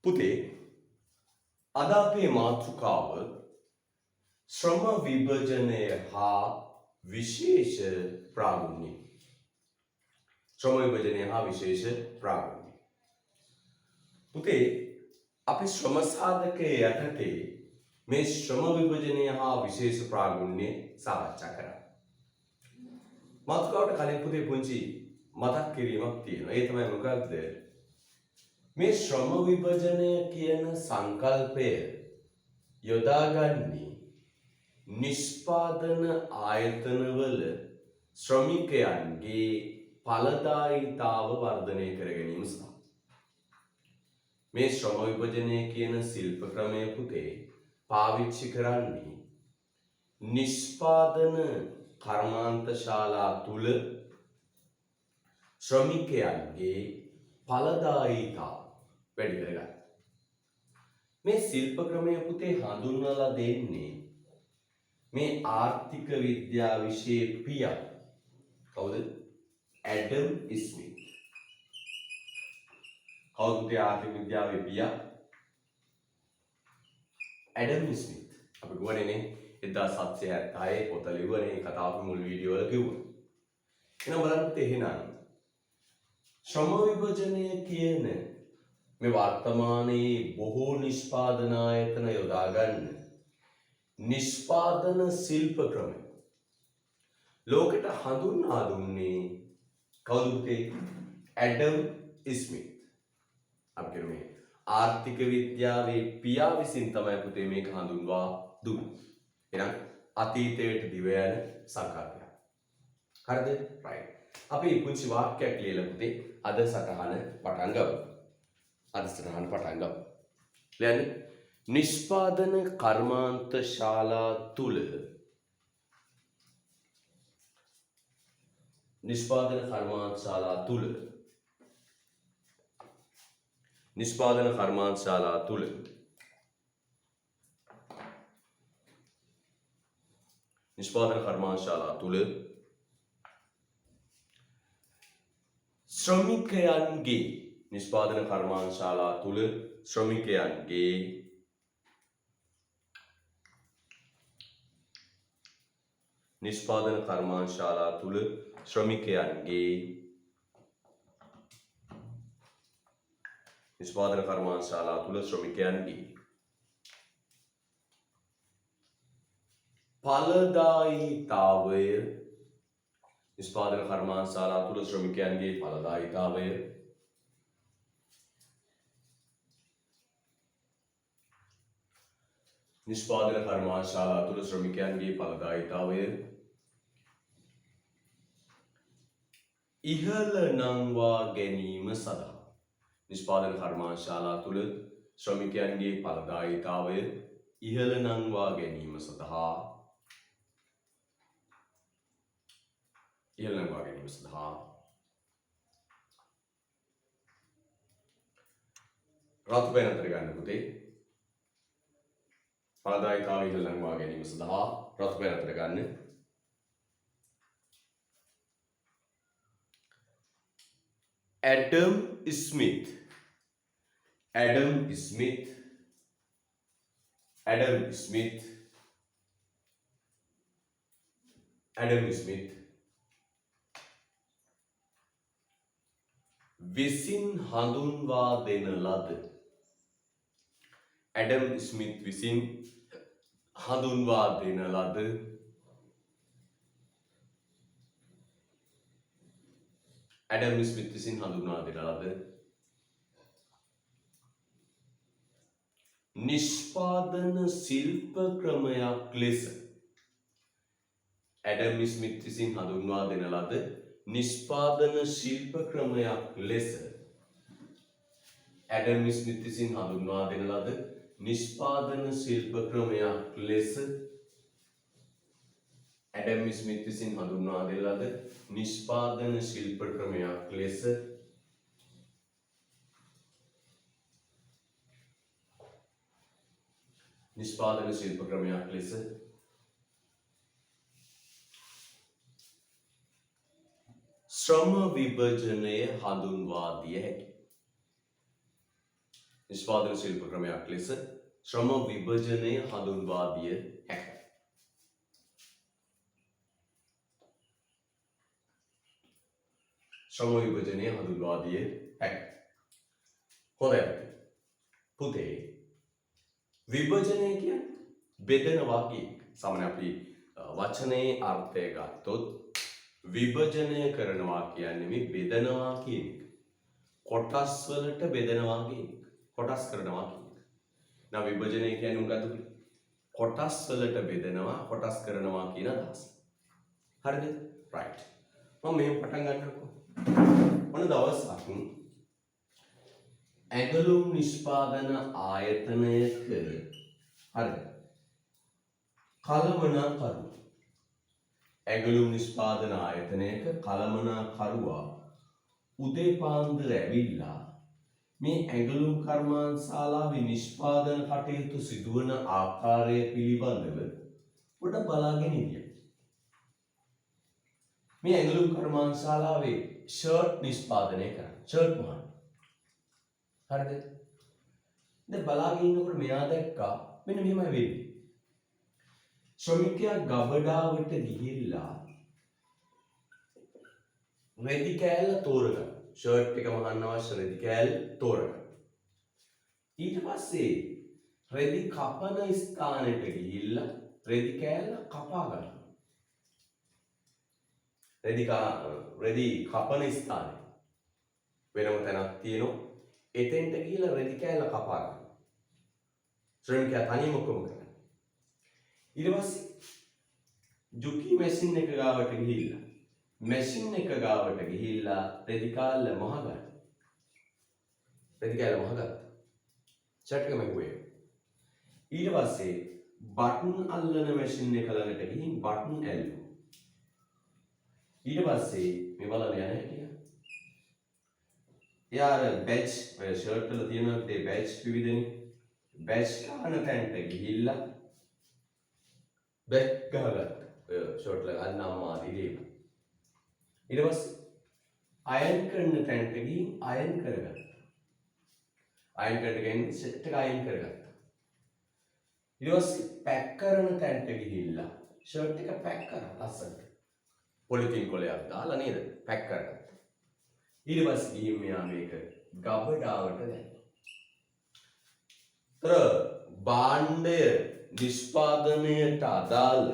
පුතේ අද අපේ මාතෘකාව ශ්‍රම විභජනය හා විශේෂ ප්‍රාගුණ්‍ය. ශ්‍රම විභජනය හා විශේෂ ප්‍රාගුණ්‍ය. පුතේ අපි ශ්‍රම සාධකයේ යටතේ මේ ශ්‍රම විභජනය හා විශේෂ ප්‍රාගුණ්‍ය සාකච්ඡා කරා. මාතෘකාවට කලින් පුතේ පුංචි මතක් කිරීමක් තියෙනවා. ඒ තමයි මොකක්ද? මේ ශ්‍රම විභජනය කියන සංකල්පය යොදාගන්නේ නිෂ්පාදන ආයතනවල ශ්‍රමිකයන්ගේ ඵලදායීතාව වර්ධනය කර ගැනීම සඳහා. මේ ශ්‍රම විභජනය කියන ශිල්ප ක්‍රමය පුතේ පාවිච්චි කරන්නේ නිෂ්පාදන කර්මාන්තශාලා තුල ශ්‍රමිකයන්ගේ ඵලදායීතාව වැඩි කරගන්න. මේ ශිල්ප ක්‍රමය පුතේ හඳුන්වලා දෙන්නේ මේ ආර්ථික විද්‍යාව විෂයේ පියා කවුද? ඇඩම් ස්මිත්. කවුද පුතේ ආර්ථික විද්‍යාවේ පියා? ඇඩම් ස්මිත්. අපි ගුවනේ 1776 පොත ලිව්වනේ කතාවේ මුල් වීඩියෝ වල කිව්වා. එහෙනම් බලන්න පුතේ එහෙනම් ශ්‍රම විභජනය කියන මේ වර්තමානයේ බොහෝ නිෂ්පාදන ආයතන යොදා ගන්න නිෂ්පාදන ශිල්ප ක්‍රමය ලෝකෙට හඳුන්වා දුන්නේ කවුද පුතේ? ඇඩම් ස්මිත්. අපි කියන්නේ ආර්ථික විද්‍යාවේ පියා විසින් තමයි පුතේ මේක හඳුන්වා දුන්නේ. එහෙනම් අතීතයට දිව යන සංකල්පයක්. හරිද? right. අපි පුංචි වාක්‍යයක් ලියලා පුතේ අද සටහන පටන් ගමු. ලියන්න. නිෂ්පාදන කර්මාන්ත ශාලා තුල නිෂ්පාදන කර්මාන්ත ශාලා තුල ශ්‍රමිකයන්ගේ ඵලදායීතාවය ඉහළ නංවා ගැනීම සඳහා නිෂ්පාදන කර්මාන්තශාලා තුල ශ්‍රමිකයන්ගේ ඵලදායීතාවය ඉහළ නංවා ගැනීම සඳහා රතු පෙන් අතර ගන්න පුතේ. ඵලදායීතාවය ඉහළ නංවා ගැනීම සඳහා රතු පෙන් අතර ගන්න. ඇඩම් ස්මිත් විසින් හඳුන්වා දෙන ලද නිෂ්පාදන ශිල්ප ක්‍රමයක් ලෙස ශ්‍රම විභජනය හඳුන්වා දිය හැකියි. නිෂ්පාදන ශිල්ප ක්‍රමයක් ලෙස ශ්‍රම විභජනය හඳුන්වා දිය හැකියි. ශ්‍රම විභජනය හඳුන්වා දිය හැකියි. හොඳයි පුතේ, විභජනය කියන්නේ බෙදනවා කියන සාමාන්‍ය අපි වචනේ අර්ථය ගත්තොත් විභජනය කරනවා කියන්නේ මේ බෙදනවා කියන එක. කොටස් වලට බෙදනවා කියන එක. කොටස් කරනවා කියන එක. now විභජනය කියන්නේ මොකද්ද? කොටස් වලට බෙදනවා, කොටස් කරනවා කියන අදහස. හරිද? right. මම මේ පටන් ගන්නකො. මොන දවසක් ඇඟලුම් නිෂ්පාදන ආයතනයක හරිද? කළමනාකරු ඇඟලුම් නිෂ්පාදන ආයතනයක කළමනාකරුවා උදේ පාන්දර ඇවිල්ලා මේ ඇඟලුම් කර්මාන්තශාලාවේ නිෂ්පාදන කටයුතු සිදුවන ආකාරය පිළිබඳව පොඩ බලාගෙන ඉන්න. මේ ඇඟලුම් කර්මාන්තශාලාවේ ෂර්ට් නිෂ්පාදනය කරන ෂර්ට් මහන්. හරිද? දැන් බලාගෙන ඉන්නකොට මෙයා දැක්කා මෙන්න මෙහෙමයි වෙන්නේ. ශ්‍රමිකයා ගබඩාවට ගිහිල්ලා රෙදි කෑල්ල තෝරගන්න. ෂර්ට් එක මහන්න අවශ්‍ය රෙදි කෑල්ල තෝරගන්න. ඊට පස්සේ රෙදි කපන ස්ථානෙට ගිහිල්ලා රෙදි කෑල්ල කපා ගන්න. රෙදි කපන ස්ථානේ වෙනම තැනක් තියෙනවා. එතෙන්ට ගිහිල්ලා රෙදි කෑල්ල කපා ගන්න. ශ්‍රමිකයා තනියම ඔක්කොම කරනවා. ඊට පස්සේ ජුකි මැෂින් එක ගාවට ගිහිල්ලා රෙදි කෑල්ල මහගන්න. රෙදි කෑල්ල මහගත්තා. ෂර්ට් එක මැහුවේ. ඊට පස්සේ බටන් අල්ලන මැෂින් එක ළඟට ගිහින් බටන් ඇල්ලුවා. ඊට පස්සේ මේ බලන්න යන හැටි. එයා බැච් ෂර්ට් වල තියෙන ඒ බැච් විවිධනේ. බැච් ගන්න තැනට ගිහිල්ලා බැක් ගහගත්තා. ඔය ෂර්ට් එක අන්න අමාරු ඉතින්. ඊට පස්සේ අයන් කරන තැනට ගිහින් අයන් කරගත්තා. අයන් කරගෙන සෙට් එක අයන් කරගත්තා. ඊට පස්සේ පැක් කරන තැනට ගිහිල්ලා ෂර්ට් එක පැක් කරා ලස්සනට. පොලිතින් කොලයක් දාලා නේද පැක් කරගත්තා. ඊට පස්සේ ගිහින් මෙයා මේක ගබඩාවට දැම්මා. භාණ්ඩය නිෂ්පාදනයට අදාළ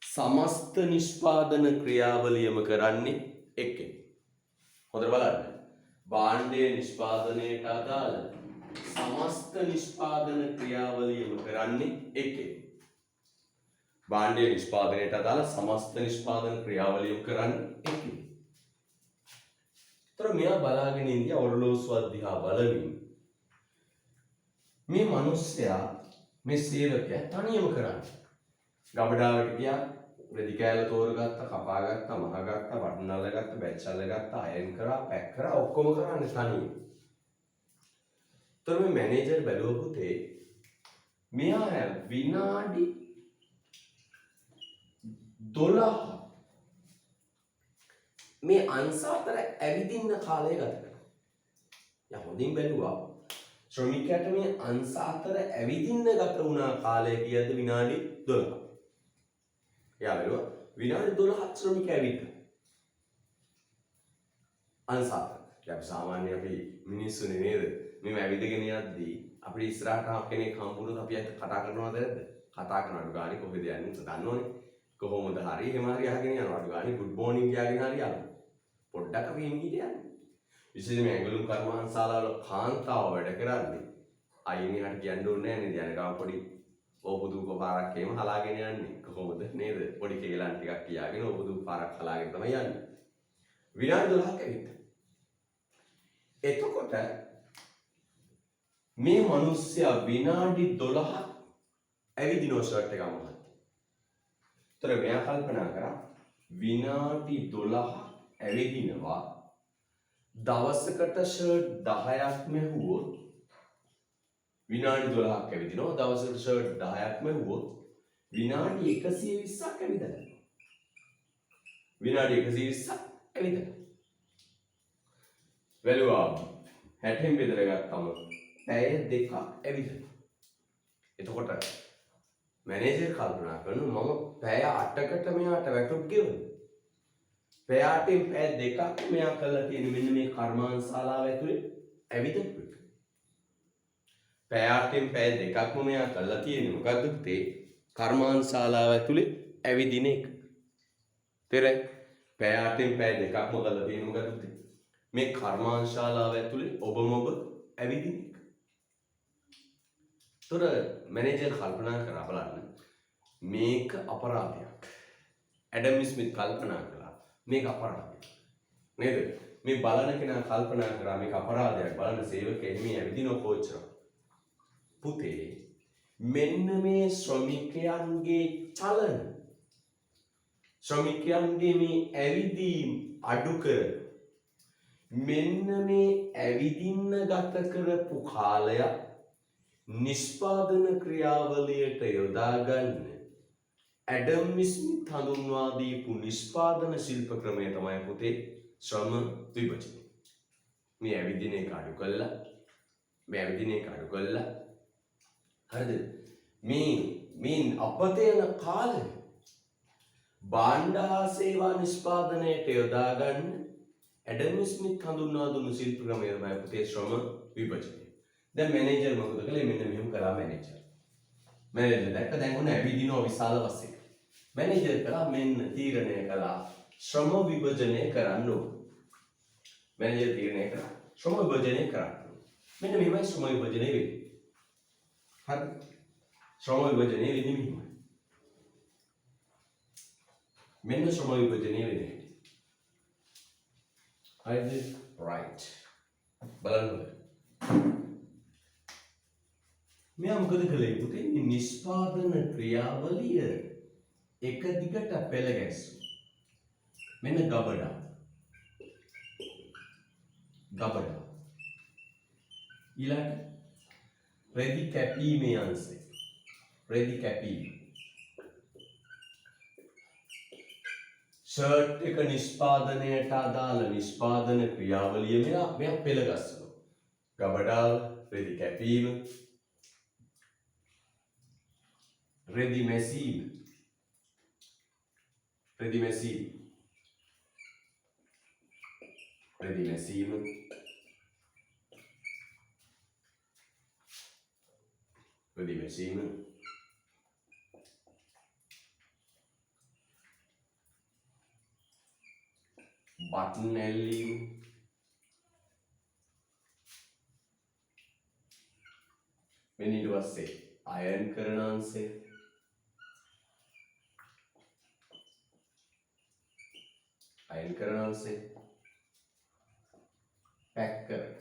සමස්ත නිෂ්පාදන ක්‍රියාවලියම කරන්නේ එක්කෙනෙක්. හොඳට බලන්න. භාණ්ඩය නිෂ්පාදනයට අදාළ සමස්ත නිෂ්පාදන ක්‍රියාවලියම කරන්නේ එක්කෙනෙක්. භාණ්ඩය නිෂ්පාදනයට අදාළ සමස්ත නිෂ්පාදන ක්‍රියාවලියම කරන්නේ එක්කෙනෙක්. ඒතර මෙයා බලාගෙන ඉඳිය ඔරලෝසුව දිහා බලමින් මේ මිනිස්සයා මේ සේවකයා තනියම කරන්නේ. ගබඩාවට ගියා, රෙදි කෑල්ල තෝරගත්තා, කපාගත්තා, මහගත්තා, බටන් අල්ලගත්තා, බැච් අල්ලගත්තා, අයන් කරා, පැක් කරා, ඔක්කොම කරන්නේ තනියම. ඒතර මේ මැනේජර් බැලුව පුතේ මෙයා විනාඩි 12 මේ අංශ අතර ඇවිදින්න කාලය ගත කරනවා. යා හොඳින් බැලුවා ශ්‍රමිකයාට මේ අංශ අතර ඇවිදින්න ගත වුණා කාලය කීයද? විනාඩි 12. එයා බැලුවා විනාඩි 12ක් ශ්‍රමිකයා ඇවිත්තා. අංශ අතර. අපි සාමාන්‍ය අපි මිනිස්සුනේ නේද? මේ ඇවිදගෙන යද්දී අපිට ඉස්සරහට කෙනෙක් හම්බුනොත් අපි ඇත්ත කතා කරනවද නැද්ද? කතා කරන අඩු ගානේ කොහෙද යන්නේ දන්නවනේ. කොහොමද හරි එහෙම හරි අහගෙන යනවා. අඩු ගානේ good morning කියලාගෙන හරි යනවා. පොඩ්ඩක් අපි එන්නේ යන්නේ. විශේෂයෙන්ම ඇඟලුම් කර්මාන්තශාලාවල කාන්තාව වැඩ කරන්නේ අයිනේ හට කියන්න ඕනේ නැහැ නේද? යනකම් පොඩි ඕපුදු පාරක් එහෙම හලාගෙන යන්නේ. කොහොමද නේද? පොඩි කේලම් ටිකක් කියාගෙන ඕපුදු පාරක් හලාගෙන තමයි යන්නේ. විනාඩි 12ක් ඇවිත්. එතකොට මේ මිනිස්සයා විනාඩි 12ක් ඇවිදිනවා ෂර්ට් එක අමහත්. ඒතර මෙයා කල්පනා කරා විනාඩි 12ක් ඇවිදිනවා දවසකට ෂර්ට් 10ක් මෙහුවොත් විනාඩි 12ක් ඇවිදිනවා දවසකට ෂර්ට් 10ක් මෙහුවොත් විනාඩි 120ක් ඇවිදලා විනාඩි 120ක් ඇවිදලා වැළුවා 60න් බෙදලා ගත්තම පැය දෙකක් ඇවිදිනවා. එතකොට මැනේජර් කල්පනා කරනවා මම පැය 8කට මෙයාට වැටුප් ගෙවනවා. පැය 8න් පැය දෙකක් මෙයා කරලා තියෙන මෙන්න මේ කර්මාන්තශාලාව ඇතුලේ ඇවිදපු එක. පැය 8න් පැය දෙකක්ම මෙයා කරලා තියෙන්නේ මොකද්ද පුතේ? කර්මාන්තශාලාව ඇතුලේ ඇවිදින එක. තේරෙයි? පැය 8න් පැය දෙකක්ම කරලා තියෙන්නේ මොකද්ද පුතේ? මේ කර්මාන්තශාලාව ඇතුලේ ඔබම ඔබ ඇවිදින එක. තොර මැනේජර් කල්පනා කරා බලන්න මේක අපරාධයක්. ඇඩම් ස්මිත් කල්පනා කළා මේක අපරාධයක්. නේද? මේ බලන කෙනා කල්පනා කරා මේක අපරාධයක්. බලන සේවකයා එහි ඇවිදින කෝච්චර. පුතේ මෙන්න මේ ශ්‍රමිකයන්ගේ චලන ශ්‍රමිකයන්ගේ මේ ඇවිදීම් අඩු කර මෙන්න මේ ඇවිදින්න ගත කරපු කාලය නිෂ්පාදන ක්‍රියාවලියට යොදා ගන්න ඇඩම් ස්මිත් හඳුන්වා දීපු නිෂ්පාදන ශිල්ප ක්‍රමය තමයි පුතේ ශ්‍රම විභජනය. මේ ඇවිදින එක අඩු කළා හරිද? මේ අපතේ යන කාලය භාණ්ඩ හා සේවා නිෂ්පාදනයට යොදා ගන්න ඇඩම් ස්මිත් හඳුන්වා දුන්නු ශිල්ප ක්‍රමය තමයි පුතේ ශ්‍රම විභජනය. දැන් මැනේජර් මොකද කළේ? මෙන්න මෙහෙම කළා මැනේජර්. මැනේජර් දැක්ක දැන් උන ඇවිදිනවා විශාල වශයෙන්. මැනේජර් කළා මෙන්න තීරණය කළා ශ්‍රම විභජනය කරන්න ඕන. මැනේජර් තීරණය කළා ශ්‍රම විභජනය කරන්න ඕන. මෙන්න මෙහෙමයි ශ්‍රම විභජනය වෙන්නේ. හරි? ශ්‍රම විභජනය වෙන්නේ මෙහෙමයි. මෙන්න ශ්‍රම විභජනය වෙන්නේ. හරිද? right. බලන්න. මෙයා මොකද කළේ පුතේ? මේ නිෂ්පාදන ක්‍රියාවලිය එක දිගට පෙළ ගැස්සුවා. මෙන්න ගබඩා. ඊළඟ රෙදි කැපීමේ අංශය. රෙදි කැපීම. ෂර්ට් එක නිෂ්පාදනයට අදාළ නිෂ්පාදන ක්‍රියාවලිය මෙයා පෙළ ගස්සනවා. ගබඩාව, රෙදි කැපීම, රෙදි මැසීම. රෙදි මැසීම. බටන් ඇල්ලීම. මෙන්න ඊට පස්සේ අයර්න් කරන අංශය. පැක් කරන.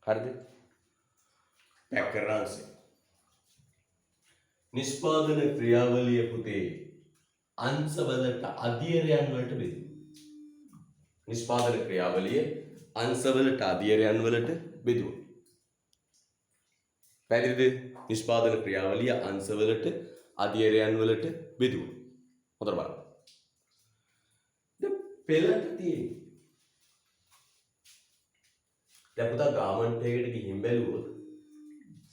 හරිද? පැක් කරන අංශය. නිෂ්පාදන ක්‍රියාවලිය පුතේ අංශවලට අධීරයන් වලට බෙදෙනවා. නිෂ්පාදන ක්‍රියාවලිය අංශවලට අධීරයන් වලට බෙදුවා. පැහැදිලිද? නිෂ්පාදන ක්‍රියාවලිය අංශවලට අධීරයන් වලට බෙදුවා. හොඳට බලන්න. දැන් පෙළට තියෙන්නේ. දැන් පුතා ගාමන්ට් එකකට ගිහින් බැලුවොත්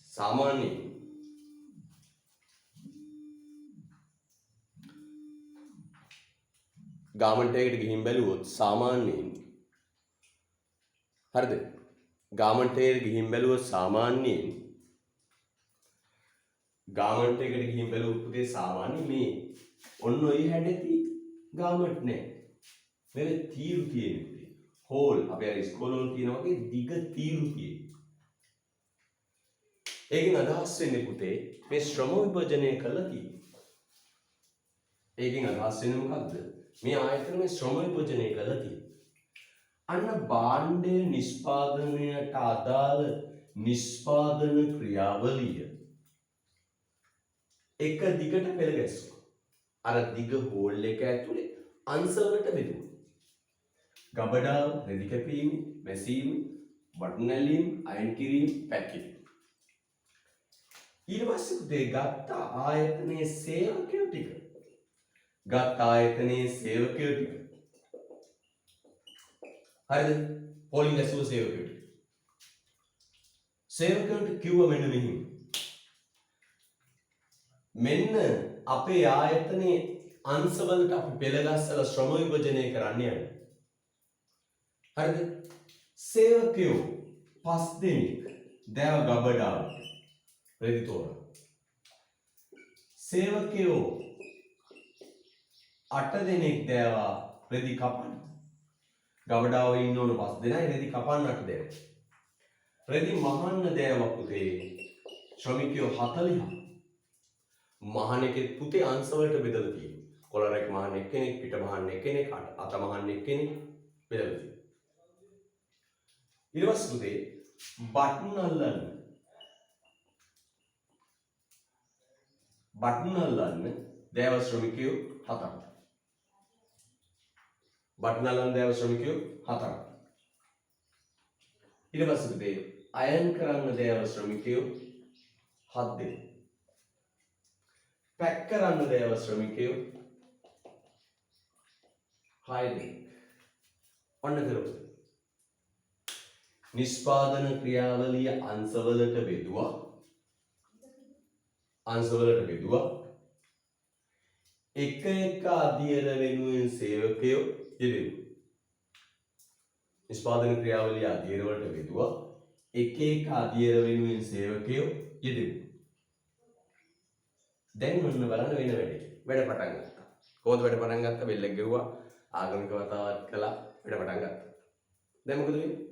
සාමාන්‍යයෙන් ගාමන්ට් එකකට ගිහින් බැලුවොත් සාමාන්‍යයෙන් හරිද? ගාමන්ට් එකකට ගිහින් බැලුවොත් සාමාන්‍යයෙන් ගාමන්ට් එකකට ගිහින් බැලුවොත් පුතේ සාමාන්‍ය මේ ඔන්න ඔය හැඩති ගාමන්ට් නෑ. මේ තීරු තියෙන පුතේ. හෝල් අපි අර ඉස්කෝල වල තියෙන වගේ දිග තීරු තියෙන. ඒකෙන් අදහස් වෙන්නේ පුතේ මේ ශ්‍රම විභජනය කළා තියෙන්නේ. ඒකෙන් අදහස් වෙන්නේ මොකද්ද? මේ ආයතන මේ ශ්‍රම විභජනය කළා තියෙන්නේ. අන්න භාණ්ඩය නිෂ්පාදනයට අදාළ නිෂ්පාදන ක්‍රියාවලිය එක දිගට පෙළ ගැස්සුවා. අර දිග හෝල් එක ඇතුලේ අංශවලට බෙදුවා. ගබඩාව, රෙදි කැපීම, මැසීම, බටන් ඇලීම්, අයන් කිරීම, පැක් කිරීම. ඊට පස්සේ පුතේ ගත්ත ආයතනයේ සේවකයෝ ටික. හරිද? පොලින් ඇසුව සේවකයෝ ටික. සේවකයන්ට කිව්ව මෙන්න මෙහිම. මෙන්න අපේ ආයතනයේ අංශවලට අපි පෙළගස්සලා ශ්‍රම විභජනය කරන්න යන්නේ. හරිද? සේවකයෝ 5 දෙනෙක් දැව ගබඩාවට රෙදි තෝරන. සේවකයෝ 8 දෙනෙක් දැවා රෙදි කපන්න. ගබඩාවේ ඉන්න ඕන 5 දෙනයි රෙදි කපන්න 8 දෙනෙක්. රෙදි මහන්න දැව පුතේ ශ්‍රමිකයෝ 40ක්. මහණෙක් පුතේ අංශවලට බෙදලා තියෙනවා. කොළරෙක් මහණෙක් කෙනෙක්, පිට මහණෙක් කෙනෙක්, අත මහණෙක් කෙනෙක් බෙදලා තියෙනවා. ඊට පස්සේ පුතේ බටන් අල්ලන්න දේව ශ්‍රමිකයෝ 7ක්. බටන් අල්ලන්න දේව ශ්‍රමිකයෝ 7ක්. ඊට පස්සේ පුතේ අයන් කරන්න දේව ශ්‍රමිකයෝ 7 දෙනෙක්. පැක් කරන්න දේව ශ්‍රමිකයෝ 6 දෙනෙක්. ඔන්න කරමු. නිෂ්පාදන ක්‍රියාවලිය අංශවලට බෙදුවා. එක අධියර වෙනුවෙන් සේවකයෝ යෙදුවා. නිෂ්පාදන ක්‍රියාවලිය අධියර වලට බෙදුවා. එක අධියර වෙනුවෙන් සේවකයෝ යෙදුවා. දැන් මොන්න බලන්න වෙන වැඩේ. වැඩ පටන් ගත්තා. කොහොමද වැඩ පටන් ගත්තා? බෙල්ලක් ගෙවුවා. ආගමික වතාවත් කළා. වැඩ පටන් ගත්තා. දැන් මොකද වෙන්නේ?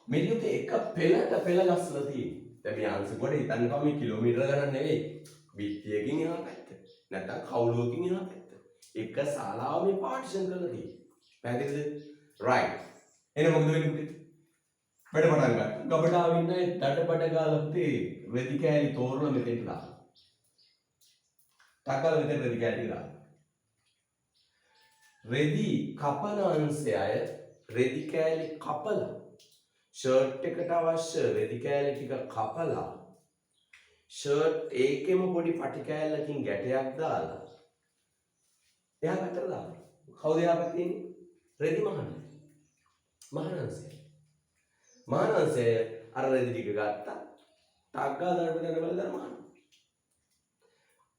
මෙලියුත් එක පෙළට පෙළ ගස්සලා තියෙන්නේ. දැන් මේ අංශ කොට හිතන්න කම කිලෝමීටර ගණන් නෙවෙයි. බිත්තියකින් එහා පැත්ත. නැත්නම් කවුළුවකින් එහා පැත්ත. එක ශාලාව මේ පාර්ටිෂන් කරලා තියෙන්නේ. පැහැදිලිද? රයිට්. එහෙනම් මොකද වෙන්නේ පුතේ? වැඩ පටන් ගත්තා. ගබඩාවේ ඉන්න අය දඩබඩ ගාලා පුතේ රෙදි කෑලි තෝරලා මෙතෙන්ට දානවා. ටකල මෙතෙන් රෙදි කෑලි දානවා. රෙදි කපන අංශය රෙදි කෑලි කපලා ෂර්ට් එකට අවශ්‍ය රෙදි කෑලි ටික කපලා ෂර්ට් ඒකෙම පොඩි පටි කෑල්ලකින් ගැටයක් දාලා එහා පැත්තට දානවා. කවුද එහා පැත්තේ ඉන්නේ? රෙදි මහන. මහානංශය. මහානංශය අර රෙදි ටික ගත්තා. ටක් ගාලා දඩ බලලා මහන.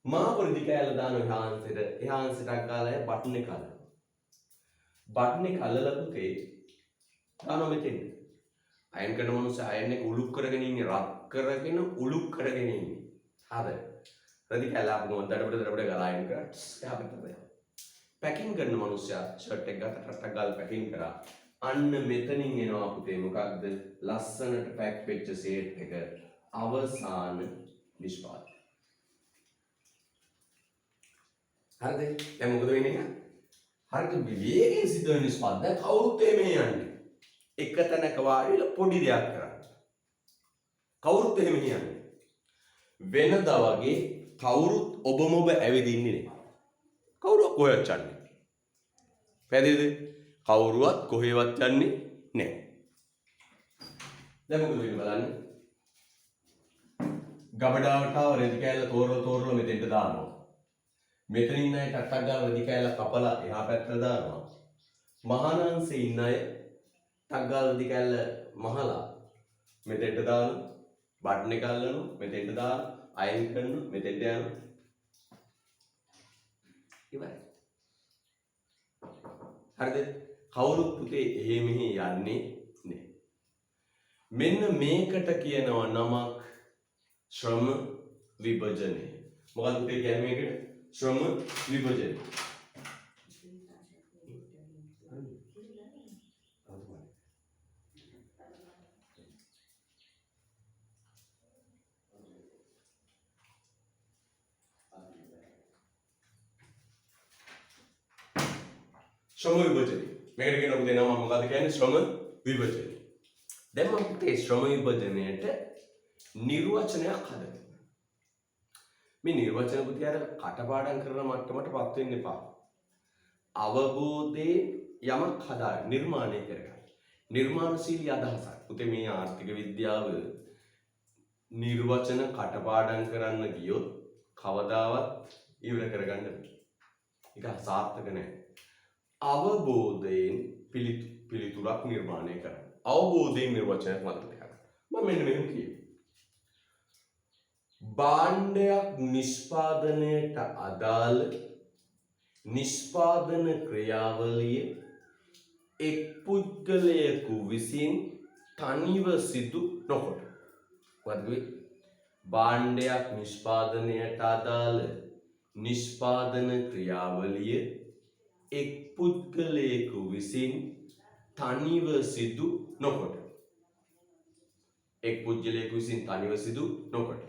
මා පොඩි කෑල්ල දානවා එහා අංශෙට. එහා අංශෙට ගාලා බටන් එක අල්ලනවා. බටන් එක අල්ලලා පුතේ දානවා මෙතෙන්. අයන් කරන මනුස්සය අයන් එක උලුක් කරගෙන ඉන්නේ, රත් කරගෙන උලුක් කරගෙන ඉන්නේ. හරි. රෙදි කැල්ල අපු දඩබඩ ගාලා අයන් කරා. එහා පැත්තට. පැකින් කරන මනුස්සයා ෂර්ට් එක ගත්ත ටක් ගාලා පැකින් කරා. අන්න මෙතනින් එනවා පුතේ මොකක්ද? ලස්සනට පැක් වෙච්ච සේට් එක අවසාන නිෂ්පාදනය. හරිද? දැන් මොකද වෙන්නේ? හරිද? වේගයෙන් සිද්ධ වෙන නිෂ්පාදනය කවුරුත් එමේ යන්නේ. එක තැනක වාඩි වෙලා පොඩි දෙයක් කරන්නේ. කවුරුත් එහෙම කියන්නේ. වෙනදා වගේ කවුරුත් ඔබම ඔබ ඇවිදින්නේ නැහැ. කවුරුත් කොහෙවත් යන්නේ. පැහැදිලිද? කවුරුවත් කොහෙවත් යන්නේ නැහැ. දැන් මොකද වෙන්නේ බලන්න. ගබඩාවට ආව රෙදි කෑල්ල තෝරලා මෙතෙන්ට දානවා. මෙතනින් අය ටක් ගාලා රෙදි කෑල්ල කපලා එහා පැත්තට දානවා. මහානංශේ ඉන්න අය ටක් ගාලා රෙදි කෑල්ල මහලා මෙතෙන්ට දානවා. බටන් එක අල්ලනවා මෙතෙන්ට දානවා. අයන් කරනවා මෙතෙන්ට යනවා. ඉවරයි. හරිද? කවුරුත් පුතේ එහෙ මෙහෙ යන්නේ නැහැ. මෙන්න මේකට කියනවා නමක් ශ්‍රම විභජනය. මොකක්ද පුතේ කියන්නේ මේකට? ශ්‍රම විභජනය. ශ්‍රම විභජනය. මේකට කියන පුතේ නම මොකක්ද කියන්නේ? ශ්‍රම විභජනය. දැන් මම පුතේ ශ්‍රම විභජනයට නිර්වචනයක් හදනවා. මේ නිර්වචන පුතේ අර කටපාඩම් කරන මට්ටමටපත් වෙන්න එපා. අවබෝධයෙන් යමක් හදා නිර්මාණය කරගන්න. නිර්මාණශීලී අදහසක්. පුතේ මේ ආර්ථික විද්‍යාව නිර්වචන කටපාඩම් කරන්න ගියොත් කවදාවත් ඉවර කරගන්න බැහැ. ඒක සාර්ථක නැහැ. අවබෝධයෙන් පිළිතුරක් නිර්මාණය කරන්න. අවබෝධයෙන් නිර්වචනයක් මතක තියාගන්න. මම මෙන්න මෙහෙම කියනවා. භාණ්ඩයක් නිෂ්පාදනයට අදාළ නිෂ්පාදන ක්‍රියාවලිය එක් පුද්ගලයෙකු විසින් තනිව සිදු නොකොට. භාණ්ඩයක් නිෂ්පාදනයට අදාළ නිෂ්පාදන ක්‍රියාවලිය එක් පුද්ගලයෙකු විසින් තනිව සිදු නොකොට. එක් පුද්ගලයෙකු විසින් තනිව සිදු නොකොට.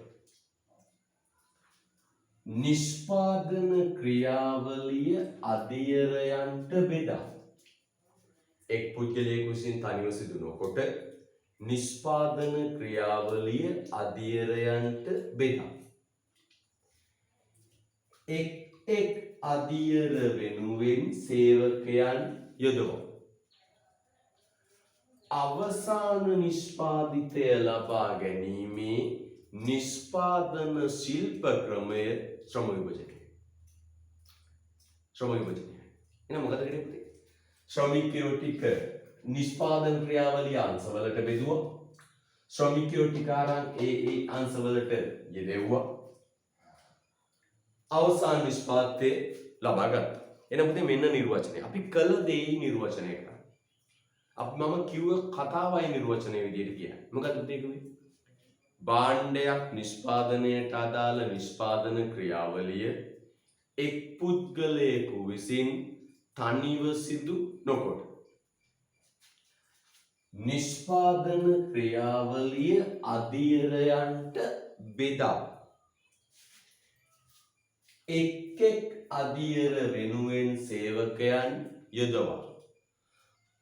නිෂ්පාදන ක්‍රියාවලිය අධීරයන්ට බෙදා. එක් පුද්ගලයෙකු විසින් තනිව සිදු නොකොට නිෂ්පාදන ක්‍රියාවලිය අධීරයන්ට බෙදා. එක් අධීර වෙනුවෙන් සේවකයන් යොදවනවා. අවසාන නිෂ්පාදිතය ලබා ගැනීමේ නිෂ්පාදන ශිල්ප ක්‍රමය ශ්‍රම විභජනය. ශ්‍රම විභජනය. එහෙනම් මොකද කරන්නේ? ශ්‍රමිකයෝ ටික නිෂ්පාදන ක්‍රියාවලිය අංශවලට බෙදුවා. ශ්‍රමිකයෝ ටික අරන් ඒ අංශවලට යෙදෙව්වා. අවසාන නිෂ්පාදනය ලබා ගත්තා. එහෙනම් පුතේ මෙන්න නිර්වචනය. අපි කළ දේ නිර්වචනය කරා. මම කිව්ව කතාවයි නිර්වචනය විදිහට කියන්නේ. මොකද පුතේ කිව්වේ? භාණ්ඩයක් නිෂ්පාදනයට අදාළ නිෂ්පාදන ක්‍රියාවලිය එක් පුද්ගලයෙකු විසින් තනිව සිදු නොකොට. නිෂ්පාදන ක්‍රියාවලිය අධීරයන්ට බෙදා. එක් අධීර වෙනුවෙන් සේවකයන් යොදවා.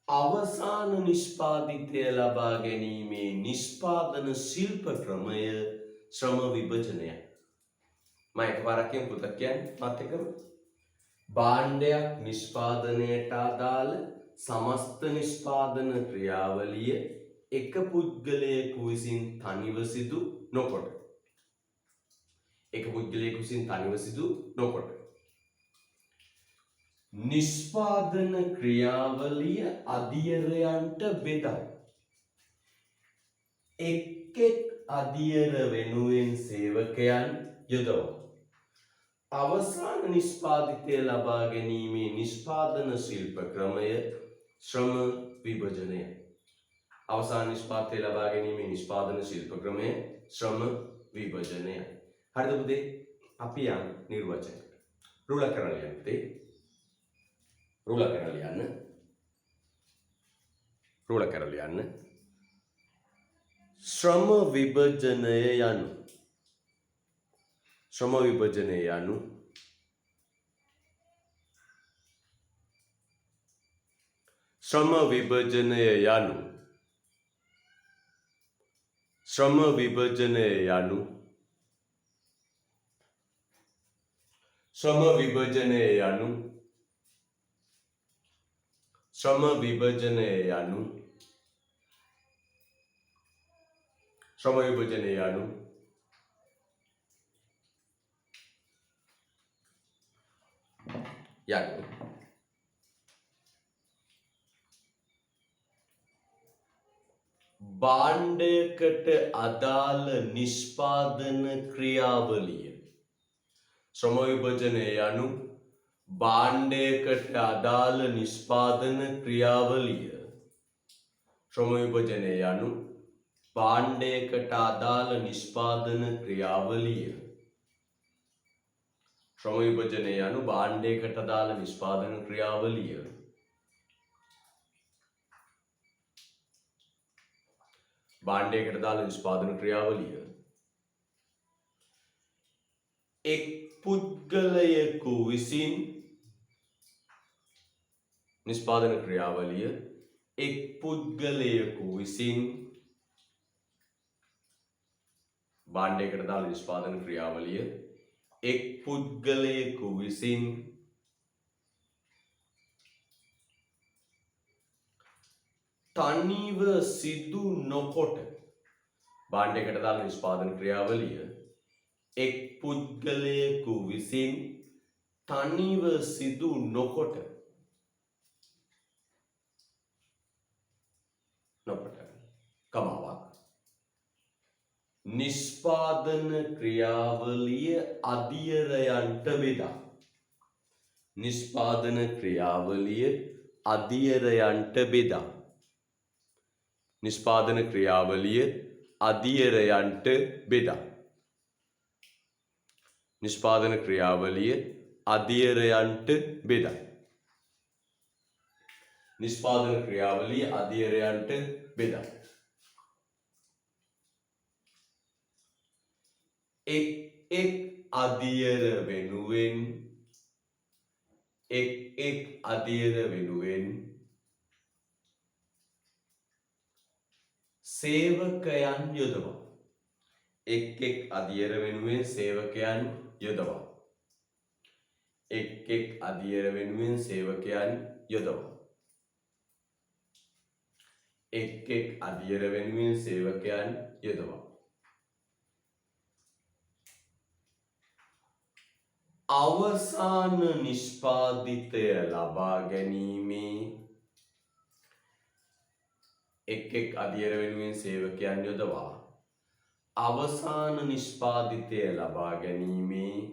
අවසාන නිෂ්පාදිතය ලබා ගැනීමේ නිෂ්පාදන ශිල්ප ක්‍රමය ශ්‍රම විභජනය. මම එකපාරක් කියමු පුතක් කියන්නේ මාත් එක්කම. භාණ්ඩයක් නිෂ්පාදනයට අදාළ සමස්ත නිෂ්පාදන ක්‍රියාවලිය එක පුද්ගලයෙකු විසින් තනිව සිදු නොකොට. එක පුද්ගලයෙකු විසින් තනිව සිදු නොකොට. නිෂ්පාදන ක්‍රියාවලිය අධීරයන්ට බෙදා. එක් අධීර වෙනුවෙන් සේවකයන් යොදවා. අවසාන නිෂ්පාදිතය ලබා ගැනීමේ නිෂ්පාදන ශිල්ප ක්‍රමය ශ්‍රම විභජනය. අවසාන නිෂ්පාදිතය ලබා ගැනීමේ නිෂ්පාදන ශිල්ප ක්‍රමය ශ්‍රම විභජනය. හරිද පුතේ? අපි යන් නිර්වචනයට. රුල කරලා යන්න පුතේ. රුල කරලා යන්න. රුල කරලා යන්න. ශ්‍රම විභජනය යනු ශ්‍රම විභජනය යනු ශ්‍රම විභජනය යනු ශ්‍රම විභජනය යනු ශ්‍රම විභජනය යනු ශ්‍රම විභජනය යනු ශ්‍රම විභජනය යනු භාණ්ඩයකට අදාළ නිෂ්පාදන ක්‍රියාවලිය. ශ්‍රම විභජනය යනු භාණ්ඩයකට අදාළ නිෂ්පාදන ක්‍රියාවලිය. ශ්‍රම විභජනය යනු භාණ්ඩයකට අදාළ නිෂ්පාදන ක්‍රියාවලිය. ශ්‍රම විභජනය යනු භාණ්ඩයකට අදාළ නිෂ්පාදන ක්‍රියාවලිය. භාණ්ඩයකට අදාළ නිෂ්පාදන ක්‍රියාවලිය. එක් පුද්ගලයෙකු විසින් නිෂ්පාදන ක්‍රියාවලිය එක් පුද්ගලයෙකු විසින් භාණ්ඩයකට අදාළ නිෂ්පාදන ක්‍රියාවලිය එක් පුද්ගලයෙකු විසින් තනිව සිදු නොකොට භාණ්ඩයකට දාලා නිෂ්පාදන ක්‍රියාවලිය එක් පුද්ගලයෙකු විසින් තනිව සිදු නොකොට කමාවක් නිෂ්පාදන ක්‍රියාවලිය අධියරයන්ට බෙදා නිෂ්පාදන ක්‍රියාවලිය අධියරයන්ට බෙදා නිෂ්පාදන ක්‍රියාවලිය අධියරයන්ට බෙදා නිෂ්පාදන ක්‍රියාවලිය අධියරයන්ට බෙදා නිෂ්පාදන ක්‍රියාවලිය අධියරයන්ට බෙදා එක් අධියර වෙනුවෙන් එක් අධියර වෙනුවෙන් සේවකයන් යොදවා එක් අධියර වෙනුවෙන් සේවකයන් යොදවා එක් අධියර වෙනුවෙන් සේවකයන් යොදවා එක් අධියර වෙනුවෙන් සේවකයන් යොදවා අවසාන නිෂ්පාදිතය ලබා ගැනීමේ එක් අධියර වෙනුවෙන් සේවකයන් යොදවා අවසාන නිෂ්පාදිතය ලබා ගැනීමේ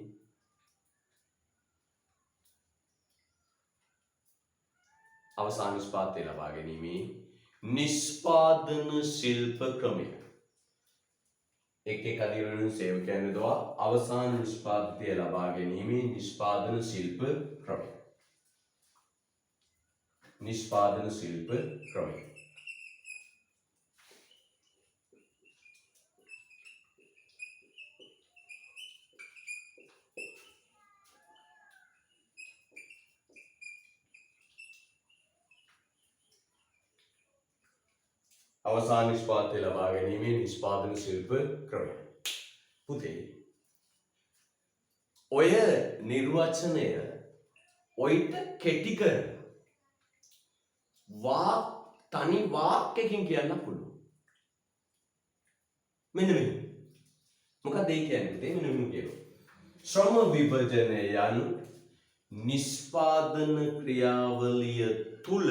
අවසාන නිෂ්පාදිතය ලබා ගැනීමේ නිෂ්පාදන ශිල්ප ක්‍රමය එක් අධියර වෙනුවෙන් සේවකයන් යොදවා අවසාන නිෂ්පාදිතය ලබා ගැනීමේ නිෂ්පාදන ශිල්ප ක්‍රමය නිෂ්පාදන ශිල්ප ක්‍රමය අවසාන නිෂ්පාදිතය ලබා ගැනීමේ නිෂ්පාදන ශිල්ප ක්‍රමය. පුතේ ඔය නිර්වචනය ඔයිට කෙටි කර තනි වාක්‍යකින් කියන්න පුළුවන්. මෙන්න මෙහෙම. මොකක්ද ඒ කියන්නේ පුතේ? මෙන්න මෙහෙම කියනවා. ශ්‍රම විභජනය යනු නිෂ්පාදන ක්‍රියාවලිය තුල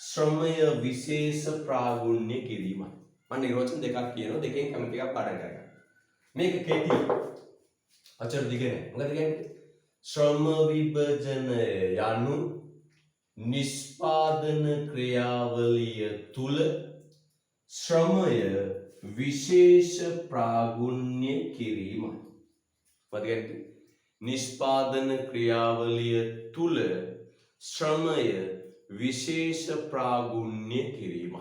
ශ්‍රමය විශේෂ ප්‍රාගුණ්‍ය කිරීමයි. මම නිර්වචන දෙකක් කියනවා දෙකෙන් කැමති එකක් පාඩම් කරගන්න. මේක කෙටි. අචර දිග නෑ. මොකද කියන්නේ? ශ්‍රම විභජනය යනු නිෂ්පාදන ක්‍රියාවලිය තුල ශ්‍රමය විශේෂ ප්‍රාගුණ්‍ය කිරීමයි. මොකද කියන්නේ? නිෂ්පාදන ක්‍රියාවලිය තුල ශ්‍රමය විශේෂ ප්‍රාගුණ්‍ය කිරීමයි.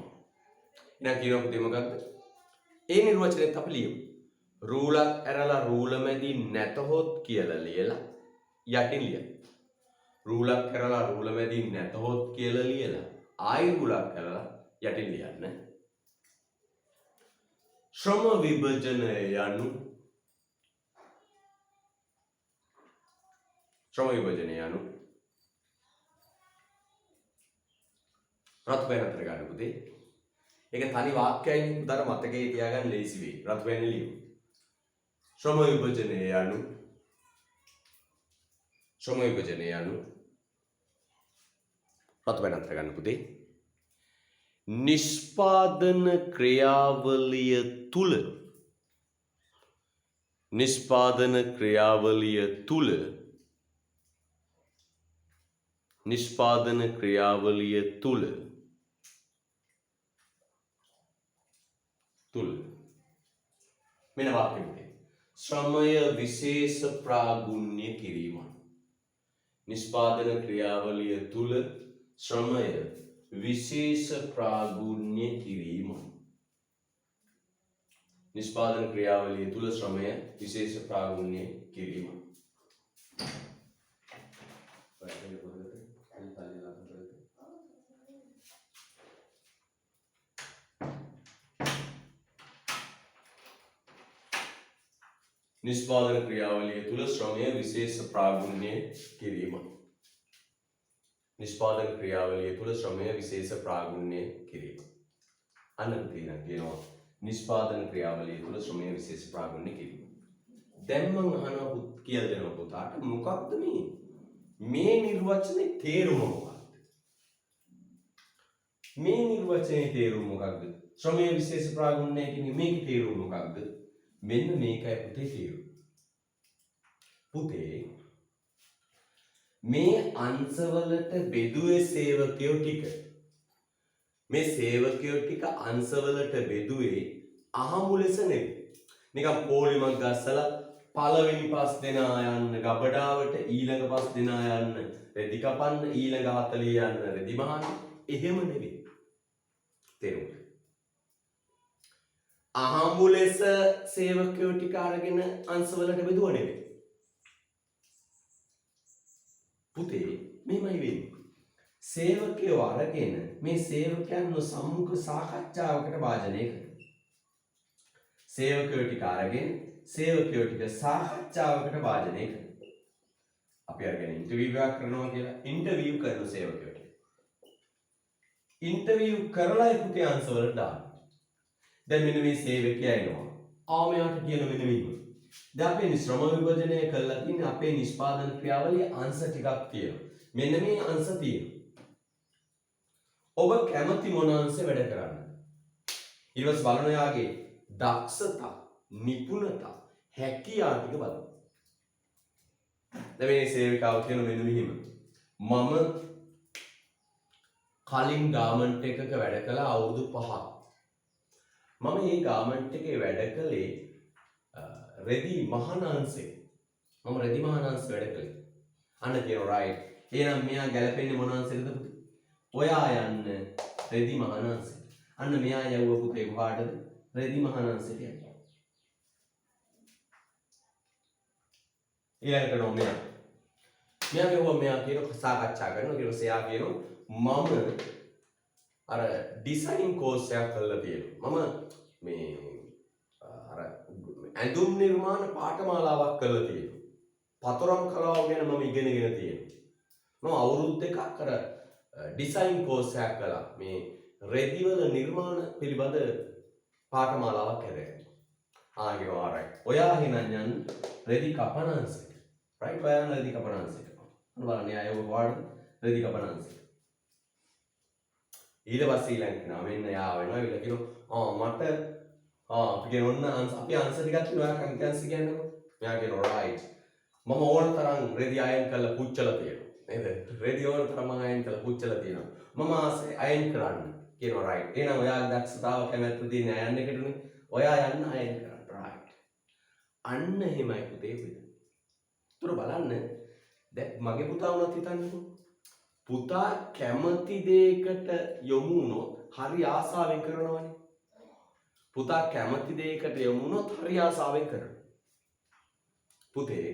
එහෙනම් කියනවා පුතේ මොකක්ද? ඒ නිර්වචනයත් අපි ලියමු. රූලක් ඇරලා රූල මැදි නැතහොත් කියලා ලියලා යටින් ලියන්න. රූලක් ඇරලා රූල මැදි නැතහොත් කියලා ලියලා ආයි රූලක් ඇරලා යටින් ලියන්න. ශ්‍රම විභජනය යනු රත් පෙන් අතර ගන්න පුතේ. ඒක තනි වාක්‍යයකින් උදාර මතකයේ තියාගන්න ලේසි වෙයි. රත් පෙන් ලියමු. ශ්‍රම විභජනය යනු රත් පෙන් අතර ගන්න පුතේ. නිෂ්පාදන ක්‍රියාවලිය තුල මෙන්න වාක්‍යෙ පුතේ. ශ්‍රමය විශේෂ ප්‍රාගුණ්‍ය කිරීමයි. නිෂ්පාදන ක්‍රියාවලිය තුල ශ්‍රමය විශේෂ ප්‍රාගුණ්‍ය කිරීමයි. නිෂ්පාදන ක්‍රියාවලිය තුල ශ්‍රමය විශේෂ ප්‍රාගුණ්‍ය කිරීමයි. නිෂ්පාදන ක්‍රියාවලිය තුල ශ්‍රමය විශේෂ ප්‍රාගුණ්‍ය කිරීමයි. නිෂ්පාදන ක්‍රියාවලිය තුළ ශ්‍රමය විශේෂ ප්‍රාගුණ්‍ය කිරීම. අන්න පුතේ කියනවා නිෂ්පාදන ක්‍රියාවලිය තුළ ශ්‍රමය විශේෂ ප්‍රාගුණ්‍ය කිරීම. දැන් මම අහනවා කියලා දෙනවා පුතාට මොකක්ද මේ නිර්වචනේ තේරුම මොකක්ද? මේ නිර්වචනේ තේරුම මොකක්ද? ශ්‍රමය විශේෂ ප්‍රාගුණ්‍ය කියන්නේ මේකේ තේරුම මොකක්ද? මෙන්න මේකයි පුතේ තේරුම. පුතේ මේ අංශවලට බෙදුවේ සේවකයෝ ටික. මේ සේවකයෝ ටික අංශවලට බෙදුවේ අහමු ලෙස නෙවෙයි. නිකන් පොලිමක් ගස්සලා පළවෙනි 5 දෙනා යන්න ගබඩාවට ඊළඟ 5 දෙනා යන්න රෙදි කපන්න ඊළඟ 40 යන්න රෙදි මහන්න එහෙම නෙවෙයි. තේරුණාද? අහමු ලෙස සේවකයෝ ටික අරගෙන අංශවලට බෙදුවා නෙවෙයි. පුතේ මෙහෙමයි වෙන්නේ. සේවකයෝ අරගෙන මේ සේවකයන්ව සම්මුඛ සාකච්ඡාවකට වාජනය කරනවා. සේවකයෝ ටික අරගෙන සේවකයෝ ටික සාකච්ඡාවකට වාජනය කරනවා. අපි අරගෙන ඉන්ටර්විව් එකක් කරනවා කියලා ඉන්ටර්විව් කරන සේවකයෝ ටික. ඉන්ටර්විව් කරලා පුතේ අංශවලට දානවා. දැන් මෙන්න මේ සේවකයා එනවා. ආමයාට කියන මෙන්න මේක. දැන් අපේ ශ්‍රම විභජනය කළා තියෙන අපේ නිෂ්පාදන ක්‍රියාවලියේ අංශ ටිකක් තියෙනවා. මෙන්න මේ අංශ තියෙනවා. ඔබ කැමති මොන අංශෙ වැඩ කරන්නද? ඊට පස්සේ බලන යාගේ දක්ෂතා, නිපුණතා, හැකියාව ටික බලන්න. දැන් මේ සේවිකාව කියන මෙන්න මෙහිම. මම කලින් ගාමන්ට් එකක වැඩ කළා අවුරුදු 5ක්. මම මේ ගාමන්ට් එකේ වැඩ කළේ රෙදි මහානාංශේ. මම රෙදි මහානාංශ වැඩ කළේ. අන්න කියනවා රයිට්. එහෙනම් මෙයා ගැලපෙන්නේ මොන අංශෙකද පුතේ? ඔයා යන්න රෙදි මහානාංශේ. අන්න මෙයා යවුව පුතේ කොහාටද? රෙදි මහානාංශයට යන්න. ඊළඟට නෝ මෙයා. මෙයා කියුවා මෙයා කියන සාකච්ඡා කරනවා කියලා එයා කියනවා මම අර ඩිසයින් කෝස් එකක් කරලා තියෙනවා. මම මේ අර ඇඳුම් නිර්මාණ පාඨමාලාවක් කරලා තියෙනවා. පතරම් කලාව ගැන මම ඉගෙනගෙන තියෙනවා. මම අවුරුදු දෙකක් අර ඩිසයින් කෝස් එකක් කළා. මේ රෙදි වල නිර්මාණ පිළිබඳ පාඨමාලාවක් කරගෙන. ආගෙනවා right. ඔයා හිනන් යන්න රෙදි කපන අංශයට. right ඔයා යන්න රෙදි කපන අංශයට. අන්න බලන්න ආයෙ වඩ රෙදි කපන අංශයට. ඊට පස්සේ ඊළඟ කෙනා මෙන්න යා වෙනවා. ඊළ කියනවා මට අපි කියන ඔන්න අපි අංශ ටිකක් තියෙනවා. ඔයා කැමති අංශ කියන්නකෝ. මෙයා කියනවා right. මම ඕන තරම් රෙදි අයන් කරලා පුච්චලා තියෙනවා. නේද? රෙදි ඕන තරම් අයන් කරලා පුච්චලා තියෙනවා. මම ආසේ අයන් කරන්න කියනවා right. එහෙනම් ඔයාගේ දක්ෂතාව කැමැත්ත තියෙන අයන් එකටනේ. ඔයා යන්න අයන් කරන්න right. අන්න එහෙමයි පුතේ වෙන්නේ. උතර බලන්න දැන් මගේ පුතා වුණත් හිතන්නකෝ. පුතා කැමති දෙයකට යොමු වුණොත් හරි ආසාවෙන් කරනවනේ. පුතා කැමති දෙයකට යොමු වුණොත් හරි ආසාවෙන් කරනවා. පුතේ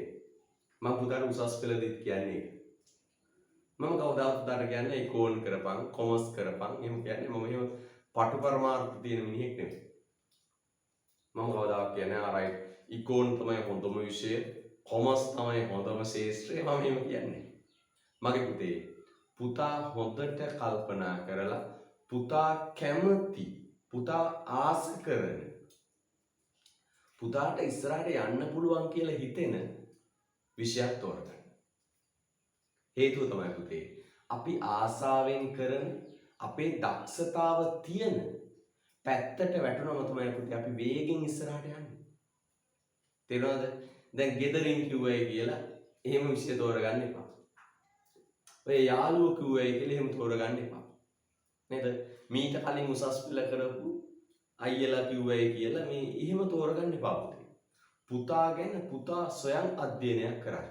මම පුතාට උසස් පෙළ දෙත් කියන්නේ මම කවදාවත් පුතාට කියන්නේ ඉකෝන් කරපන් කොමර්ස් කරපන් එහෙම කියන්නේ මම එහෙම පටු පරමාර්ථ තියෙන මිනිහෙක් නෙමෙයි. මම කවදාවත් කියන්නේ ආරයි ඉකෝන් තමයි හොඳම විෂය කොමර්ස් තමයි හොඳම ශාස්ත්‍රය මම එහෙම කියන්නේ. මගේ පුතේ පුතා හොඳට කල්පනා කරලා පුතා කැමති පුතා ආස කරන පුතාට ඉස්සරහට යන්න පුළුවන් කියලා හිතෙන විෂයක් තෝරගන්න. හේතුව තමයි පුතේ අපි ආසාවෙන් කරන අපේ දක්ෂතාව තියෙන පැත්තට වැටුනම තමයි පුතේ අපි වේගෙන් ඉස්සරහට යන්නේ. තේරුණාද? දැන් ගෙදරින් කිව්වයි කියලා එහෙම විෂය තෝරගන්න එපා. ඔය යාළුවෝ කිව්වයි කියලා එහෙම තෝරගන්න එපා. නේද? මීට කලින් උසස් පෙළ කරපු අයියලා කිව්වයි කියලා මේ එහෙම තෝරගන්න එපා පුතේ. පුතා ගැන පුතා ස්වයං අධ්‍යයනයක් කරන්න.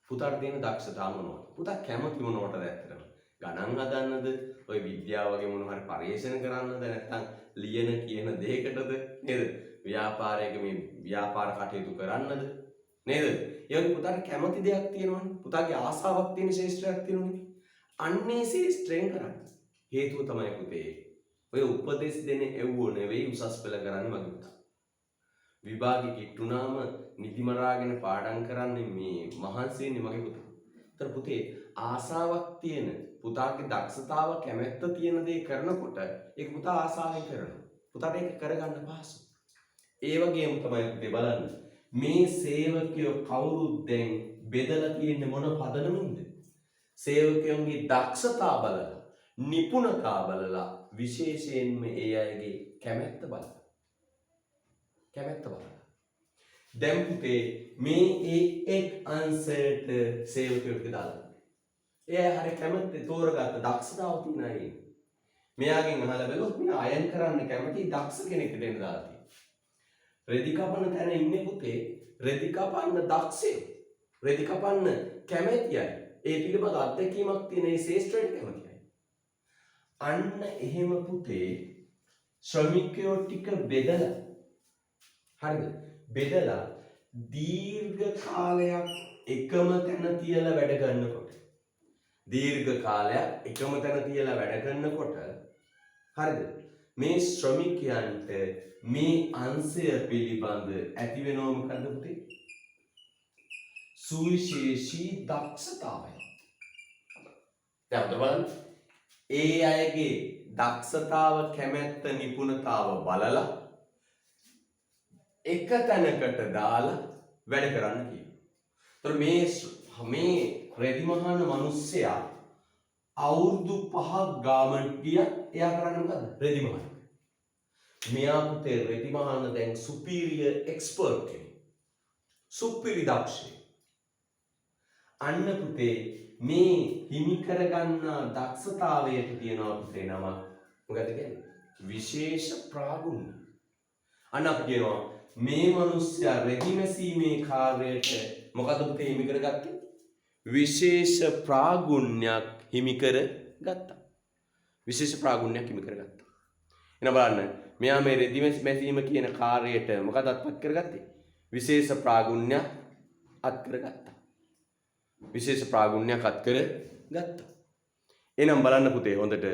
පුතාට තියෙන දක්ෂතා මොනවද? පුතා කැමති මොනවටද ඇත්තටම? ගණන් හදන්නද? ඔය විද්‍යාව වගේ මොන හරි පරිශන කරන්නද? නැත්නම් ලියන කියන දෙයකටද? නේද? ව්‍යාපාරයක මේ ව්‍යාපාර කටයුතු කරන්නද? නේද? ඒ වගේ පුතාට කැමති දෙයක් තියෙනවනේ. පුතාගේ ආසාවක් තියෙන ශාස්ත්‍රයක් තියෙනවනේ. අන්නේ ශාස්ත්‍රයෙන් කරන්න. හේතුව තමයි පුතේ ඔය උපදෙස් දෙන්නේ එව්වෝ නෙවෙයි උසස් පෙළ කරන්නේ මගේ පුතා. විභාගෙ කිට්ටුනාම නිදිමරාගෙන පාඩම් කරන්නේ මේ මහන්සි වෙන්නේ මගේ පුතා. ඒතර පුතේ ආසාවක් තියෙන පුතාගේ දක්ෂතාව කැමැත්ත තියෙන දේ කරනකොට ඒක පුතා ආසාවෙන් කරනවා. පුතාට ඒක කරගන්න පහසුයි. ඒ වගේම තමයි පුතේ බලන්න. මේ සේවකයෝ කවුරුත් දැන් බෙදලා තියෙන්නේ මොන පදනමින්ද? සේවකයන්ගේ දක්ෂතා බලලා, නිපුණතා බලලා, විශේෂයෙන්ම ඒ අයගේ කැමැත්ත බලලා. කැමැත්ත බලලා. දැන් පුතේ මේ එක් අංශයට සේවකයෙක් දාලා. එයා හරිය කැමැත්තේ තෝරගත්ත දක්ෂතාව තියෙන අය. මෙයාගෙන් අහලා බැලුවොත් මෙයා අයන් කරන්න කැමති දක්ෂ කෙනෙක්ට දෙන්න දාලා තියෙනවා. රෙදි කපන තැන ඉන්නේ පුතේ රෙදි කපන්න දක්ෂයෝ. රෙදි කපන්න කැමැති අය. ඒ පිළිබඳ අත්දැකීමක් තියෙන ඒ ශේෂ්ත්‍රයට කැමති අය. අන්න එහෙම පුතේ ශ්‍රමිකයෝ ටික බෙදලා හරිද? බෙදලා දීර්ඝ කාලයක් එකම තැන තියලා වැඩ කරනකොට දීර්ඝ කාලයක් එකම තැන තියලා වැඩ කරනකොට හරිද? මේ ශ්‍රමිකයන්ට මේ අංශය පිළිබඳ ඇති වෙනව මොකද්ද පුතේ? සුවිශේෂී දක්ෂතාවය. දැන් බලන්න. ඒ අයගේ දක්ෂතාව, කැමැත්ත, නිපුණතාව බලලා එක තැනකට දාලා වැඩ කරන්න කියනවා. මේ රෙදි මහන මිනිස්සයා අවුරුදු 5ක් ගාමන් ගියා. එයා කරන්නේ මොකද්ද? රෙදි මහන. මෙයා පුතේ රෙදි මහන දැන් සුපීරියර් එක්ස්පර්ට් කෙනෙක්. සුපිරි දක්ෂයෙක්. අන්න පුතේ මේ හිමි කරගන්න දක්ෂතාවයට කියනවා පුතේ නම මොකද කියන්නේ? විශේෂ ප්‍රාගුණ්‍ය. අන්න අපි කියනවා මේ මිනිස්සයා රෙදි මැසීමේ කාර්යයට මොකද පුතේ හිමි කරගත්තේ? විශේෂ ප්‍රාගුණ්‍යයක් හිමි කරගත්තා. විශේෂ ප්‍රාගුණ්‍යයක් හිමි කරගත්තා. එන බලන්න මෙයා මේ රෙදි මැසීම කියන කාර්යයට මොකද අත්පත් කරගත්තේ? විශේෂ ප්‍රාගුණ්‍යයක් අත් කරගත්තා. විශේෂ ප්‍රාගුණ්‍යයක් අත් කරගත්තා. එනම් බලන්න පුතේ හොඳට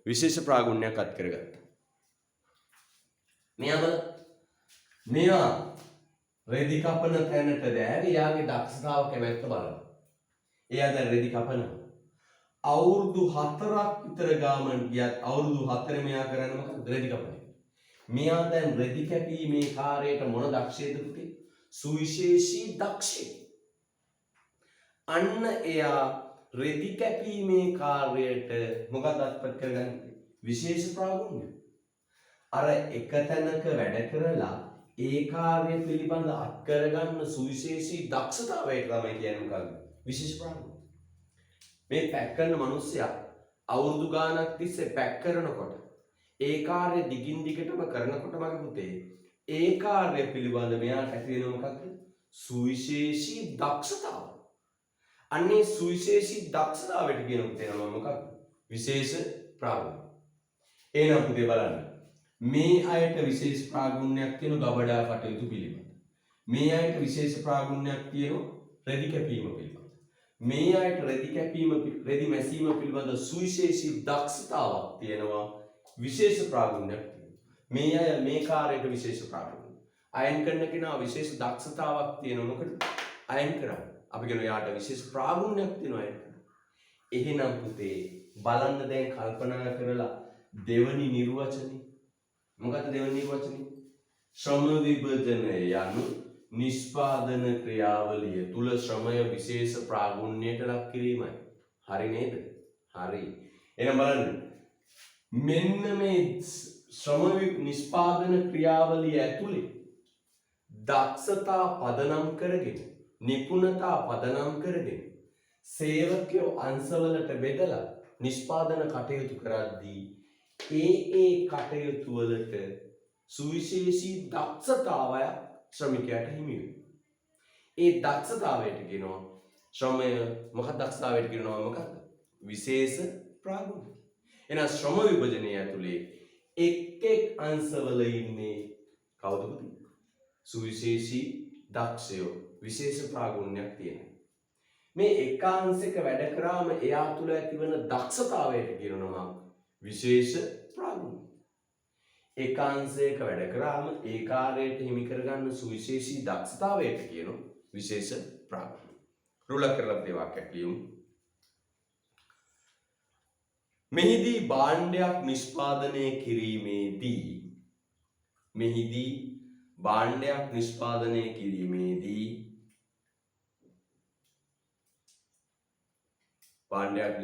විශේෂ ප්‍රාගුණ්‍යයක් අත් කරගත්තා. මෙයා රෙදි කපන තැනට දැහැරි යාගේ දක්ෂතාව කැමැත්ත බලනවා. එයා දැන් රෙදි කපනවා. අවුරුදු 4ක් විතර ගාමන් ගියත් අවුරුදු 4 මෙයා කරන්නේ මොකක්ද? රෙදි කපන එක. මෙයා දැන් රෙදි කැපීමේ කාර්යයට මොන දක්ෂයේද පුතේ? සුවිශේෂී දක්ෂයෙක්. අන්න එයා රෙදි කැපීමේ කාර්යයට මොකද අත්පත් කරගන්නේ? විශේෂ ප්‍රාගුණ්‍ය. අර එක තැනක වැඩ කරලා ඒ කාර්ය පිළිබඳ අත් කරගන්න සුවිශේෂී දක්ෂතාවයට තමයි කියන්නේ මොකක්ද? විශේෂ ප්‍රාගුණ්‍ය. මේ පැක් කරන මිනිස්සයා අවුරුදු ගාණක් තිස්සේ පැක් කරනකොට ඒ කාර්ය දිගින් දිගටම කරනකොට මගේ පුතේ ඒ කාර්ය පිළිබඳ මෙයාට ඇති වෙන මොකක්ද? සුවිශේෂී දක්ෂතාව. අන්නේ සුවිශේෂී දක්ෂතාවයට කියන පුතේ නම මොකක්ද? විශේෂ ප්‍රාගුණ්‍ය. එහෙනම් පුතේ බලන්න. මේ අයට විශේෂ ප්‍රාගුණ්‍යයක් තියෙන ගබඩා කටයුතු පිළිබඳ. මේ අයට විශේෂ ප්‍රාගුණ්‍යයක් තියෙන රෙදි කැපීම පිළිබඳ. මේ අයට රෙදි මැසීම පිළිබඳ සුවිශේෂී දක්ෂතාවක් තියෙනවා. විශේෂ ප්‍රාගුණ්‍යයක් තියෙනවා. මේ අය මේ කාර්යයට විශේෂ ප්‍රාගුණ්‍ය. අයන් කරන කෙනා විශේෂ දක්ෂතාවක් තියෙනවා. මොකද අයන් කරන්නේ. අපි කියන යාට විශේෂ ප්‍රාගුණ්‍යයක් තියෙනවා අයන් කරන. එහෙනම් පුතේ බලන්න දැන් කල්පනා කරලා දෙවනි නිර්වචනේ මොකක්ද දෙවන නිර්වචනේ? ශ්‍රම විභජනය යනු නිෂ්පාදන ක්‍රියාවලිය තුල ශ්‍රමය විශේෂ ප්‍රාගුණ්‍යයට ලක් කිරීමයි. හරි නේද? හරි. එහෙනම් බලන්න. මෙන්න මේ ශ්‍රම නිෂ්පාදන ක්‍රියාවලිය ඇතුලේ දක්ෂතා පදනම් කරගෙන, නිපුණතා පදනම් කරගෙන සේවකයෝ අංශවලට බෙදලා නිෂ්පාදන කටයුතු කරද්දී ඒ කටයුතු වලට සුවිශේෂී දක්ෂතාවයක් ශ්‍රමිකයාට හිමි වෙනවා. ඒ දක්ෂතාවයට කියනවා ශ්‍රමය මොකක්ද? දක්ෂතාවයට කියනවා මොකක්ද? විශේෂ ප්‍රාගුණ්‍ය. එහෙනම් ශ්‍රම විභජනය ඇතුලේ එක් අංශවල ඉන්නේ කවුද පුතේ? සුවිශේෂී දක්ෂයෝ, විශේෂ ප්‍රාගුණ්‍යයක් තියෙනවා. මේ එක අංශයක වැඩ කරාම එයා තුල ඇතිවන දක්ෂතාවයට කියන නම විශේෂ ප්‍රාගුණ්‍ය. ඒකාංශයක වැඩ කරාම ඒ කාර්යයට හිමි කරගන්න සුවිශේෂී දක්ෂතාවයට කියනවා විශේෂ ප්‍රාගුණ්‍ය. රුල කරලා මේ වාක්‍යයක් ලියමු. මෙහිදී භාණ්ඩයක් නිෂ්පාදනය කිරීමේදී භාණ්ඩයක්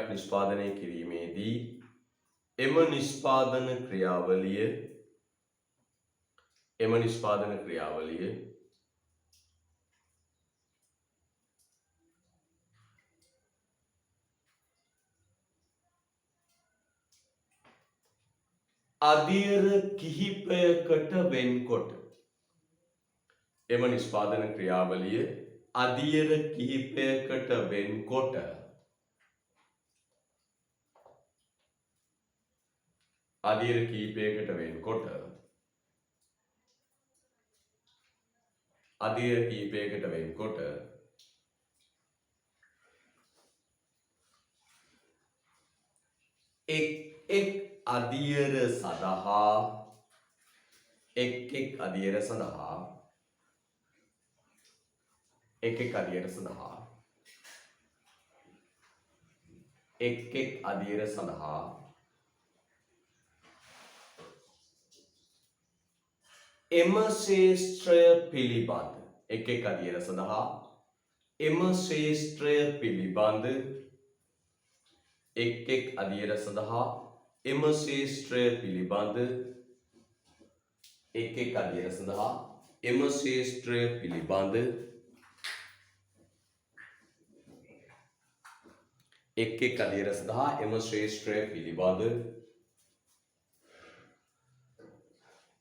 නිෂ්පාදනය කිරීමේදී එම නිෂ්පාදන ක්‍රියාවලිය අදියර කිහිපයකට වෙන්කොට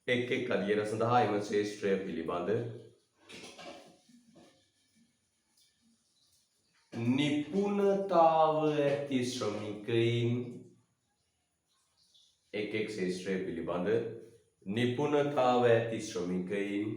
එක් එක් අදියර සඳහා එම ශේෂ්ත්‍රය පිළිබඳ නිපුණතාව ඇති ශ්‍රමිකයින්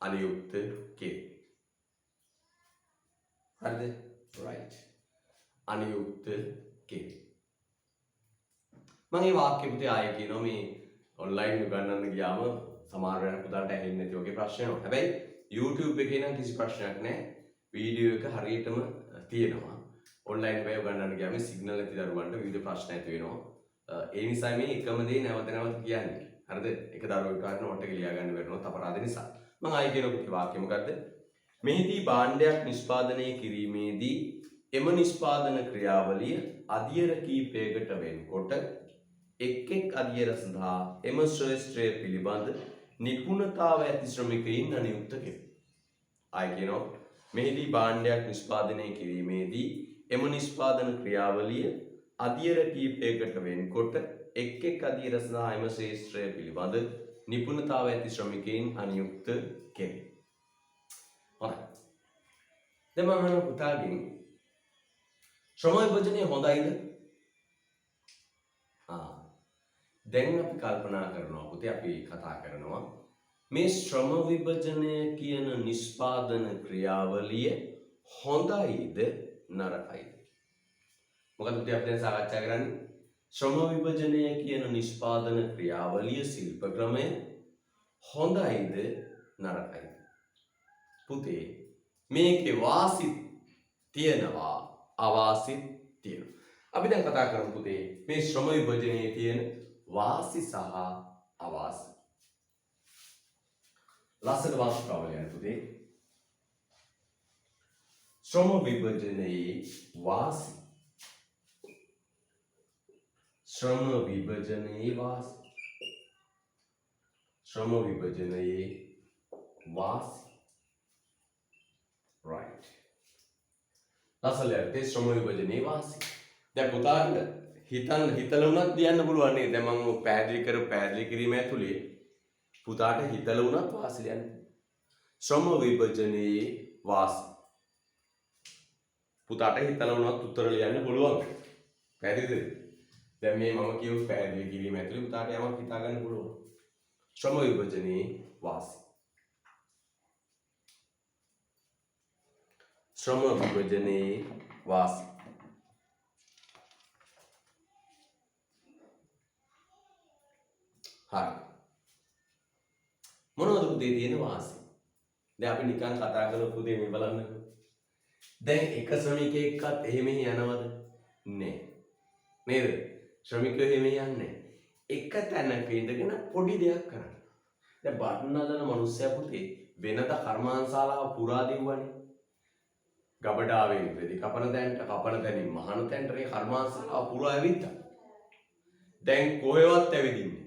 අනියුක්ත කෙරේ. හරිද? right. අනියුක්ත කෙරේ. මම මේ වාක්‍ය පුතේ ආයෙ කියනවා මේ ඔන්ලයින් උගන්වන්න ගියාම සමහර වෙලාවට පුතාලට ඇහෙන්නේ නැති වගේ ප්‍රශ්න එනවා. හැබැයි YouTube එකේ නම් කිසි ප්‍රශ්නයක් නැහැ. වීඩියෝ එක හරියටම තියෙනවා. ඔන්ලයින් හැබැයි උගන්වන්න ගියාම සිග්නල් නැති දරුවන්ට විවිධ ප්‍රශ්න ඇති වෙනවා. ඒ නිසා මේ එකම දේ නැවත නැවත කියන්නේ. හරිද? එක දරුවෙක් කාට නෝට් එක ලියා ගන්න බැරි වුණොත් අපරාධ නිසා. මම ආයෙ කියන පුතේ වාක්‍ය මොකද්ද? මෙහිදී භාණ්ඩයක් නිෂ්පාදනය කිරීමේදී එම නිෂ්පාදන ක්‍රියාවලිය අදියර කීපයකට වෙන්කොට එක් එක් අදියර සඳහා එම ශ්‍රේෂ්ඨය පිළිබඳ නිපුණතාව ඇති ශ්‍රමිකයින් අනියුක්ත කෙරේ. ආයෙ කියනවා මෙහිදී භාණ්ඩයක් නිෂ්පාදනය කිරීමේදී එම නිෂ්පාදන ක්‍රියාවලිය අදියර කීපයකට වෙන්කොට එක් එක් අදියර සඳහා එම ශ්‍රේෂ්ඨය පිළිබඳ නිපුණතාව ඇති ශ්‍රමිකයින් අනියුක්ත කෙරේ. හොඳයි. දැන් මම අහන පුතාගෙන් ශ්‍රම විභජනය හොඳයිද? දැන් අපි කල්පනා කරනවා පුතේ අපි කතා කරනවා මේ ශ්‍රම විභජනය කියන නිෂ්පාදන ක්‍රියාවලිය හොඳයිද නරකයිද? මොකද පුතේ අපි දැන් සාකච්ඡා කරන්නේ ශ්‍රම විභජනය කියන නිෂ්පාදන ක්‍රියාවලිය ශිල්ප ක්‍රමය හොඳයිද නරකයිද? පුතේ මේකේ වාසිත් තියෙනවා අවාසිත් තියෙනවා. අපි දැන් කතා කරමු පුතේ මේ ශ්‍රම විභජනයේ තියෙන වාසි සහ අවාසි. ලස්සන වාස්තුකාවල යන පුතේ ශ්‍රම විභජනයේ වාසි ශ්‍රම විභජනයේ වාසි right. ලස්සන ශ්‍රම විභජනයේ වාසි. දැන් පුතාට හිතලා උනත් ලියන්න පුළුවන් නේද? දැන් මම පැහැදිලි කිරීම ඇතුලේ පුතාට හිතලා උනත් වාසි ලියන්න. ශ්‍රම විභජනයේ වාසි. පුතාට හිතලා උනත් උත්තර ලියන්න පුළුවන්. පැහැදිලිද? දැන් මේ මම කියපු පැහැදිලි කිරීම ඇතුලේ පුතාට යමක් හිතා ගන්න පුළුවන්. ශ්‍රම විභජනයේ වාසි. ශ්‍රම විභජනයේ වාසි. හරි. මොනවද පුතේ තියෙන වාසි? දැන් අපි නිකන් කතා කරමු පුතේ මේ බලන්නකෝ. දැන් එක ශ්‍රමිකයෙක්වත් එහෙම යනවද? නෑ. නේද? ශ්‍රමිකයෝ එහෙම යන්නේ එක තැනක ඉඳගෙන පොඩි දෙයක් කරන්න. දැන් බටන් අල්ලන මිනිස්සයා පුතේ වෙනද කර්මාන්තශාලාව පුරා දෙවන්නේ. ගබඩාවෙන් රෙදි කපන තැනින් මහන තැනට ඒ කර්මාන්තශාලාව පුරා ඇවිත්තා. දැන් කොහෙවත් ඇවිදින්නේ.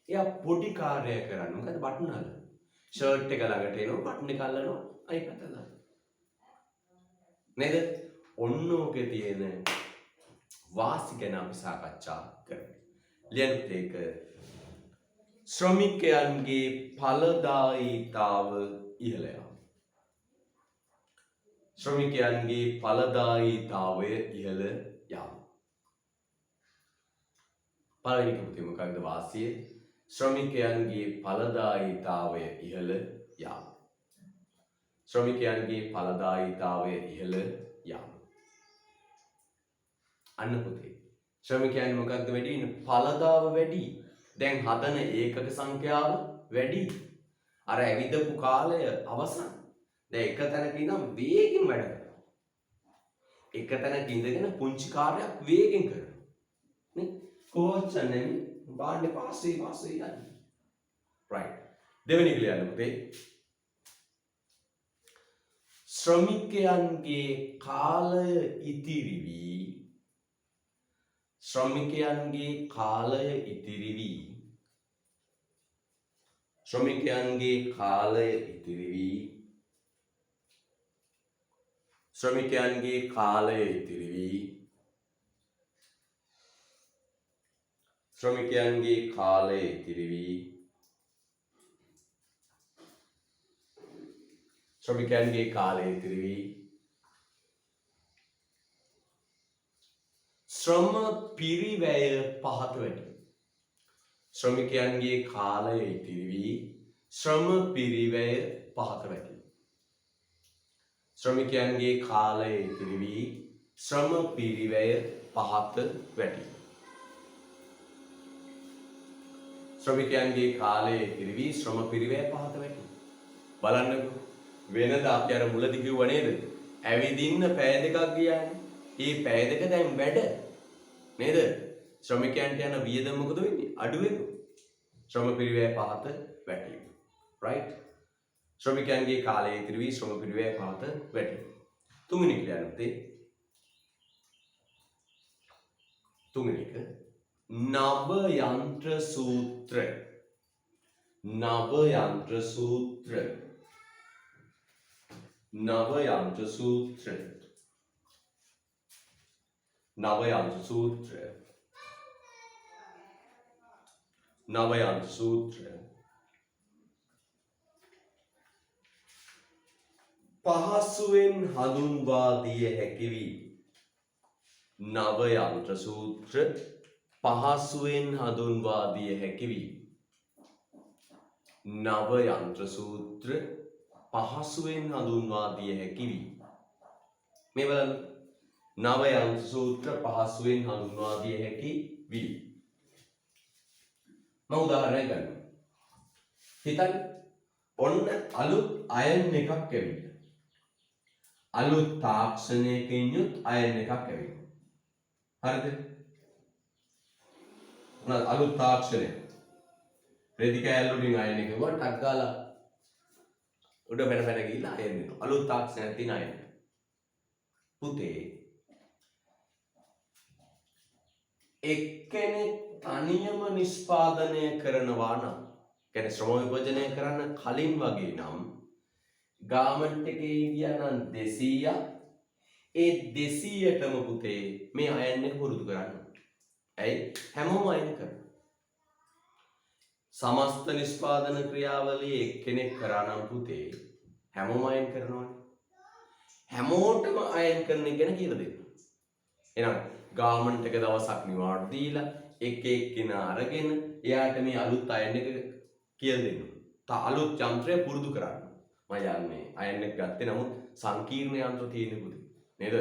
එයා පොඩි කාර්යයක් කරන්නේ. මොකද බටන් අල්ලන. ෂර්ට් එක ළඟට එනවා බටන් එක අල්ලනවා අයි පැත්ත දානවා. නේද? ඔන්න ඔකේ තියෙන වාසි ගැන අපි සාකච්ඡා කරමු. ලියන්න ඒක ශ්‍රමිකයන්ගේ ඵලදායීතාව ඉහළ යාම. ශ්‍රමිකයන්ගේ ඵලදායීතාවය ඉහළ යාම. පළවෙනි පුතේ මොකක්ද වාසිය? ශ්‍රමිකයන්ගේ ඵලදායීතාවය ඉහළ යාම. ශ්‍රමිකයන්ගේ ඵලදායීතාවය ඉහළ යාම. අන්න පුතේ ශ්‍රමිකයන් මොකක්ද වැඩි වෙන්නේ? ඵලදාව වැඩි. දැන් හදන ඒකක සංඛ්‍යාව වැඩි. අර ඇවිදපු කාලය අවසන්. දැන් එක තැනක ඉඳන් වේගෙන් වැඩ කරනවා. එක තැනක ඉඳගෙන පුංචි කාර්යයක් වේගෙන් කරනවා. නේ? කොච්චරනේ බාන්නේ පාස්සේ යන්නේ. right. දෙවෙනි එක ලියන්න පුතේ. ශ්‍රමිකයන්ගේ කාලය ඉතිරි වී ශ්‍රමිකයන්ගේ කාලය ඉතිරි වී ශ්‍රමිකයන්ගේ කාලය ඉතිරි වී ශ්‍රමිකයන්ගේ කාලය ඉතිරි වී ශ්‍රමිකයන්ගේ කාලය ඉතිරි වී ශ්‍රමිකයන්ගේ කාලය ඉතිරි වී ශ්‍රම පිරිවැය පහත වැඩි. ශ්‍රමිකයන්ගේ කාලය ඉතිරි වී ශ්‍රම පිරිවැය පහත වැඩි. ශ්‍රමිකයන්ගේ කාලය ඉතිරි වී ශ්‍රම පිරිවැය පහත වැඩි. ශ්‍රමිකයන්ගේ කාලය ඉතිරි වී ශ්‍රම පිරිවැය පහත වැඩි. බලන්නකෝ වෙනද අපි අර මුලදී කිව්ව නේද? ඇවිදින්න පැය දෙකක් ගියානේ. මේ පැය දෙක දැන් වැඩ නේද? ශ්‍රමිකයන්ට යන වියදම මොකද වෙන්නේ? අඩු වෙනවා. ශ්‍රම පිරිවැය පහත වැඩි. right? ශ්‍රමිකයන්ගේ කාලය ඉතිරි වී ශ්‍රම පිරිවැය පහත වැඩි. තුන්වෙනි එක ලියන්න පුතේ. තුන්වෙනි එක නව යන්ත්‍ර සූත්‍ර. නව යන්ත්‍ර සූත්‍ර. නව යන්ත්‍ර සූත්‍ර. නව යන්ත්‍ර සූත්‍ර. නව යන්ත්‍ර සූත්‍ර. පහසුවෙන් හඳුන්වා දිය හැකි වී නව යන්ත්‍ර සූත්‍ර පහසුවෙන් හඳුන්වා දිය හැකි වී නව යන්ත්‍ර සූත්‍ර පහසුවෙන් හඳුන්වා දිය හැකි වී මේ බලන්න නව යන්ත්‍ර සූත්‍ර පහසුවෙන් හඳුන්වා දිය හැකි වී මම උදාහරණයක් ගන්නවා. හිතන්න ඔන්න අලුත් අයන් එකක් ඇවිල්ලා අලුත් තාක්ෂණයකින් යුත් අයන් එකක් ඇවිල්ලා හරිද? මොනවාද අලුත් තාක්ෂණය? රෙදි කෑල්ල වලින් අයන් එක ගුවා ටක් ගාලා උඩ පැන ගිහිල්ලා අයන් වෙනවා. අලුත් තාක්ෂණයක් තියෙන අයන්. පුතේ එක්කෙනෙක් තනියම නිෂ්පාදනය කරනවා නම් කියන්නේ ශ්‍රම විභජනය කරන්න කලින් වගේ නම් ගාමන්ට් එකේ ගියා නම් 200ක් ඒ 200ටම පුතේ මේ අයන් එක පුරුදු කරන්න. ඇයි හැමෝම අයින් කරනවා. සමස්ත නිෂ්පාදන ක්‍රියාවලියේ එක්කෙනෙක් කරා නම් පුතේ හැමෝම අයින් කරනවානේ. හැමෝටම අයින් කරන එක ගැන කියලා දෙන්න. එහෙනම් ගාමන්ට් එක දවසක් නිවාඩු දීලා එක එක්කෙනා අරගෙන එයාට මේ අලුත් අයන් එක කියලා දෙන්න. අලුත් යන්ත්‍රය පුරුදු කරන්න. මම යන්නේ අයන් එක ගත්තේ නමුත් සංකීර්ණ යන්ත්‍ර තියෙන පුතේ. නේද?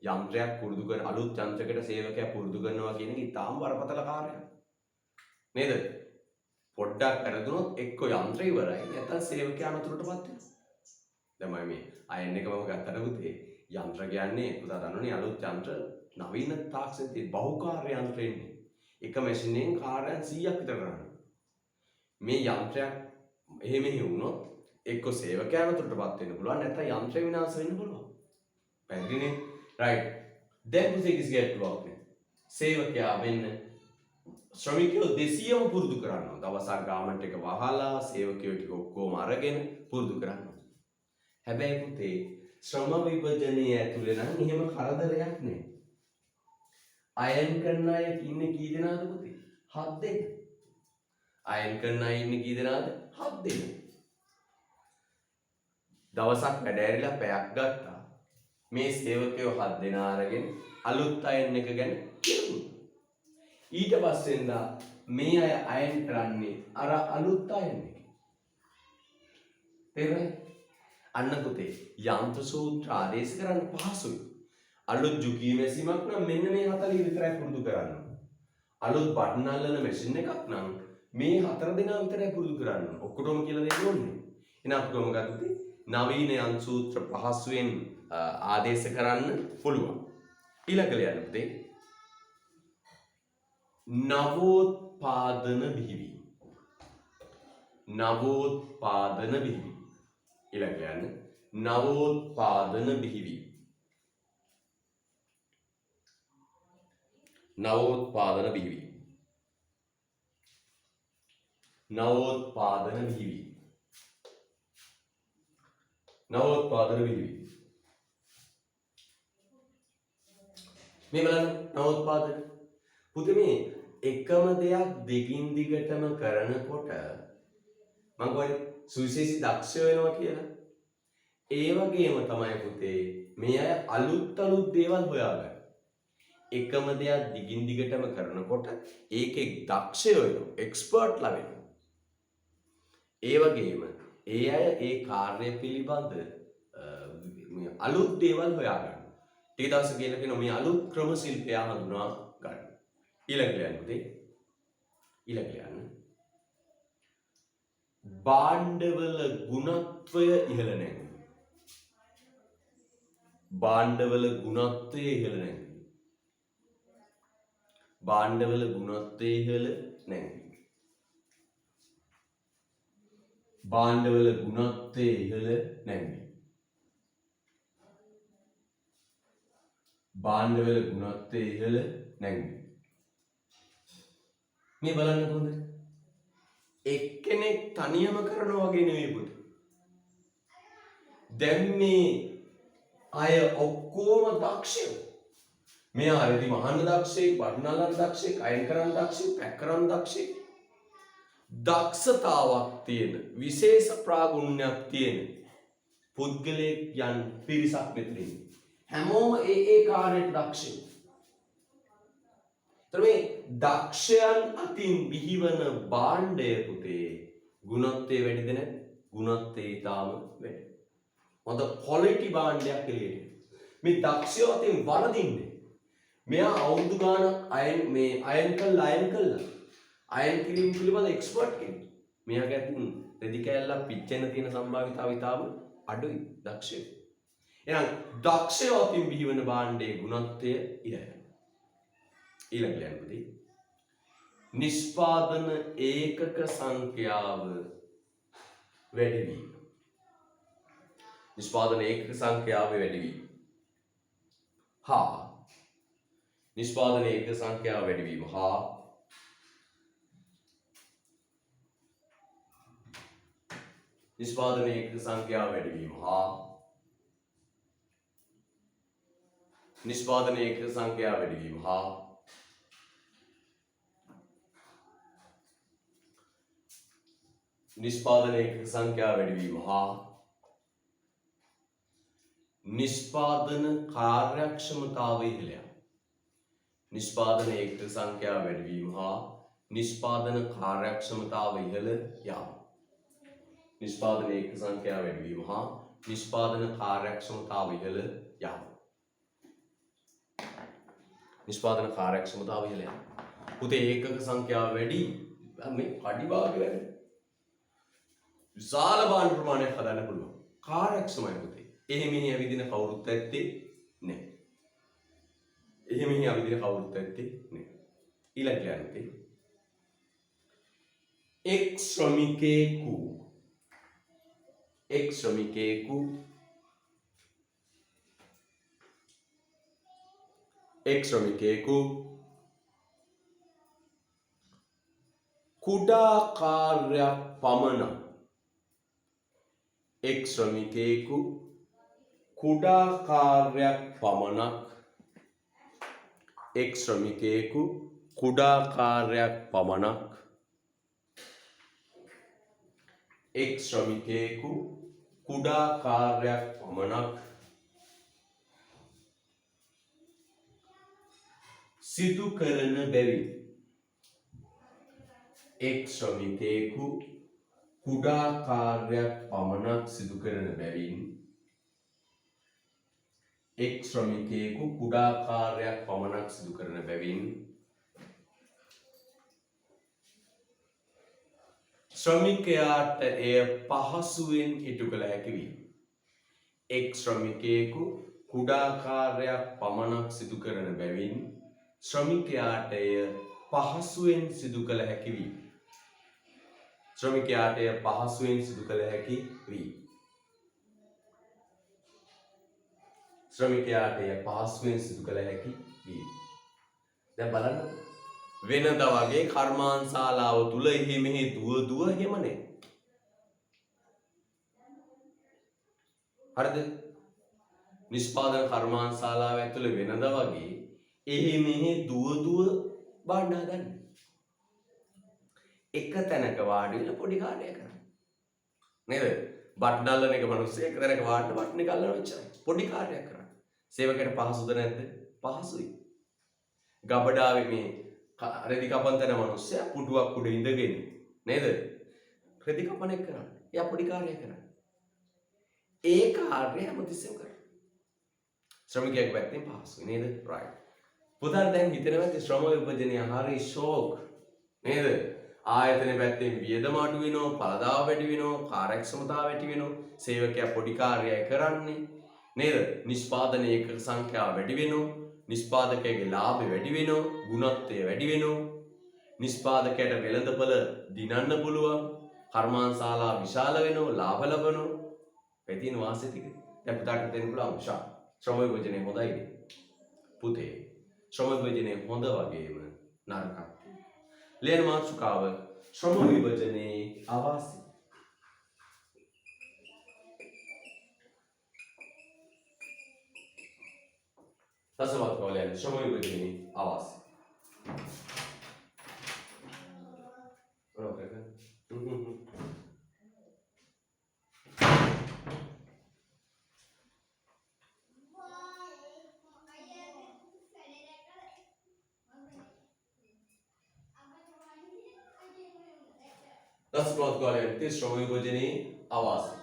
යන්ත්‍රයක් පුරුදු කරන අලුත් යන්ත්‍රයකට සේවකයා පුරුදු කරනවා කියන එක ඉතාම බරපතල කාර්යයක්. නේද? පොඩ්ඩක් කරදුනොත් එක්ක යන්ත්‍රය ඉවරයි නැත්නම් සේවකයා අනතුරටපත් වෙනවා. දැන් මම මේ අයන් එකම ගත්තට පුතේ යන්ත්‍ර කියන්නේ පුතා දන්නවනේ අලුත් යන්ත්‍ර නවීන තාක්ෂණයේ බහුකාර්ය යන්ත්‍ර ඉන්නේ. එක මැෂින් එකෙන් කාර්යයන් 100ක් විතර කරනවා. මේ යන්ත්‍රයක් එහෙම වුණොත් එක්ක සේවකයා අනතුරටපත් වෙන්න පුළුවන් නැත්නම් යන්ත්‍රය විනාශ වෙන්න පුළුවන්. පැහැදිලිනේ? right. දැන් පුතේ කිසි ගැටලුවක් නැහැ. සේවකයා වෙන්න ශ්‍රමිකයෝ 200ම පුරුදු කරනවා. දවසක් ගාමන්ට් එක වහලා සේවකයෝ ටික ඔක්කොම අරගෙන පුරුදු කරනවා. හැබැයි පුතේ ශ්‍රම විභජනයේ ඇතුලේ නම් එහෙම කරදරයක් නෑ. අයන් කරන අය ඉන්නේ කී දෙනාද පුතේ? 7 දෙනෙක්. අයන් කරන අය ඉන්නේ කී දෙනාද? 7 දෙනෙක්. දවසක් වැඩ ඇරිලා පැයක් ගත්තා. මේ සේවකයෝ 7 දෙනා අරගෙන අලුත් අයන් එක ගැන කියනවා. ඊට පස්සෙන්දා මේ අය අයන් කරන්නේ අර අලුත් අයන් එක. තේරුණාද? අන්න පුතේ යන්ත්‍ර සූත්‍ර ආදේශ කරන්න පහසුයි. අලුත් ජුකී මැෂිමක් නම් මෙන්න මේ 40 විතරයි පුරුදු කරන්න. අලුත් බටන් අල්ලන මැෂින් එකක් නම් මේ 4 දෙනා විතරයි පුරුදු කරන්න. ඔක්කොටම කියලා දෙන්න ඕනේ. එහෙනම් අපි කොහොම ගත්තද? නවීන යන්ත්‍ර සූත්‍ර පහසුවෙන් ආදේශ කරන්න පුළුවන්. ඊළඟට යන්න පුතේ නවෝත්පාදන බිහිවීම. නවෝත්පාදන බිහිවීම. ඊළඟට යන්න නවෝත්පාදන බිහිවීම. නවෝත්පාදන බිහිවීම. නවෝත්පාදන බිහිවීම. නවෝත්පාදන බිහිවීම. මේ බලන්න නවෝත්පාදන. පුතේ මේ එකම දෙයක් දිගින් දිගටම කරනකොට මම කියන්නේ සුවිශේෂී දක්ෂ වෙනවා කියලා. ඒ වගේම තමයි පුතේ මේ අය අලුත් දේවල් හොයාගන්න. එකම දෙයක් දිගින් දිගටම කරනකොට ඒකේ දක්ෂය වෙනවා, එක්ස්පර්ට්ලා වෙනවා. ඒ වගේම ඒ අය ඒ කාර්ය පිළිබඳ අලුත් දේවල් හොයාගන්න. ටික දවසක් ගිහලා කියනවා මේ අලුත් ක්‍රම ශිල්පය හඳුනා ගන්න. ඊළඟට යන්න පුතේ. ඊළඟට යන්න. භාණ්ඩවල ගුණත්වය ඉහළ නැංවීම. භාණ්ඩවල ගුණත්වය ඉහළ නැංවීම. භාණ්ඩවල ගුණත්වය ඉහළ නැංවීම. භාණ්ඩවල ගුණත්වය ඉහළ නැංවීම. භාණ්ඩවල ගුණත්වය ඉහළ නැංවීම. මේ බලන්න කොහොමද? එක්කෙනෙක් තනියම කරනවා වගේ නෙවෙයි පුතේ. දැන් මේ අය ඔක්කොම දක්ෂයෝ. මෙයා රෙදි මහන්න දක්ෂයෙක්, බටන් අල්ලන්න දක්ෂයෙක්, අයන් කරන්න දක්ෂයෙක්, පැක් කරන්න දක්ෂයෙක්. දක්ෂතාවක් තියෙන, විශේෂ ප්‍රාගුණ්‍යයක් තියෙන පුද්ගලයෙක් යන් පිරිසක් මෙතන ඉන්නේ. හැමෝම ඒ කාර්යයට දක්ෂයෝ. මේ දක්ෂයන් අතින් බිහිවන භාණ්ඩය පුතේ ගුණත්වයේ වැඩිද නැද්ද? ගුණත්වයේ ඊටාම වැඩි. හොඳ ක්වොලිටි භාණ්ඩයක් එළියට. මේ දක්ෂයෝ අතින් වරදින්නේ. මෙයා අවුරුදු ගානක් අයන් කළා. අයන් කිරීම පිළිබඳ එක්ස්පර්ට් කෙනෙක්. මෙයාගේ අතින් රෙදි කෑල්ලක් පිච්චෙන්න තියෙන සම්භාවිතාව ඊටාම අඩුයි දක්ෂයෝ. එහෙනම් දක්ෂයෝ අතින් බිහිවන භාණ්ඩයේ ගුණත්වය ඉහළයි. ඊළඟට යන්නේ නිෂ්පාදන ඒකක සංඛ්‍යාව වැඩි වීම. නිෂ්පාදන ඒකක සංඛ්‍යාව වැඩි වීම. නිෂ්පාදන ඒකක සංඛ්‍යාව වැඩි වීම. නිෂ්පාදන ඒකක සංඛ්‍යාව වැඩි වීම. නිෂ්පාදන ඒකක සංඛ්‍යාව වැඩි වීම. නිෂ්පාදන ඒකක සංඛ්‍යාව වැඩිවීම හා නිෂ්පාදන කාර්යක්ෂමතාව ඉහළ යාම. නිෂ්පාදන ඒකක සංඛ්‍යාව වැඩිවීම හා නිෂ්පාදන කාර්යක්ෂමතාව ඉහළ යාම. නිෂ්පාදන ඒකක සංඛ්‍යාව වැඩිවීම හා නිෂ්පාදන කාර්යක්ෂමතාව ඉහළ යාම. නිෂ්පාදන කාර්යක්ෂමතාව ඉහළ යාම. පුතේ ඒකක සංඛ්‍යාව වැඩි මේ පඩිභාගය වැඩි. විශාල භාණ්ඩ ප්‍රමාණයක් හදන්න පුළුවන්. කාර්යක්ෂමයි පුතේ. එහෙම මෙහි ඇවිදින කවුරුත් ඇත්තේ නැහැ. එහෙම මෙහි ඇවිදින කවුරුත් ඇත්තේ නැහැ. ඊළඟට යන්නේ එක් ශ්‍රමිකයෙකු කුඩා කාර්යයක් පමණක් කුඩා කාර්යයක් පමණක් සිදු කරන බැවින් එක් ශ්‍රමිකයෙකු කුඩා කාර්යයක් පමණක් සිදු කරන බැවින් ශ්‍රමිකයාට එය පහසුවෙන් ඉටු කළ හැකි වීම. එක් ශ්‍රමිකයෙකු කුඩා කාර්යයක් පමණක් සිදු කරන බැවින් ශ්‍රමිකයාට එය පහසුවෙන් සිදු කළ හැකි වීම. ශ්‍රමිකයාට එය පහසුවෙන් සිදු කළ හැකි වීම. ශ්‍රමිකයාට එය පහසුවෙන් සිදු කළ හැකි වීම. දැන් බලන්න වෙනදා වගේ කර්මාන්තශාලාව තුල එහෙ මෙහෙ දුව එහෙම නේ. හරිද? නිෂ්පාදන කර්මාන්තශාලාව ඇතුලේ වෙනදා වගේ එහෙ මෙහෙ දුව බාණ්ඩ හදන්න. එක තැනක වාඩි වෙලා පොඩි කාර්යයක් කරන්න. නේද? බට්න අල්ලන එක මිනිස්සේ එක තැනක වාඩිලා බට්න එක අල්ලන වෙච්චයි. පොඩි කාර්යයක් කරන්න. සේවකයට පහසුද නැද්ද? පහසුයි. ගබඩාවේ මේ රෙදි කපන තැන මිනිස්සයා පුටුවක් උඩ ඉඳගෙන නේද? රෙදි කපන එක කරන්නේ. එයා පොඩි කාර්යයක් කරන්නේ. ඒ කාර්යය හැමතිස්සෙම කරනවා. ශ්‍රමිකයෙක් පැත්තෙන් පහසුයි නේද? right. පුතාට දැන් හිතෙනවා ශ්‍රම විභජනය හරි ෂෝක් නේද? ආයතන පැත්තෙන් වියදම අඩු වෙනවා, පළදාව වැඩි වෙනවා, කාර්යක්ෂමතාව වැඩි වෙනවා, සේවකයා පොඩි කාර්යයක් කරන්නේ නේද? නිෂ්පාදන ඒකක සංඛ්‍යාව වැඩි වෙනවා, නිෂ්පාදකයාගේ ලාභය වැඩි වෙනවා, ගුණත්වය වැඩි වෙනවා, නිෂ්පාදකයාට වෙළඳපොළ දිනන්න පුළුවන්, කර්මාන්තශාලා විශාල වෙනවා, ලාභ ලබනවා. ඒ තියෙන වාසිය ටික දැන් පුතාට දෙන්න පුළුවන් විශාල. ශ්‍රම විභජනය හොඳයිද? පුතේ ශ්‍රම විභජනය හොඳ වගේම නරකක්. ලියන මාතෘකාව ශ්‍රම විභජනයේ අවාසි. දසමත් කෝලයන් ශ්‍රම විභජනයේ අවාසි. දසමත් කෝලයන් ශ්‍රම විභජනයේ අවාසි.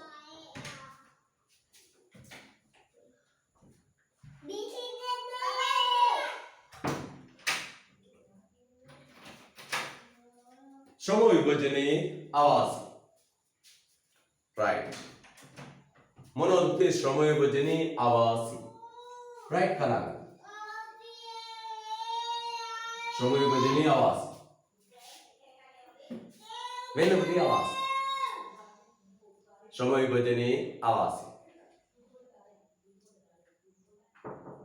ශ්‍රම විභජනයේ අවාසි. right. මොනවද ශ්‍රම විභජනයේ අවාසි? right කලන්න. ශ්‍රම විභජනයේ අවාසි. වෙන පුතේ අවාසි. ශ්‍රම විභජනයේ අවාසි.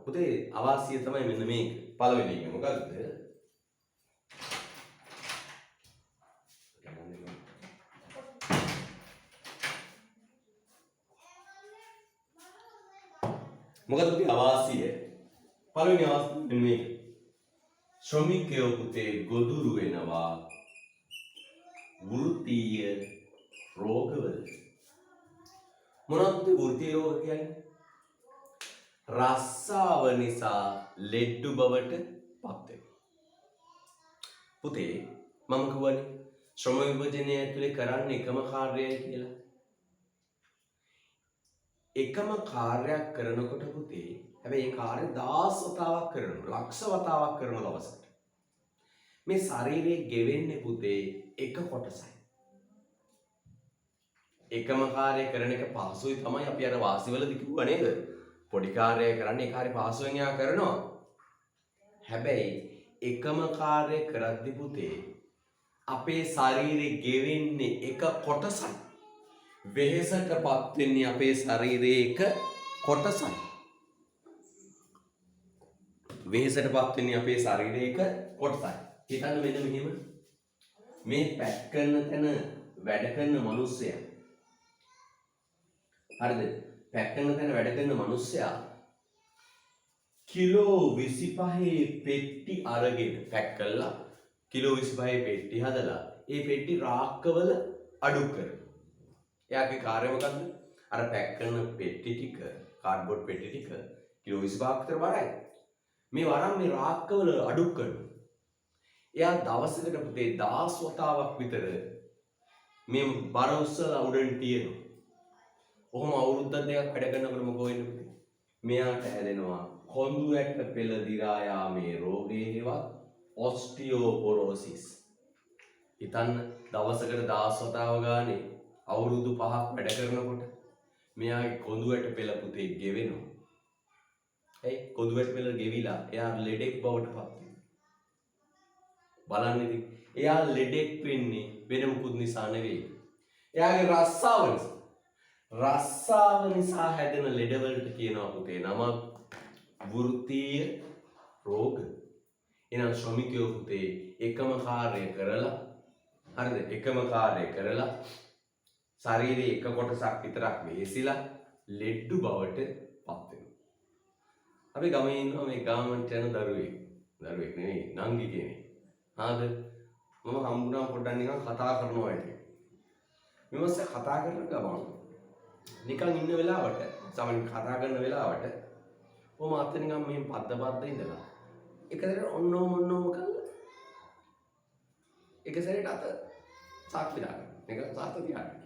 පුතේ අවාසිය තමයි මෙන්න මේක. පළවෙනි එක මොකද්ද? මොකද පුතේ අවාසිය? පළවෙනි අවාසිය මෙන්න මේක. ශ්‍රමිකයෝ පුතේ ගොදුරු වෙනවා වෘත්තීය රෝගවල මොනවද වෘත්තීය රෝග කියන්නේ? රස්සාව නිසා ලෙඩ්ඩු බවට පත් වෙනවා. පුතේ මම කියවනේ ශ්‍රම විභජනය ඇතුලේ කරන්නේ එකම කාර්යයයි කියලා. එකම කාර්යයක් කරනකොට පුතේ හැබැයි ඒ කාර්ය 10 වතාවක් කරනවා, ලක්ෂ වතාවක් කරන දවසකට. මේ ශරීරයේ ගෙවෙන්නේ පුතේ එක කොටසයි. එකම කාර්ය කරන එක පහසුයි තමයි අපි අර වාසිවලදී කිව්වා නේද? පොඩි කාර්යය කරන්නේ ඒ කාර්ය පහසුවෙන් යා කරනවා. හැබැයි එකම කාර්ය කරද්දි පුතේ අපේ ශරීරේ ගෙවෙන්නේ එක කොටසයි. වෙහෙසටපත් වෙන්නේ අපේ ශරීරයේ එක කොටසයි. වෙහෙසටපත් වෙන්නේ අපේ ශරීරයේ එක කොටසයි. හිතන්න මෙන්න මෙහෙම මේ පැක් කරන තැන වැඩ කරන මිනිස්සයා හරිද? පැක් කරන තැන වැඩ කරන මිනිස්සයා කිලෝ 25 පෙට්ටි අරගෙන පැක් කළා කිලෝ 25 පෙට්ටි හදලා ඒ පෙට්ටි රාක්කවල අඩු කරනවා. එයාගේ කාර්යය මොකද්ද? අර පැක් කරන පෙට්ටි ටික කාඩ්බෝඩ් පෙට්ටි ටික කිලෝ 25ක් විතර වරයි. මේ වරන් මේ රාක්කවල අඩු කරනවා. එයා දවසකට පුතේ 10 වතාවක් විතර මේ බර උස්සලා උඩට තියනවා. ඔහොම අවුරුද්දක් දෙකක් වැඩ කරනකොට මොකෝ වෙන්නේ පුතේ? මෙයාට හැදෙනවා කොඳු ඇට පෙළ දිරා යාමේ රෝගේ හෙවත් ඔස්ටියෝපොරෝසිස්. හිතන්න දවසකට 10 වතාව ගානේ අවුරුදු 5ක් වැඩ කරනකොට මෙයාගේ කොඳු ඇට පෙළ පුතේ ගෙවෙනවා. ඇයි කොඳු ඇට පෙළ ගෙවිලා එයා ලෙඩෙක් බවට පත් වෙනවා. බලන්න ඉතින් එයා ලෙඩෙක් වෙන්නේ වෙන මොකුත් නිසා නෙවෙයි. එයාගේ රස්සාව නිසා හැදෙන ලෙඩවලට කියනවා පුතේ නම වෘත්තීය රෝග. එහෙනම් ශ්‍රමිකයෝ පුතේ එකම කාර්යය කරලා හරිද? එකම කාර්යය කරලා ශරීරයේ එක කොටසක් විතරක් වෙහෙසිලා ලෙඩ්ඩු බවට පත් වෙනවා. අපි ගමේ ඉන්නවා මේ ගාමන්ට යන දරුවෙක් නෙවෙයි නංගි කෙනෙක්. හාද මම හම්බුණා පොඩ්ඩක් නිකන් කතා කරනවා වගේ. මෙමස්ස කතා කරන ගමන් නිකන් ඉන්න වෙලාවට සමහර කතා කරන වෙලාවට ඔහොම අත නිකන් මේ පද්ද ඉඳලා එක සැරේට ඔන්නෝම කළා. එක සැරේට අත සාක්ෂි දාගන්න. එක සාත තියාගන්න.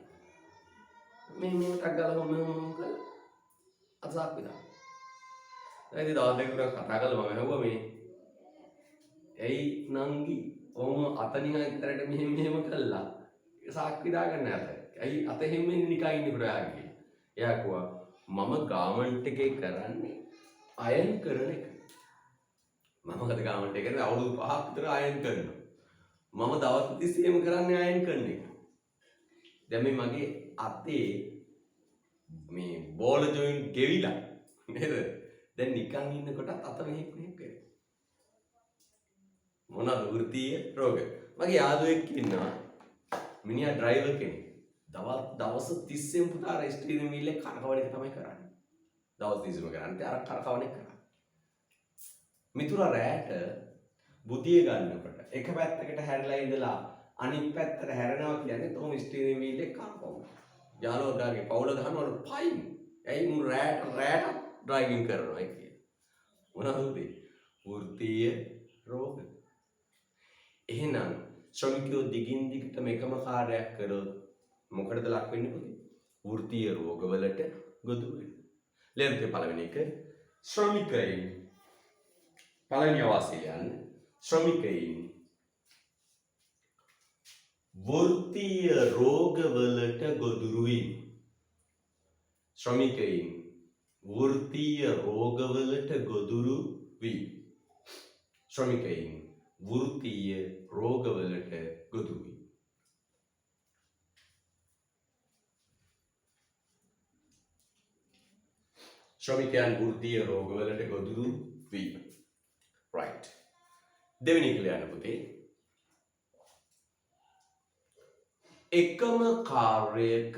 මේ ටක් ගාලා ඔන්නෝම කළා. අත සාක්ෂි දාගන්න. දැන් ඉතින් දවස් දෙකක් කතා කළා මම ඇහුවා මේ ඇයි නංගි ඔහොම අත නිකන් ඉතරට මෙහෙම කළා. සාක්ෂි දාගන්න අත. ඇයි අත හැම නිකන් ඉන්නේ ප්‍රයාගේ. එයා කිව්වා මම ගාමන්ට් එකේ කරන්නේ අයන් කරන එක. මම අද ගාමන්ට් එකේ කරන්නේ අවුරුදු 5ක් විතර අයන් කරනවා. මම දවස් 30ෙම කරන්නේ අයන් කරන එක. දැන් මේ මගේ අතේ මේ බෝල ජොයින්ට් ගෙවිලා නේද? දැන් නිකන් ඉන්නකොට අත මෙහෙක් කරනවා. මොනවාද වෘත්තීය රෝග? මගේ යාළුවෙක් ඉන්නවා. මිනිහා ඩ්‍රයිවර් කෙනෙක්. දවස් 30ෙම පුතා අර ස්ටීරින් වීල් එක කරකවන එක තමයි කරන්නේ. දවස් 30ෙම කරන්නේ අර කරකවන එක කරන්නේ. මිතුරා රැට බුදිය ගන්නකොට එක පැත්තකට හැරිලා ඉඳලා අනිත් පැත්තට හැරෙනවා කියන්නේ තොම ස්ටීරින් වීල් එක කරකවනවා. යාළුවාගේ පවුල ගහනවලු පයින්. ඇයි මු රැට ඩ්‍රයිවිං කරනවා කියන්නේ. මොනවද වෘත්තීය රෝග? එහෙනම් ශ්‍රමිකයෝ දිගින් දිගටම එකම කාර්යයක් කරොත් මොකටද ලක් වෙන්නේ පුතේ? වෘත්තීය රෝගවලට ගොදුරු වෙනවා. ලෙන්තේ පළවෙනි එක ශ්‍රමිකයින් පළවෙනි අවශ්‍යය යන්නේ ශ්‍රමිකයින් වෘත්තීය රෝගවලට ගොදුරු වීම. ශ්‍රමිකයින් වෘත්තීය රෝගවලට ගොදුරු වීම. ශ්‍රමිකයින් වෘත්තීය රෝගවලට ගොදුරු වීම. ශ්‍රමිකයන් වෘත්තීය රෝගවලට ගොදුරු වීම. right. දෙවෙනි එක ලියන්න පුතේ. එකම කාර්යයක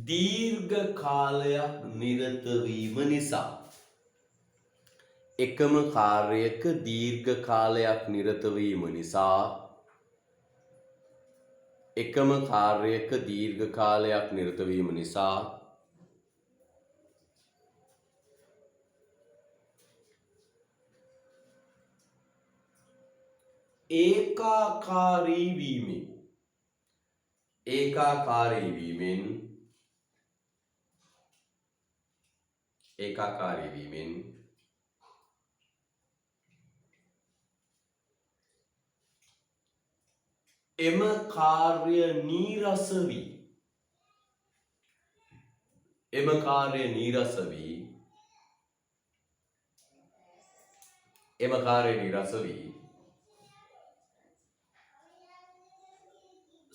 දීර්ඝ කාලයක් නිරත වීම නිසා. එකම කාර්යයක දීර්ඝ කාලයක් නිරත වීම නිසා. එකම කාර්යයක දීර්ඝ කාලයක් නිරත වීම නිසා ඒකාකාරී වීමෙන් ඒකාකාරී වීමෙන් ඒකාකාරී වීමෙන් එම කාර්ය නීරස වී එම කාර්ය නීරස වී එම කාර්ය නීරස වී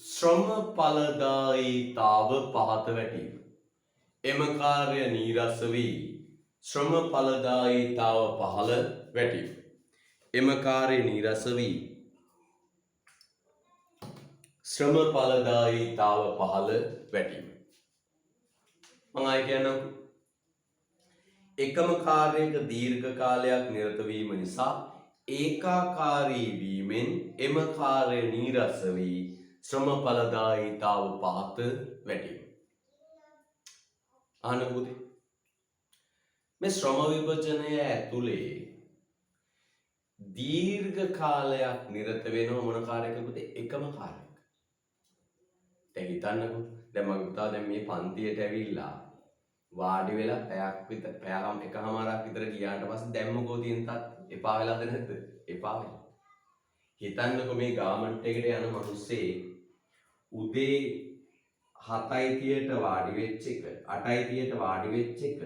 ශ්‍රම ඵලදායීතාව පහත වැටීම. එම කාර්ය නීරස වී ශ්‍රම ඵලදායීතාව පහළ වැටීම. එම කාර්ය නීරස වී ශ්‍රම ඵලදායීතාව පහළ වැටීම. මම ආයෙ කියන්නම්. එකම කාර්යයක දීර්ඝ කාලයක් නිරත වීම නිසා ඒකාකාරී වීමෙන් එම කාර්ය නීරස වී ශ්‍රම ඵලදායීතාව පහත වැටීම. අහන්න පුතේ. මේ ශ්‍රම විභජනය ඇතුලේ දීර්ඝ කාලයක් නිරත වෙනව මොන කාර්යයකද? එකම කාර්යයක. දැන් හිතන්නකෝ. දැන් මගේ පුතා දැන් මේ පන්තියට ඇවිල්ලා වාඩි වෙලා පැයක් විතර පැයකම එකමාරක් විතර ගියාට පස්සේ දැන් මොකෝ තියෙන තාත් එපා වෙලාද නැද්ද? එපා වෙලා. හිතන්නකෝ මේ ගාමන්ට් එකට යන මිනිස්සේ උදේ 7:30ට වාඩි වෙච්ච එක 8:30ට වාඩි වෙච්ච එක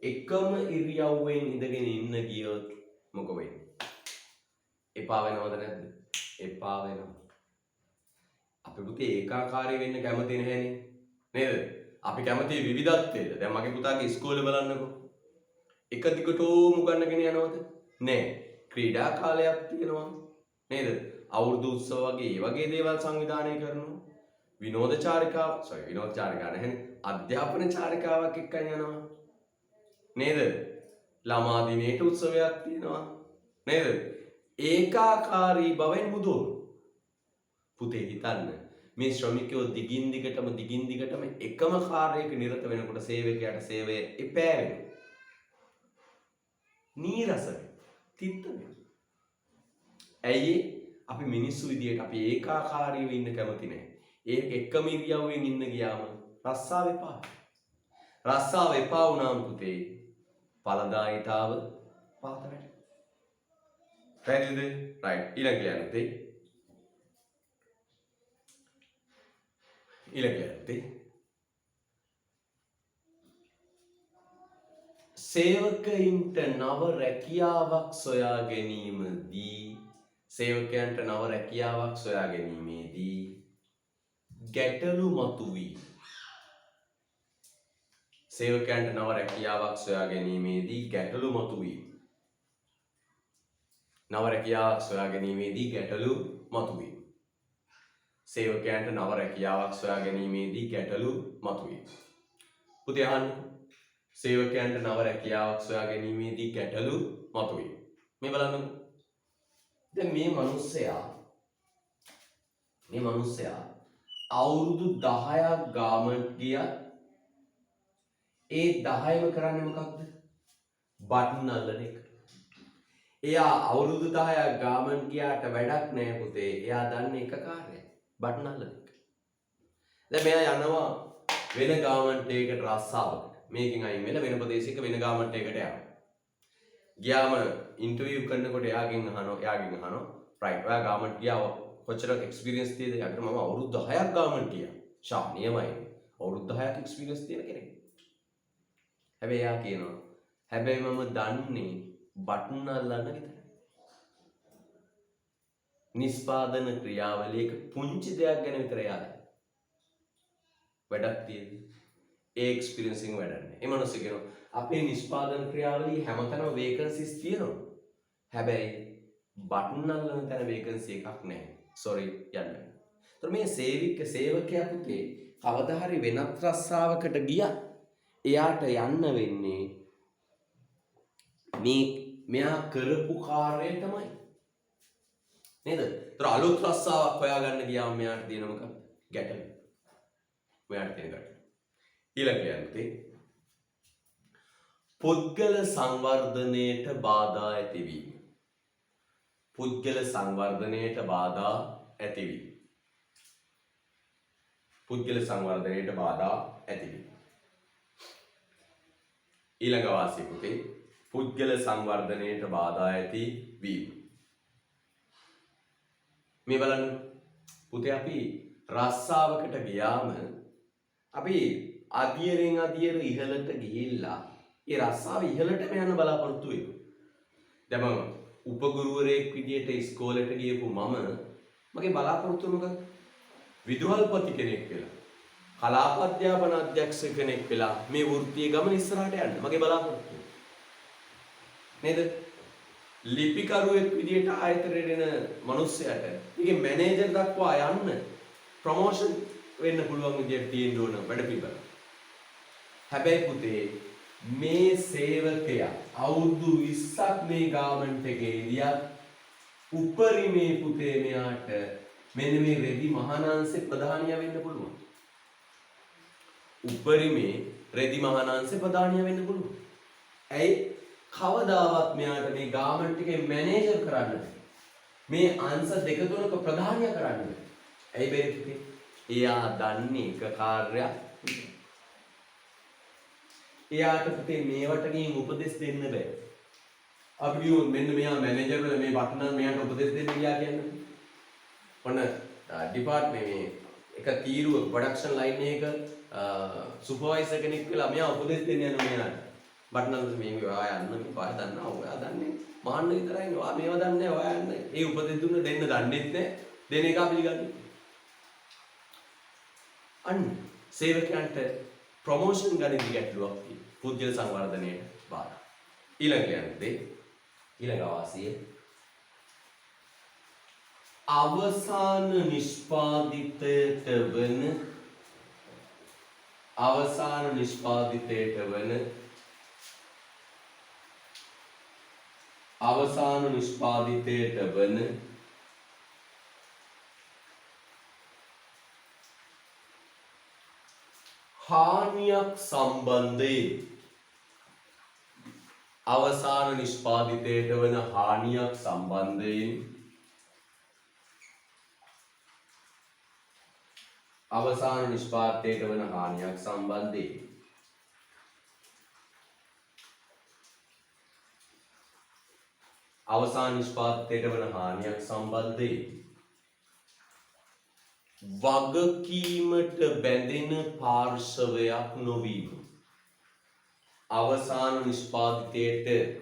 එකම ඉරියව්වෙන් ඉඳගෙන ඉන්න ගියොත් මොකෝ වෙන්නේ? එපා වෙනවද නැද්ද? එපා වෙනවා. අපි පුතේ ඒකාකාරී වෙන්න කැමති නැහැනේ. නේද? අපි කැමති විවිධත්වයට. දැන් මගේ පුතාගේ ඉස්කෝලේ බලන්නකෝ. එක දිගටම උගන්නගෙන යනවද? නෑ. ක්‍රීඩා කාලයක් තියෙනවා. නේද? අවුරුදු උත්සව වගේ දේවල් සංවිධානය කරනවා. විනෝද චාරිකාව නැහැනේ. අධ්‍යාපන චාරිකාවක් එක්කන් යනවා. නේද? ළමා දිනේට උත්සවයක් තියෙනවා. නේද? ඒකාකාරී බවෙන් මුදවන. පුතේ හිතන්න මේ ශ්‍රමිකයෝ දිගින් දිගටම එකම කාර්යයක නිරත වෙනකොට සේවකයාට සේවය එපා වෙනවා. නීරස වෙනවා. තිත්ත වෙනවා. ඇයි අපි මිනිස්සු විදියට අපි ඒකාකාරීව ඉන්න කැමති නැහැ. ඒ එකම ඉරියව්වෙන් ඉන්න ගියාම රස්සාව එපා. රස්සාව එපා වුණාම පුතේ ඵලදායීතාව පහත වැටෙනවා. පැහැදිලිද? රයිට්. ඊළඟ කියන්නේ සේවකයින්ට නව රැකියාවක් සොයා ගැනීමේදී සේවකයන්ට නව රැකියාවක් සොයා ගැනීමේදී ගැටලු මතුවී සේවකයන්ට නව රැකියාවක් සොයා ගැනීමේදී ගැටලු මතුවී නව රැකියාවක් සොයා ගැනීමේදී ගැටලු මතුවී සේවකයන්ට නව රැකියාවක් සොයා ගැනීමේදී ගැටලු මතුවේ. පුතේ අහන්න. සේවකයන්ට නව රැකියාවක් සොයා ගැනීමේදී ගැටලු මතුවේ. මේ බලන්න. දැන් මේ මිනිස්සයා අවුරුදු 10ක් ගාමන්ට් ගියා. ඒ 10ම කරන්නේ මොකක්ද? බටන් අල්ලන එක. එයා අවුරුදු 10ක් ගාමන්ට් ගියාට වැඩක් නැහැ පුතේ. එයා දන්නේ එක කාර්යයක්. බටන් අල්ලන එක. දැන් මෙයා යනවා වෙන ගාමන්ට් එකකට රස්සාවකට. මේකෙන් අයින් වෙලා වෙන ප්‍රදේශයක වෙන ගාමන්ට් එකකට යනවා. ගියාම ඉන්ටර්විව් කරනකොට එයාගෙන් අහනවා රයිට් ඔයා ගාමන්ට් ගියා කොච්චර එක්ස්පීරියන්ස් තියෙද? යාකට මම අවුරුදු 10ක් ගාමන්ට් ගියා. ෂා නියමයි. අවුරුදු 10ක් එක්ස්පීරියන්ස් තියෙන කෙනෙක්. හැබැයි එයා කියනවා හැබැයි මම දන්නේ බටන් අල්ලන්න විතරයි. නිස්පාදන ක්‍රියාවලියක පුංචි දෙයක් ගැන විතරයි ආවේ. වැඩක් තියෙන්නේ. ඒ එක්ස්පීරියන්ස් එකෙන් වැඩක් නැහැ. ඒ මනස කියනවා අපේ නිස්පාදන ක්‍රියාවලියේ හැමතැනම වේකන්සිස් තියෙනවා. හැබැයි බටන් අල්ලන තැන වේකන්සි එකක් නැහැ. සෝරි යන්න. ඒතර මේ සේවකයා පුතේ කවදා හරි වෙනත් රස්සාවකට ගියා එයාට යන්න වෙන්නේ මෙයා කරපු කාර්යය තමයි නේද? ඒතර අලුත් රස්සාවක් හොයාගන්න ගියාම මෙයාට තියෙන මොකක්ද? ගැටලු. මෙයාට තියෙන ගැටලු. ඊළඟට යන්නේ පුද්ගල සංවර්ධනයට බාධා ඇතිවීම. පුද්ගල සංවර්ධනයට බාධා ඇතිවීම. පුද්ගල සංවර්ධනයට බාධා ඇතිවීම. ඊළඟ වාසිය පුතේ පුද්ගල සංවර්ධනයට බාධා ඇතිවීම. මේ බලන්න පුතේ අපි රස්සාවකට ගියාම අපි අධියරෙන් අධියර ඉහළට ගිහිල්ලා ඒ රස්සාව ඉහළටම යන්න බලාපොරොත්තු වෙනවා. දැන් මම උපගුරුවරයෙක් විදියට ඉස්කෝලේට ගියපු මගේ බලාපොරොත්තුව මොකක්ද? විදුහල්පති කෙනෙක් වෙලා කලාප අධ්‍යාපන අධ්‍යක්ෂ කෙනෙක් වෙලා මේ වෘත්තීය ගමන ඉස්සරහට යන්න මගේ බලාපොරොත්තුව. නේද? ලිපිකරුවෙක් විදියට ආයතනයට එන මිනිස්සයාට ඒකේ මැනේජර් දක්වා යන්න ප්‍රොමෝෂන් වෙන්න පුළුවන් විදියට තියෙන්න ඕන වැඩ පිළිවෙල. හැබැයි පුතේ මේ සේවකයා අවුරුදු 20ක් මේ ගාමන්ට් එකේ ඉඳියා උපරිමේ පුතේ මෙයාට මෙන්න මේ රෙදි මහානාංශේ ප්‍රධානියා වෙන්න පුළුවන්. උපරිමේ රෙදි මහානාංශේ ප්‍රධානියා වෙන්න පුළුවන්. ඇයි කවදාවත් මෙයාට මේ ගාමන්ට් එකේ මැනේජර් කරන්න බැහැ. මේ අංශ දෙක තුනක ප්‍රධානියා කරන්න බැහැ. ඇයි බැරි පුතේ? එයා දන්නේ එක කාර්යයක්. එයාට පුතේ මේවට ගිහින් උපදෙස් දෙන්න බෑ. අපි කියමු මෙන්න මෙයා මැනේජර් වෙලා මේ වටන මෙයාට උපදෙස් දෙන්න ගියා කියන්නේ. ඔන්න ඩිපාර්ට්මන්ට් මේ එක තීරුව ප්‍රොඩක්ෂන් ලයින් එක සුපර්වයිසර් කෙනෙක් වෙලා මෙයා උපදෙස් දෙන්න යනවා මෙයාට. බටනල් මේ ඔයා යන්න මේ ඔයා දන්නවා ඔයා දන්නේ මාන්න විතරයි ඔයා මේව දන්නේ නැහැ ඔයා යන්න. ඒ උපදෙස් දුන්න දෙන්න දන්නෙත් නැහැ. දෙන එක පිළිගන්නේ. අන්න සේවකයන්ට ප්‍රොමෝෂන් ගණිත ගැටලුවක් තියෙනවා. පුද්ගල සංවර්ධනයට බාධා. ඊළඟ වාසිය අවසාන නිෂ්පාදිතයට වන හානියක් සම්බන්ධයෙන් අවසාන නිෂ්පාදිතයට වන හානියක් සම්බන්ධයෙන් වගකීමට බැඳෙන පාර්ශවයක් නොවීම. අවසාන නිෂ්පාදිතයට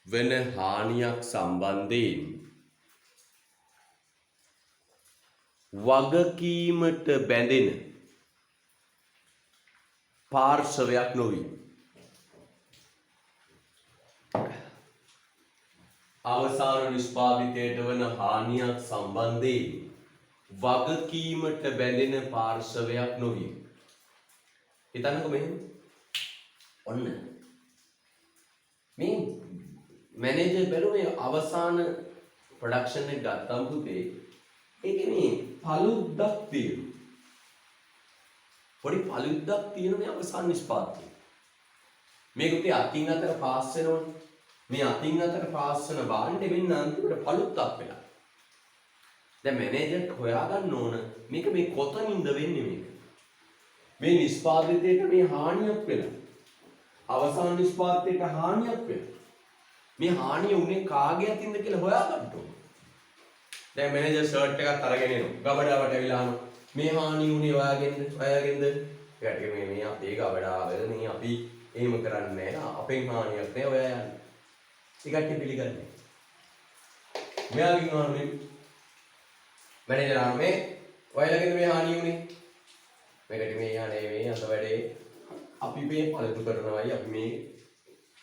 වෙන හානියක් සම්බන්ධයෙන් වගකීමට බැඳෙන පාර්ශවයක් නොවීම. අවසාන නිෂ්පාදිතයට වන හානියක් සම්බන්ධයෙන් වගකීමට බැඳෙන පාර්ශවයක් නොවීම. හිතන්නකෝ මෙහෙම. ඔන්න මේ මැනේජර් බැලුවේ අවසාන ප්‍රොඩක්ෂන් එක ගත්තාම පුතේ ඒකේ මේ පළුද්දක් තියෙනවා. පොඩි පළුද්දක් තියෙන මේ අවසාන නිෂ්පාදනය. මේක පුතේ අතින් අතට පාස් වෙනවනේ. මේ අතින් අතට පාස් වෙන භාණ්ඩෙ වෙන්න අන්තිමට පළුද්දක් වෙලා. දැන් මැනේජර්ට හොයාගන්න ඕන මේක මේ කොතනින්ද වෙන්නේ මේක. මේ නිෂ්පාදිතයට මේ හානියක් වෙලා. අවසාන නිෂ්පාදිතයට හානියක් වෙලා. මේ හානිය උනේ කාගේ අතින්ද කියලා හොයාගන්න ඕන. දැන් මැනේජර් ෂර්ට් එකක් අරගෙන එනවා. ගබඩාවට ඇවිල්ලා අහනවා මේ හානිය උනේ ඔයාගෙන්ද? ඒකට මේ අපේ ගබඩාවල මේ අපි එහෙම කරන්නේ නැහැ. අපෙන් හානියක් නෑ ඔයා යන්නේ. ඒකට පිළිගන්නේ. මෙයාගෙන් අහනවා මැනේජර් ආන්නේ ඔයාලගෙන් මේ හානිය උනේ. මේකට මේ යන්නේ මේ අත වැඩේ අපි මේ පළතු කරනවායි අපි මේ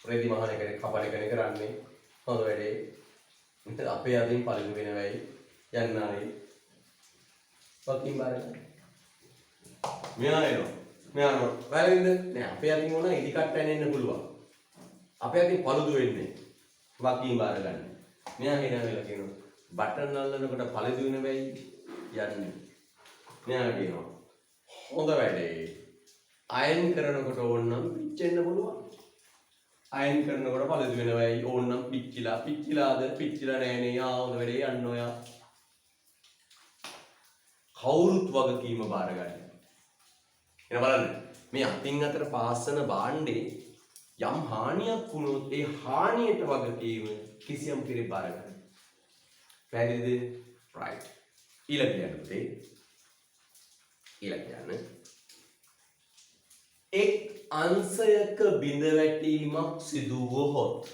රෙදි මහන එකේ කපල එකනේ කරන්නේ. හොඳ වැඩේ. ඉතින් අපේ අදින් පළතු වෙනවයි යන්නාරේ. වකින් බාරයි. මෙයා එනවා. මෙයා වැරදිද? නෑ අපේ අතින් ඕන ඉදි කට්ටයන් එන්න පුළුවන්. අපේ අතින් පළුදු වෙන්නේ. වකීම් බාර ගන්න. මෙයා හිනාවෙලා කියනවා බටන් අල්ලනකොට පළුදු වෙන වෙයි යන්නේ. මෙයා කියනවා හොඳ වැඩේ. අයන් කරනකොට ඕනනම් පිච්චෙන්න පුළුවන්. අයන් කරනකොට පළුදු වෙන වෙයි ඕනනම් පිච්චිලාද පිච්චිලා නෑනේ. හොඳ වැඩේ යන්න ඔයා. කවුරුත් වගකීම බාර ගන්න. එන බලන්න මේ අතින් අතට පාස්සන භාණ්ඩේ යම් හානියක් වුණොත් ඒ හානියට වගකීම කිසියම් කෙනෙක් බාර ගන්න. පැහැදිලිද? right. ඊළඟට එක් අංශයක බිඳ වැටීමක් සිදු වුවහොත්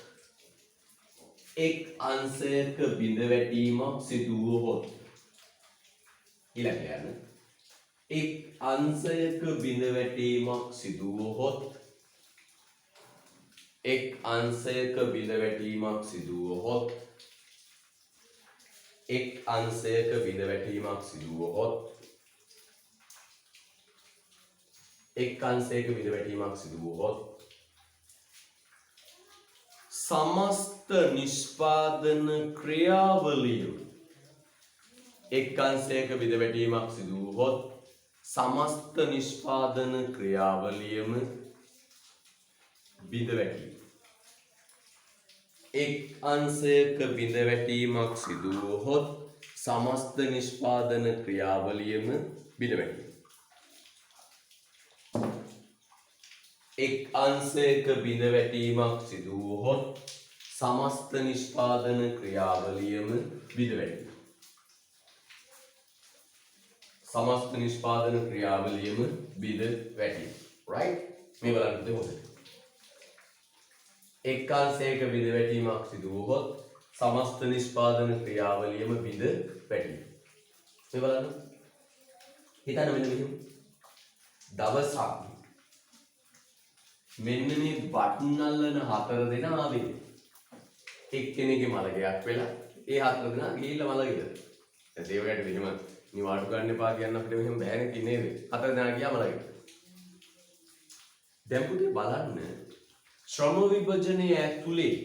එක් අංශයක බිඳ වැටීමක් සිදු වුවහොත් ඊළඟට එක් අංශයක බිඳ වැටීමක් සිදු වුවහොත් එක් අංශයක බිඳ වැටීමක් සිදු වුවහොත් එක් අංශයක බිඳ වැටීමක් සිදු වුවහොත් එක් අංශයක බිඳ වැටීමක් සිදු වුවහොත් समस्त निष्पादन क्रियावलिय එක් අංශයක බිඳ වැටීමක් සිදු වුවහොත් समस्त निष्पादन क्रियावलियම බිඳ වැටීම එක් අංශයක බිඳ වැටීමක් සිදු වුවහොත් समस्त निष्पादन क्रियावलिයම බිඳ වැටීම එක් අංශයක බිඳ වැටීමක් සිදු වුවහොත් समस्त निष्पादन क्रियावलिයම බිඳ වැටීම समस्त निष्पादन क्रियावलियම බිඳ වැටීම right මේ බලන්න හොඳට එක් අංශයක බිඳ වැටීමක් සිදු වුවහොත් समस्त निष्पादन क्रियावलिයම බිඳ වැටීම මේ බලන්න හිතන්න මෙන්න මෙහෙම දවසක් මෙන්න මේ බටන් අල්ලන හතර දෙනා ආවේ එක්කෙනෙක්ගේ මලගයක් වෙලා ඒ හතර දෙනා ගිහිල්ලා මල ගෙදර දැන් ඒවකට මෙහෙම නිවාඩු ගන්න එපා කියන්න අපිට මෙහෙම බෑනේ තියන්නේ හතර දෙනා ගියා මල ගෙදර දැන් පුතේ බලන්න ශ්‍රම විභජනයේ ඇතුලේ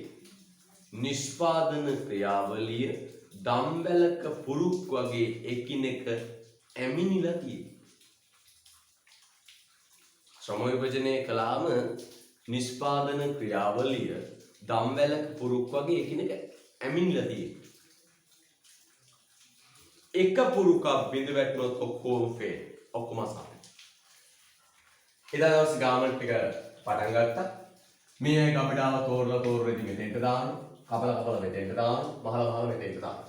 නිෂ්පාදන ක්‍රියාවලිය දම්බැලක පුරුක් වගේ එකිනෙක ඇමිනිලා තියෙනවා. ශ්‍රම විභජනය කළාම නිෂ්පාදන ක්‍රියාවලිය දම්බැලක පුරුක් වගේ එකිනෙක ඇමිනිලා තියෙනවා. එක පුරුකක් බිඳ වැටුනොත් ඔක්කොම ෆේල්. ඔක්කොම අසාරයි. එදා දවස් ගාමන්ට් එක පටන් ගත්තා. මේ අය අපිට ආව තෝරලා ඉතින් මෙතෙන්ට දානවා. කපලා මෙතෙන්ට දානවා. මහලා මෙතෙන්ට දානවා.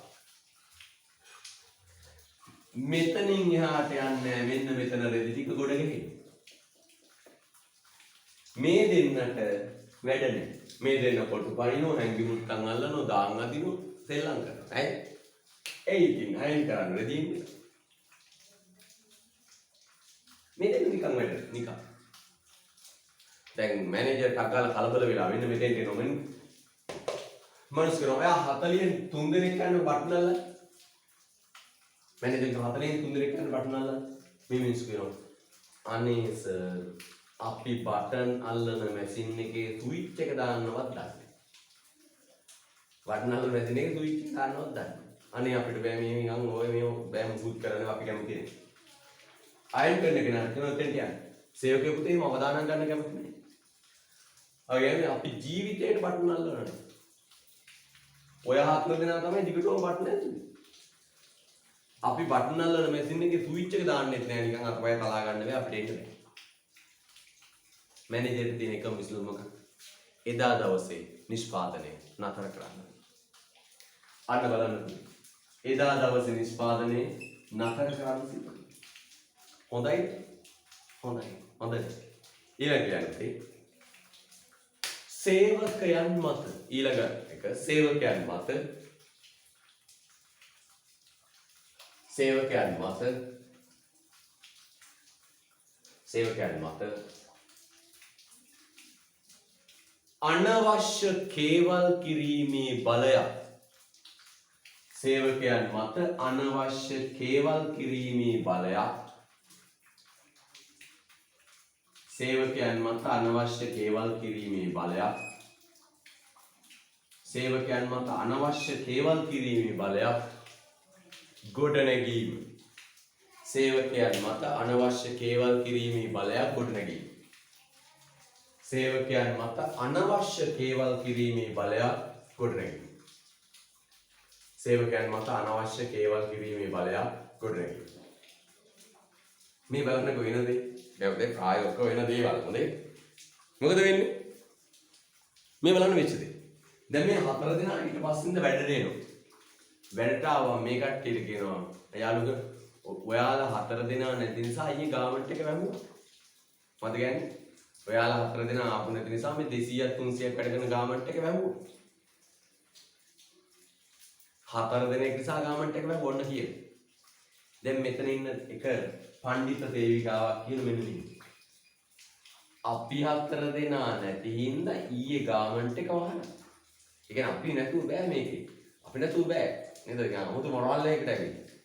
මෙතනින් එහාට යන්නේ මෙන්න මෙතන රෙදි ටික ගොඩ ගෙහින්. මේ දෙන්නට වැඩ නැහැ. මේ දෙන්න පොටු පනිනෝ හැංගි මුට්ටන් අල්ලනෝ දාන් අදිනෝ සෙල්ලම් කරනවා. ඇයි? ඒ ඉතින් අයින් කරන්න රෙදි ඉන්නේ. මේ දෙන්න නිකන් වැඩ නිකන්. දැන් මැනේජර් ටක් ගාලා කලබල වෙලා මෙන්න මෙතෙන්ට එනවා මෙන්න. මනස් කරනවා එයා 43 දෙනෙක් යන බටන් අල්ලලා මැනේජර් 43 දෙනෙක් යන බටන් අල්ලලා මේ මිනිස්සු කියනවා අනේ සර් අපි බටන් අල්ලන මැෂින් එකේ ස්විච් එක දාන්නවත් දන්නේ නැහැ. බටන් අල්ලන මැෂින් එකේ ස්විච් එක දාන්නවත් දන්නේ නැහැ. අනේ අපිට බෑ මේ නිකන් ඔය මේ බෑ මුකුත් කරන්න අපි කැමති නැහැ. අයන් කරන කෙනාට කියනවා දෙන්න යන්න. සේවකයෙකු පුතේ මම අවදානම් ගන්න කැමති නැහැ. අයන්නේ අපි ජීවිතේට බටන් අල්ලනවා. ඔය හතර දෙනා තමයි දිගටම බටන් ඇතුලේ. අපි බටන් අල්ලන මැෂින් එකේ ස්විච් එක දාන්නෙත් නෑ නිකන් අතපය තලා ගන්න බෑ අපිට එන්න බෑ. මැනේජර් දින එකම විසඳුම මොකක්ද? එදා දවසේ නිෂ්පාදනය නතර කරන්න. අන්න බලන්න. එදා දවසේ නිෂ්පාදනය නතර කරන්න සිදුයි. හොඳයි. ඊළඟට සේවකයන් මත ඊළඟ එක සේවකයන් මත අනවශ්‍ය කේවල් කිරීමේ බලයක් සේවකයන් මත අනවශ්‍ය කේවල් කිරීමේ බලයක් සේවකයන් මත අනවශ්‍ය කේවල් කිරීමේ බලයක් සේවකයන් මත අනවශ්‍ය කේවල් කිරීමේ බලයක් ගොඩනැගීම සේවකයන් මත අනවශ්‍ය කේවල් කිරීමේ බලයක් ගොඩනැගීම සේවකයන් මත අනවශ්‍ය කේවල් කිරීමේ බලයක් ගොඩනැගීම සේවකයන් මත අනවශ්‍ය කේවල් කිරීමේ බලයක් ගොඩනැගීම මේ බලන්නකො වෙන දේ දැන් ප්‍රායෝගිකව වෙන දේවල් හොඳේ මොකද වෙන්නේ මේ බලන්න වෙච්ච දේ දැන් මේ හතර දෙනා ඊට පස්සෙන්ද වැඩට එනවා වැඩට ආවා මේ කට්ටියට කියනවා යාළුවෝ ඔයාලා හතර දෙනා නැති නිසා අයියේ ගාමන්ට් එක වැහුවා මතකයි ඔයාලා හතර දෙනා ආපු නැති නිසා මේ 200ක් 300ක් වැඩ කරන ගාමන්ට් එක වැහුවා හතර දෙනෙක් නිසා ගාමන්ට් එක වැහුවා ඔන්න කියන දැන් මෙතන ඉන්න එක පඬිත දේවිකාවක් කියන මෙන්න මේ අපි හතර දෙනා නැති හින්දා ඊයේ ගාමන්ට් එක වහලා ඒ කියන්නේ අපි නැතුව බෑ මේකේ අපි නැතුව බෑ නේද ඒක 아무තු මොරාල් එකකට ඇවිල්ලා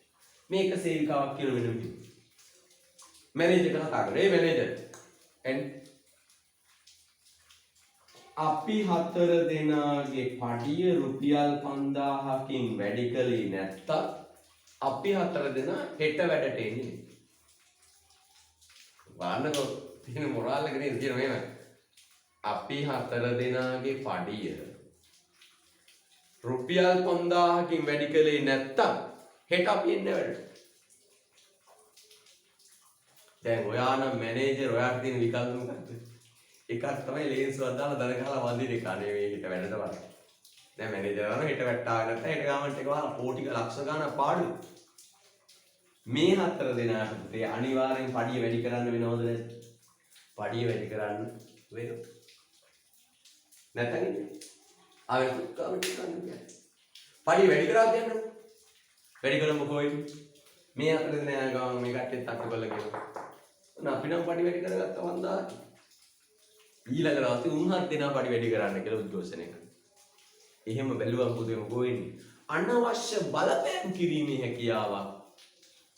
මේක සේවිකාවක් කියන මෙන්න මේ මැනේජර් කතා කරේ මැනේජර් අපි හතර දෙනාගේ පඩිය රුපියල් 5000කින් වැඩි කළේ නැත්තම් අපි හතර දෙනා හෙට වැඩට එන්නේ බලන්නකෝ තියෙන මොරාල් එක නේද කියන මේන අපි හතර දෙනාගේ පඩිය රුපියල් 5000කින් වැඩි කළේ නැත්තම් හෙට අපි එන්නේ වැඩට දැන් ඔයා නම් මැනේජර් ඔයාට තියෙන විකල්ප මොකක්ද එකක් තමයි ලේන්සුවක් දාලා දර ගහලා වන්දින එක අනේ මේ හෙට වැඩට බලන්න දැන් මැනේජර් අරන හෙට වැට්ටාගෙන නැත්නම් හෙට ගාමන්ට් එක වහලා කෝටි ලක්ෂ ගණන් පාඩු මේ හතර දෙනාට පුතේ අනිවාර්යෙන් පඩිය වැඩි කරන්න වෙනවද නැද්ද? පඩිය වැඩි කරන්න වෙනවා. නැත්නම් ආවෙ කවුරුත් කරන්නේ. පඩිය වැඩි කරා කියන්නේ. වැඩි කරමු කොයිද? මේ හතර දෙනා ගාම මේ කට්ටියත් අක්ක බලලා කියනවා. අපි නම් පඩි වැඩි කරගත්තා වන්දා. ඊළඟ දවසේ උන් හත් දෙනා පඩි වැඩි කරන්න කියලා උද්ඝෝෂණය කරනවා. එහෙම බැලුවම පුතේ මොකෝ වෙන්නේ? අනවශ්‍ය බලපෑම් කිරීමේ හැකියාවක්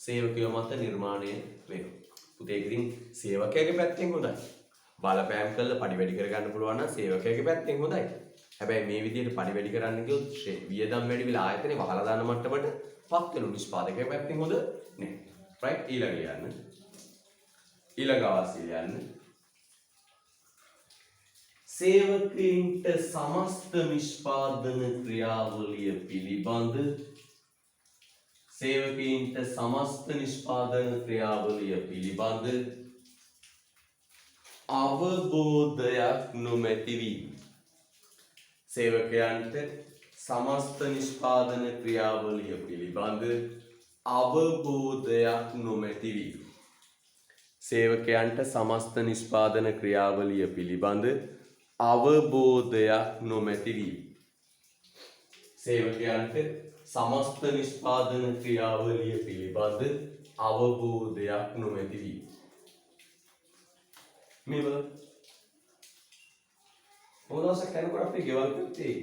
සේවකයෝ මත නිර්මාණය වෙනවා. පුතේ ඉතින් සේවකයාගේ පැත්තෙන් හොඳයි. බලපෑම් කළා පඩි වැඩි කරගන්න පුළුවන් නම් සේවකයාගේ පැත්තෙන් හොඳයි. හැබැයි මේ විදිහට පඩි වැඩි කරන්න ගියොත් වියදම් වැඩි වෙලා ආයතනේ වහලා දාන මට්ටමට පත් වෙන නිෂ්පාදකයා පැත්තෙන් හොඳ නෑ. රයිට් ඊළඟ යන්න. ඊළඟ වාසිය යන්න. සේවකයින්ට සමස්ත නිෂ්පාදන ක්‍රියාවලිය පිළිබඳ සේවකයින්ට සමස්ත නිෂ්පාදන ක්‍රියාවලිය පිළිබඳ අවබෝධයක් නොමැති වීම සේවකයන්ට සමස්ත නිෂ්පාදන ක්‍රියාවලිය පිළිබඳ අවබෝධයක් නොමැති වීම සේවකයන්ට සමස්ත නිෂ්පාදන ක්‍රියාවලිය පිළිබඳ අවබෝධයක් නොමැති වීම සේවකයන්ට සමස්ත නිෂ්පාදන ක්‍රියාවලිය පිළිබඳ අවබෝධයක් නොමැති වීම මේ බලන්න මොනවාසක් කරනකොට අපේ ගෙවල් පැත්තේ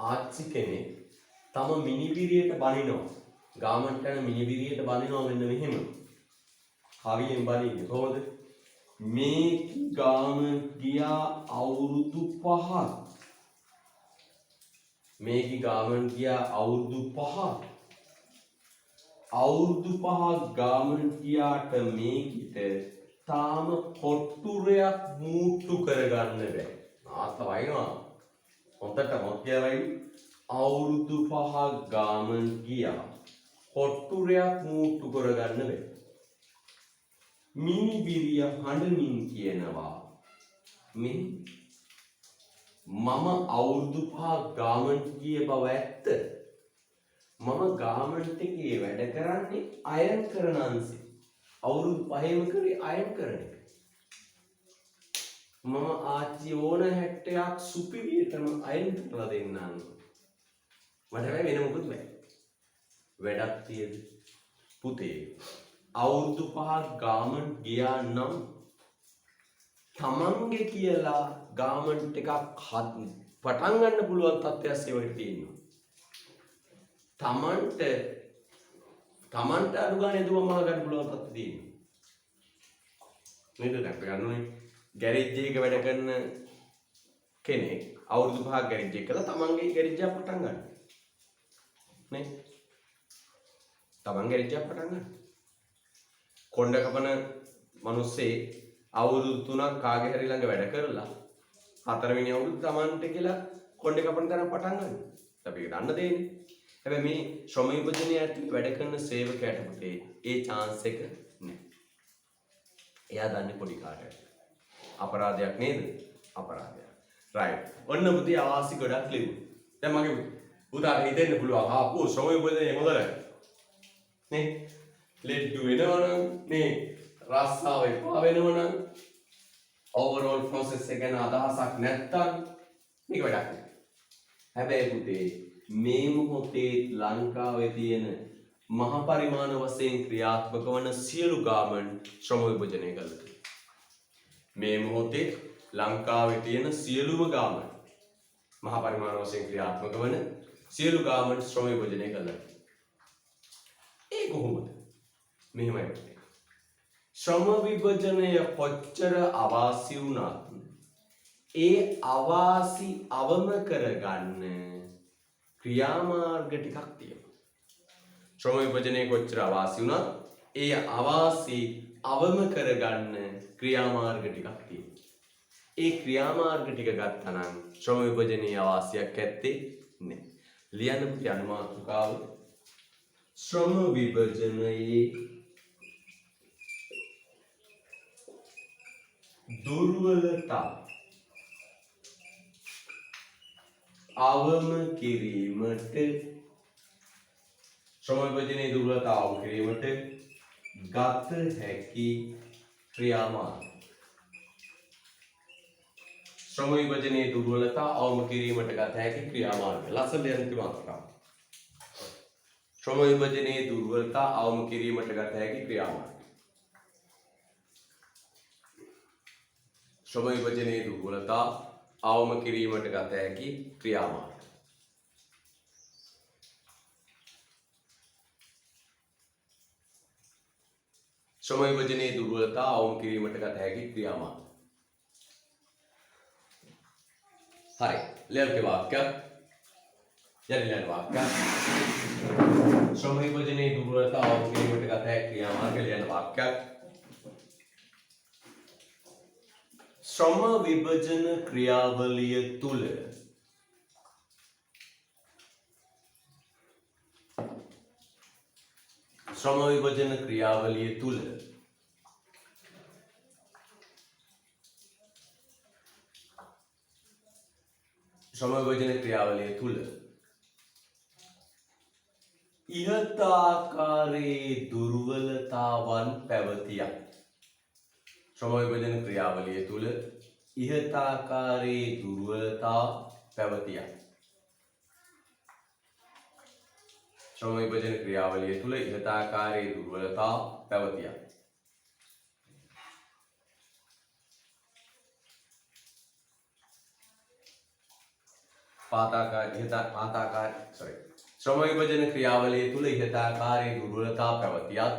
ආච්චි කෙනෙක් තම මිනිබිරියට බනිනවා ගාමන්ට් යන මිනිබිරියට බනිනවා මෙන්න මෙහෙම කවියෙන් බනින්නේ කොහොමද මේ ගාමන්ට් ගියා අවුරුදු 5ක් මේකි ගාමන්ට් ගියා අවුරුදු 5ක් අවුරුදු 5ක් ගාමන්ට් ගියාට මේකිට තාම කොට්ටුරයක් මූට්ටු කරගන්න බෑ ආත්ත වයින්නවා හොඳට මොකක්දයි අවුරුදු 5ක් ගාමන්ට් ගියා කොට්ටුරයක් මූට්ටු කරගන්න බෑ මිනිබිරිය හඬමින් කියනවා මේ මම අවුරුදු 5ක් ගාමන්ට් ගිය බව ඇත්ත මම ගාමන්ට් එකේ වැඩ කරන්නේ අයන් කරන අංශේ අවුරුදු 5ම කරේ අයන් කරන එක මම ආච්චි ඕන 60ක් සුපිරියටම අයන් කරලා දෙන්නම් මට වෙන මොකුත් බෑ වැඩක් තියෙද පුතේ අවුරුදු 5ක් ගාමන්ට් ගියා නම් තමන්ගේ කියලා ගාමන්ට් එකක් පටන් ගන්න පුළුවන් තත්ත්වයක් සේවකට තියෙනවා. තමන්ට අඩු ගානේ දුවම ගන්න පුළුවන් තත්ත්වයක් තියෙනවා. නේද? දැන් අපි ගන්නෝනේ ගෑරේජ් එකක වැඩ කරන කෙනෙක් අවුරුදු 5ක් ගෑරේජ් එක කළා තමන්ගේ ගෑරේජ් එක පටන් ගන්න. නේ? තමන් ගෑරේජ් එක පටන් ගන්න. කොණ්ඩ කපන මිනිස්සේ අවුරුදු 3ක් කාගේ හරි ළඟ වැඩ කරලා හතරවෙනි අවුරුද්ද තමන්ට කියලා කොණ්ඩ කපන තැන පටන් ගන්න. අපි ඒක දන්න දෙන්නේ. හැබැයි මේ ශ්‍රම විභජනය ඇතුළේ වැඩ කරන සේවකයාට පුතේ ඒ chance එක නැහැ. එයා දන්නේ පොඩි කාටද? අපරාධයක් නේද? අපරාධයක්. right. ඔන්න පුතේ අවාසි ගොඩක් ලියුවා. දැන් මගේ පුතාට හිතෙන්න පුළුවන් ආපෝ ශ්‍රම විභජනය හොඳයි. නේ? ලෙඩ්ඩු වෙනවනම් නේ රස්සාව එපා වෙනවනම් overall process එක ගැන අදහසක් නැත්තම් මේක වැඩක් නෑ. හැබැයි පුතේ මේ මොහොතේ ලංකාවේ තියෙන මහ පරිමාණ වශයෙන් ක්‍රියාත්මක වන සියලු ගාමන්ට් ශ්‍රම විභජනය කළා. මේ මොහොතේ ලංකාවේ තියෙන සියලුම ගාමන්ට් මහ පරිමාණ වශයෙන් ක්‍රියාත්මක වන සියලු ගාමන්ට් ශ්‍රම විභජනය කළා. ඒ කොහොමද? මෙහෙමයි පුතේ. ශ්‍රම විභජනය කොච්චර අවාසි වුණත් ඒ අවාසි අවම කරගන්න ක්‍රියාමාර්ග ටිකක් තියෙනවා. ශ්‍රම විභජනය කොච්චර අවාසි වුණත් ඒ අවාසි අවම කරගන්න ක්‍රියාමාර්ග ටිකක් තියෙනවා. ඒ ක්‍රියාමාර්ග ටික ගත්තා නම් ශ්‍රම විභජනයේ අවාසියක් ඇත්තේ නැහැ. ලියන්න පුතේ අනුමාතුකාව ශ්‍රම විභජනයේ දුර්වලතා අවම කිරීමට ශ්‍රම විභජනයේ දුර්වලතා අවම කිරීමට ගත හැකි ක්‍රියාමාර්ග. ශ්‍රම විභජනයේ දුර්වලතා අවම කිරීමට ගත හැකි ක්‍රියාමාර්ග. ලස්සන දෙයක් තිබුණා. ශ්‍රම විභජනයේ දුර්වලතා අවම කිරීමට ගත හැකි ක්‍රියාමාර්ග. ශ්‍රම විභජනයේ දුර්වලතා අවම කිරීමට ගත හැකි ක්‍රියාමාර්ග. ශ්‍රම විභජනයේ දුර්වලතා අවම කිරීමට ගත හැකි ක්‍රියාමාර්ග. හරි. ලියන්න වාක්‍ය. ලියන්න වාක්‍ය. ශ්‍රම විභජනයේ දුර්වලතා අවම කිරීමට ගත හැකි ක්‍රියාමාර්ග ලියන්න වාක්‍ය. ශ්‍රම විභජන ක්‍රියාවලිය තුල ශ්‍රම විභජන ක්‍රියාවලිය තුල ශ්‍රම විභජන ක්‍රියාවලිය තුල ඉහත ආකාරයේ දුර්වලතාවන් පැවතියක්. ශ්‍රම විභජන ක්‍රියාවලිය තුල ඉහත ආකාරයේ දුර්වලතා පැවතියක්. ශ්‍රම විභජන ක්‍රියාවලිය තුල ඉහත ආකාරයේ දුර්වලතා පැවතියක්. ශ්‍රම විභජන ක්‍රියාවලිය තුල ඉහත ආකාරයේ දුර්වලතා පැවතියක්.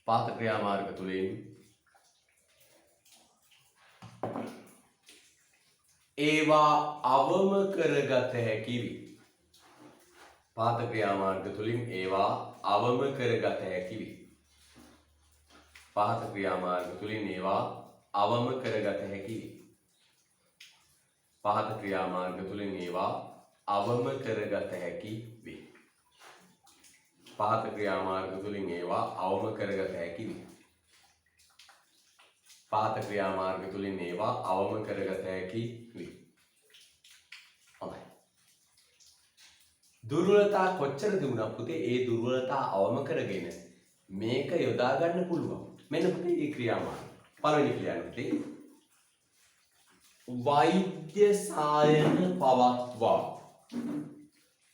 පහත ක්‍රියාමාර්ග තුලින් ඒවා අවම කරගත හැකි වේ. පහත ක්‍රියාමාර්ග තුලින් ඒවා අවම කරගත හැකි වේ. පහත ක්‍රියාමාර්ග තුලින් ඒවා අවම කරගත හැකි වේ. පහත ක්‍රියාමාර්ග තුලින් ඒවා අවම කරගත හැකි වේ. පහත ක්‍රියාමාර්ග තුලින් ඒවා අවම කරගත හැකි වේ. පහත ක්‍රියාමාර්ග තුලින් ඒවා අවම කරගත හැකි වේ. හොඳයි. දුර්වලතා කොච්චර තිබුණා පුතේ ඒ දුර්වලතා අවම කරගෙන මේක යොදා ගන්න පුළුවන්. මෙන්න පුතේ මේ ක්‍රියාමාර්ග. පළවෙනි ක්‍රියාවලිය වෛද්‍ය සායන පවත්වා.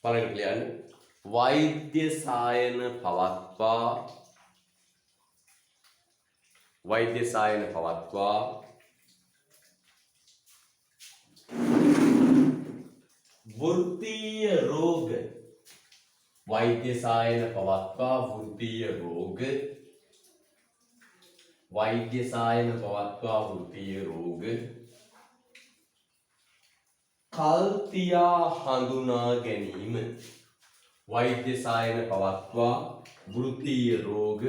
පළවෙනි ක්‍රියාවලිය වෛද්‍ය සායන පවත්වා පවත්වා වෛද්‍ය සායන පවත්වා වෘත්තීය රෝග වෛද්‍ය සායන පවත්වා වෘත්තීය රෝග වෛද්‍ය සායන පවත්වා වෘත්තීය රෝග කල්තියා හඳුනා ගැනීම වෛද්‍ය සායන පවත්වා වෘත්තීය රෝග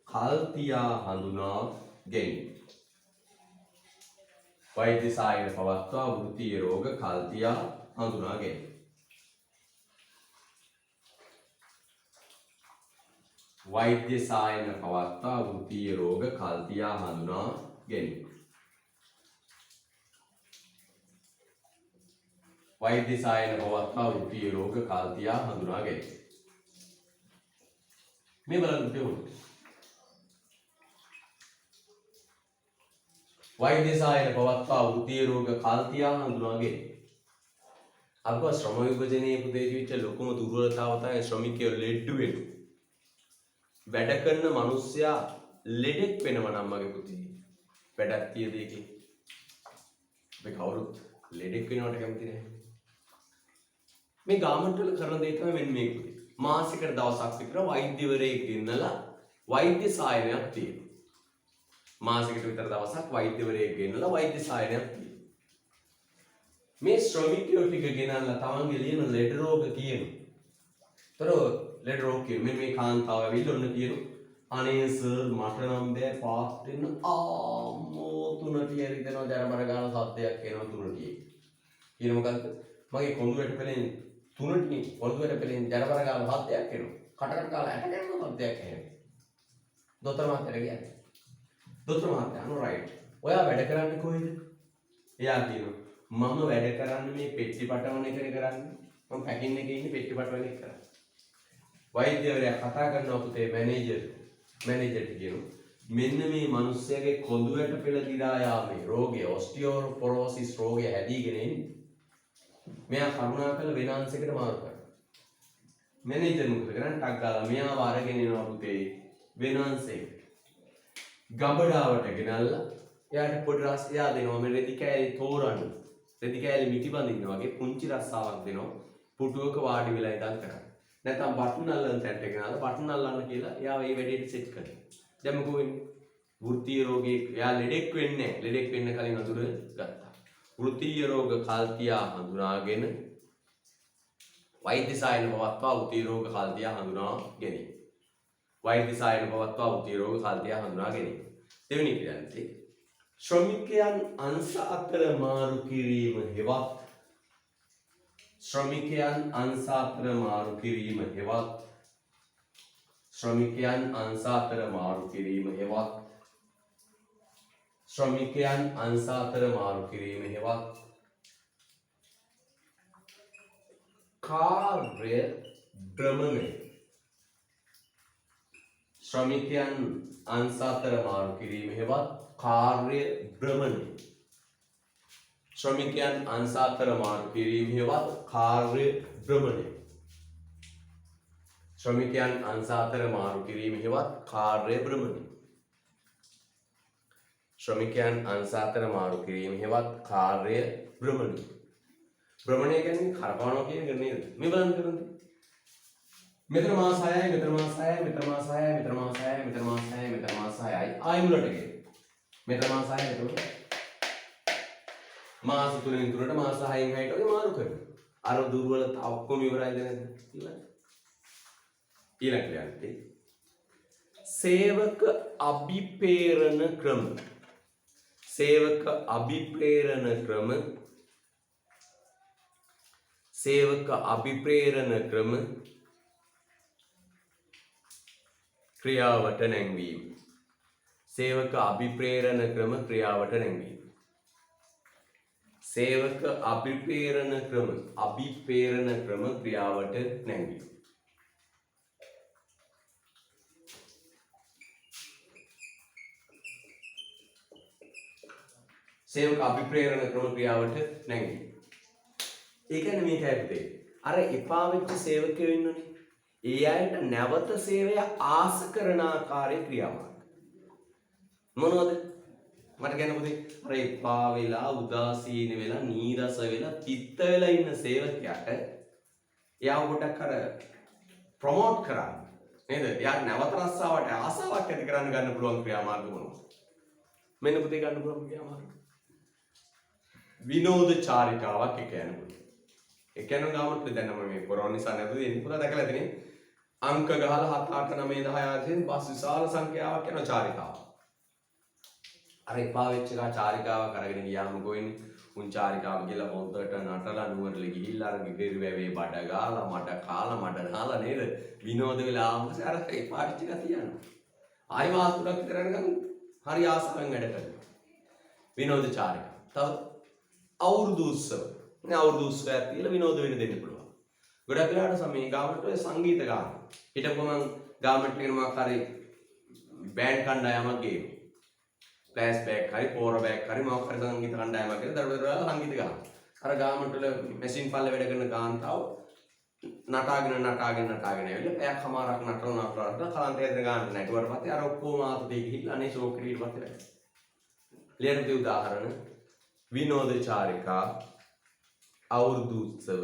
කල්තියා හඳුනා ගැනීම වෛද්‍ය සායන පවත්වා වෘත්තීය රෝග කල්තියා හඳුනා ගැනීම වෛද්‍ය සායන පවත්වා වෘත්තීය රෝග කල්තියා හඳුනා ගැනීම වෛද්‍ය සායන පවත්වා වෘත්තීය රෝග කල්තියා හඳුනා ගැනීම මේ බලන්න දෙවොත් වෛද්‍ය සායන පවත්වා වෘත්තීය රෝග කල්තියා හඳුනා ගැනීම අපව ශ්‍රම විභජනයේ පුදේවිච්ච ලොකුම දුර්වලතාව තමයි ශ්‍රමිකයෝ ලෙඩ වෙනවා වැඩ කරන මිනිස්සයා ලෙඩෙක් වෙනවා නම් මගේ පුතේ වැඩක් තියද එකේ අපි කවුරුත් ලෙඩෙක් වෙනවට කැමති නැහැ මේ ගාමන්ට් වල කරන දේ තමයි මෙන්න මේක පුතේ මාසිකට දවසක් විතර වෛද්‍යවරයෙක් ගෙන්නලා වෛද්‍ය සායනයක් තියෙනවා මාසිකට විතර දවසක් වෛද්‍යවරයෙක් ගෙන්නලා වෛද්‍ය සායනයක් තියෙනවා මේ ශ්‍රමිකයෝ ටික ගෙනල්ලා තමන්ගේ ලියන ලෙඩ රෝග කියනවා ලෙඩ රෝග කියන මේ කාන්තාව ඇවිල්ලා ඔන්න කියනවා අනේ සර් මට නම් බෑ පාස් වෙන්න ආම්මෝ තුනට ඇරිදෙනවා ජරබර ගාන සද්දයක් එනවා තුනට කියන මොකද්ද මගේ කොඳුරට පෙලෙන් තුනට කොඳුරට පෙලෙන් ජරබර ගාන සද්දයක් එනවා කටකට කාලා ඇට ගැනීම සද්දයක් එනවා දොස්තර මහත්තයා කියන්නේ දොස්තර මහත්තයා අනු රයිට් ඔයා වැඩ කරන්නේ කොහෙද එයා කියනවා මම වැඩ කරන්නේ මේ පෙට්ටි පටවන එකනේ කරන්නේ මම පැකින් එකේ ඉන්නේ පෙට්ටි පටවන එක කරන්නේ වෛද්‍යවරයා කතා කරනවා පුතේ මැනේජර්ට කියනවා මෙන්න මේ මිනිස්සයාගේ කොඳුරට පෙළ දිරා යාමේ රෝගය ඔස්ටියෝපොරෝසිස් රෝගය හැදීගෙන ඉන්නේ මෙයා කරුණාකර වෙන අංශයකට මාරු කරනවා මැනේජර් මොකද කරන්නේ ටක් ගාලා මෙයාව අරගෙන එනවා පුතේ වෙන අංශයකට ගබඩාවට ගෙනල්ලා එයාට පොඩි රසයක් දෙනවා මේ රෙදි කෑලි තෝරන්න රෙදි කෑලි මිටි බඳින්න වගේ පුංචි රස්සාවක් දෙනවා පුටුවක වාඩි වෙලා ඉඳන් කරන්නේ නැත්නම් බටන් අල්ලන තැනට ගෙනාලා බටන් අල්ලන්න කියලා එයා ඒ වැඩේට සෙට් කරනවා. දැන් මොකෝ වෙන්නේ? වෘත්තීය රෝගේ එයා ලෙඩෙක් වෙන්නේ නැහැ. ලෙඩෙක් වෙන්න කලින් අඳුර ගත්තා. වෘත්තීය රෝග කල්තියා හඳුනාගෙන වෛද්‍ය සායන පවත්වා වෘත්තීය රෝග කල්තියා හඳුනා ගැනීම. වෛද්‍ය සායන පවත්වා වෘත්තීය රෝග කල්තියා හඳුනා ගැනීම. දෙවෙනි කියන්නේ ශ්‍රමිකයන් අංශ අතර මාරු කිරීම හෙවත් ශ්‍රමිකයන් අංශ අතර මාරු කිරීම හෙවත් ශ්‍රමිකයන් අංශ අතර මාරු කිරීම හෙවත් ශ්‍රමිකයන් අංශ අතර මාරු කිරීම හෙවත් කාර්ය භ්‍රමණය ශ්‍රමිකයන් අංශ අතර මාරු කිරීම හෙවත් කාර්ය භ්‍රමණය ශ්‍රමිකයන් අංශ අතර මාරු කිරීම හෙවත් කාර්ය භ්‍රමණය ශ්‍රමිකයන් අංශ අතර මාරු කිරීම හෙවත් කාර්ය භ්‍රමණය ශ්‍රමිකයන් අංශ අතර මාරු කිරීම හෙවත් කාර්ය භ්‍රමණය භ්‍රමණය කියන්නේ කරකවනවා කියන එක නේද මේ බලන්න කරන්නේ මෙතන මාස 6යි මෙතන මාස 6යි මෙතන මාස 6යි මෙතන මාස 6යි මෙතන මාස 6යි මෙතන මාස 6යි ආයි මුලට ගියේ මෙතන මාස 6යි එතකොට මාස 3න් 3ට මාස 6න් 6ට වගේ මාරු කරනවා. අර දුර්වලතා ඔක්කොම ඉවරයිද නැද්ද? ඉවරයි. ඊළඟට යන්නේ සේවක අභිප්‍රේරණ ක්‍රම. සේවක අභිප්‍රේරණ ක්‍රම. සේවක අභිප්‍රේරණ ක්‍රම ක්‍රියාවට නැංවීම. සේවක අභිප්‍රේරණ ක්‍රම ක්‍රියාවට නැංවීම. සේවක අභිප්‍රේරණ ක්‍රම ක්‍රියාවට නැංවීම. සේවක අභිප්‍රේරණ ක්‍රම ක්‍රියාවට නැංවීම. ඒ කියන්නේ මේකයි පුතේ. අර එපා වෙච්ච සේවකයෝ ඉන්නෝනේ. ඒ අයට නැවත සේවය ආස කරන ආකාරයේ ක්‍රියාමාර්ග. මොනවද? මට කියන්න පුතේ අර එපා වෙලා උදාසීන වෙලා නීරස වෙලා තිත්ත වෙලා ඉන්න සේවකයාට එයාව පොඩක් අර ප්‍රොමෝට් කරන්න නේද? එයා නැවත රස්සාවට ආසාවක් ඇති කරන්න ගන්න පුළුවන් ක්‍රියාමාර්ග මොනවද? මෙන්න පුතේ ගන්න පුළුවන් ක්‍රියාමාර්ග. විනෝද චාරිකාවක් එක යනකොට. ඒ කියන්නේ ගාමත් දැන් නම් මේ කොරෝනා නිසා නැතුව එන්නේ පුතා දැකලා ඇතිනේ. අංක ගහලා 7 8 9 10 ආදියෙන් බස් විශාල සංඛ්‍යාවක් යන චාරිකාවක්. අර එපා වෙච්ච එක චාරිකාවක් අරගෙන ගියාම කොයින් උන් චාරිකාව කියලා හොන්දට නටලා නුවරට ගිහිල්ලා අර ගිගිරි වැවේ බඩ ගාලා මඩ කාලා මඩ නාලා නේද විනෝද වෙලා ආවම අර එපා වෙච්ච එක තියනවා. ආයි මාසුලක් විතර යනකම් හරි ආසාවෙන් වැඩ කරනවා. විනෝද චාරිකාව. තව අවුරුදු උත්සව. නේ අවුරුදු උත්සවයක් තියලා විනෝද වෙන්න දෙන්න පුළුවන්. ගොඩක් වෙලාවට සමේ ගාමට ඔය සංගීත ගාන. හිටපොම ගාමට කියන මොකක් හරි බෑන්ඩ් කණ්ඩායමක් ගේනවා. ෆ්ලෑෂ් බෑක් හරි පෝර බෑක් හරි මොකක් හරි සංගීත කණ්ඩායමක් කියලා දරවල සංගීත ගාන. අර ගාමට වල මැෂින් පල්ලේ වැඩ කරන ගාන්තාව නටාගෙන ඇවිල්ලා පැයක් හමාරක් නටනවා කලන්තයේ ගානට නැටුවට පස්සේ අර ඔක්කොම ආතතිය ගිහිල්ලා අනේ ෂෝක් ඊට පස්සේ වැඩ. ලියන උදාහරණ විනෝද චාරිකා අවුරුදු උත්සව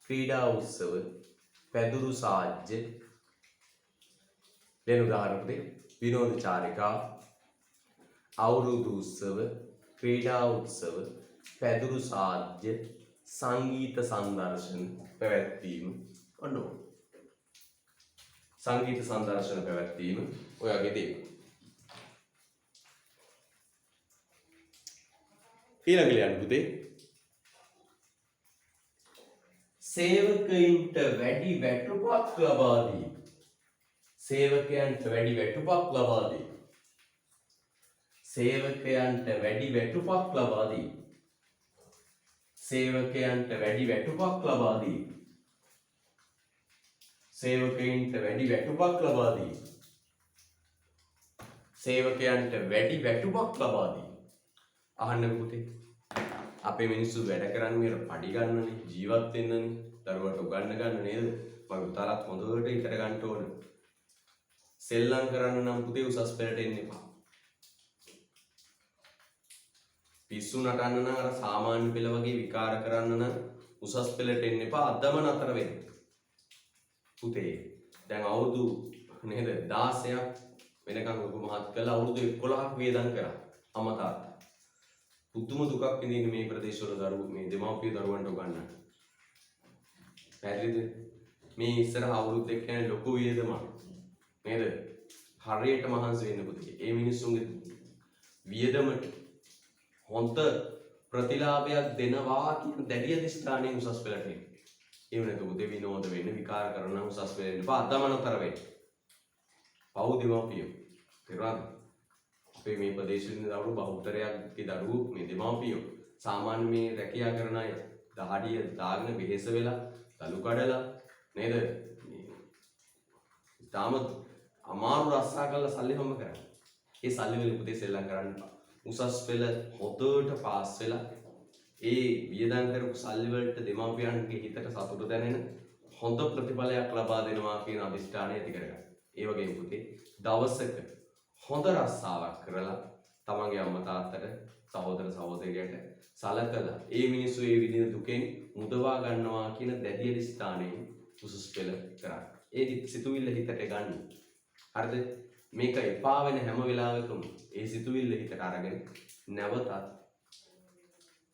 ක්‍රීඩා උත්සව පැදුරු සාජ්‍ය ලියන උදාහරණ පුතේ විනෝද චාරිකා අවුරුදු උත්සව ක්‍රීඩා උත්සව පැදුරු සාජ්‍ය සංගීත සංදර්ශන පැවැත්වීම ඔන්න සංගීත සංදර්ශන පැවැත්වීම ඔයගේ දේවල් ඊළඟට යන්න පුතේ සේවකයින්ට වැඩි වැටුපක් ලබා දී සේවකයන්ට වැඩි වැටුපක් ලබා දී සේවකයන්ට වැඩි වැටුපක් ලබා දී සේවකයන්ට වැඩි වැටුපක් ලබා දී සේවකයින්ට වැඩි වැටුපක් ලබා දී සේවකයන්ට වැඩි වැටුපක් ලබා දී අහන්න පුතේ අපේ මිනිස්සු වැඩ කරන්නේ පඩි ගන්නනේ ජීවත් වෙන්නනේ දරුවට උගන්න ගන්න නේද මම උතාලත් හොඳට ඉතර ගන්න ඕන සෙල්ලම් කරන්න නම් පුතේ උසස් පෙළට එන්න එපා පිස්සු නටන්න නම් අර සාමාන්‍ය පෙළ වගේ විකාර කරන්න නම් උසස් පෙළට එන්න එපා අදම නතර වෙන්න පුතේ දැන් අවුරුදු නේද 16ක් වෙනකන් ඔබ මහත් කළා අවුරුදු 11ක් වේදම් කරා අම්මා තාත්තා පුදුම දුකක් විඳින්න මේ ප්‍රදේශවල දරුවෝ මේ දෙමාපිය දරුවන්ට උගන්වන්න. පැහැදිලිද? මේ ඉස්සර අවුරුද්දක් කියන්නේ ලොකු වියදමක්. නේද? හරියට මහන්සි වෙන්න පුතේ. ඒ මිනිස්සුන්ගේ වියදමට හොන්ත ප්‍රතිලාභයක් දෙනවා කියන දැඩි අධිෂ්ඨානයෙන් උසස් පෙළට එන්න. ඒ වෙනද පුතේ විනෝද වෙන්න විකාර කරන උසස් පෙළට එන්න. අදමනතර වෙන්න. පව් දෙමාපියෝ. තේරුණාද? අපේ මේ ප්‍රදේශයේ දරුවෝ බහුතරයක්ගේ දරුවෝ මේ දෙමාපියෝ සාමාන්‍ය මේ රැකියා කරන අය දහඩිය දාගෙන වෙහෙස වෙලා දලු කඩලා නේද තාම අමාරු රස්සා කරලා සල්ලි හම්බ කරන්නේ. ඒ සල්ලි වලින් පුතේ සෙල්ලම් කරන්න එපා. උසස් පෙළ හොතට පාස් වෙලා ඒ වියදම් කරපු සල්ලි වලට දෙමාපියන්ගේ හිතට සතුට දැනෙන හොඳ ප්‍රතිඵලයක් ලබා දෙනවා කියන අදිෂ්ඨානය ඇති කරගන්න. ඒ වගේම පුතේ දවසක හොඳ රස්සාවක් කරලා තමන්ගේ අම්මා තාත්තට සහෝදර සහෝදරියට සලකලා ඒ මිනිස්සු ඒ විදින දුකෙන් මුදවා ගන්නවා කියන දැඩි අධිෂ්ඨානයෙන් උසස් පෙළ කරා. ඒ සිතුවිල්ල හිතට ගන්න. හරිද? මේක එපා වෙන හැම වෙලාවකම ඒ සිතුවිල්ල හිතට අරගෙන නැවතත්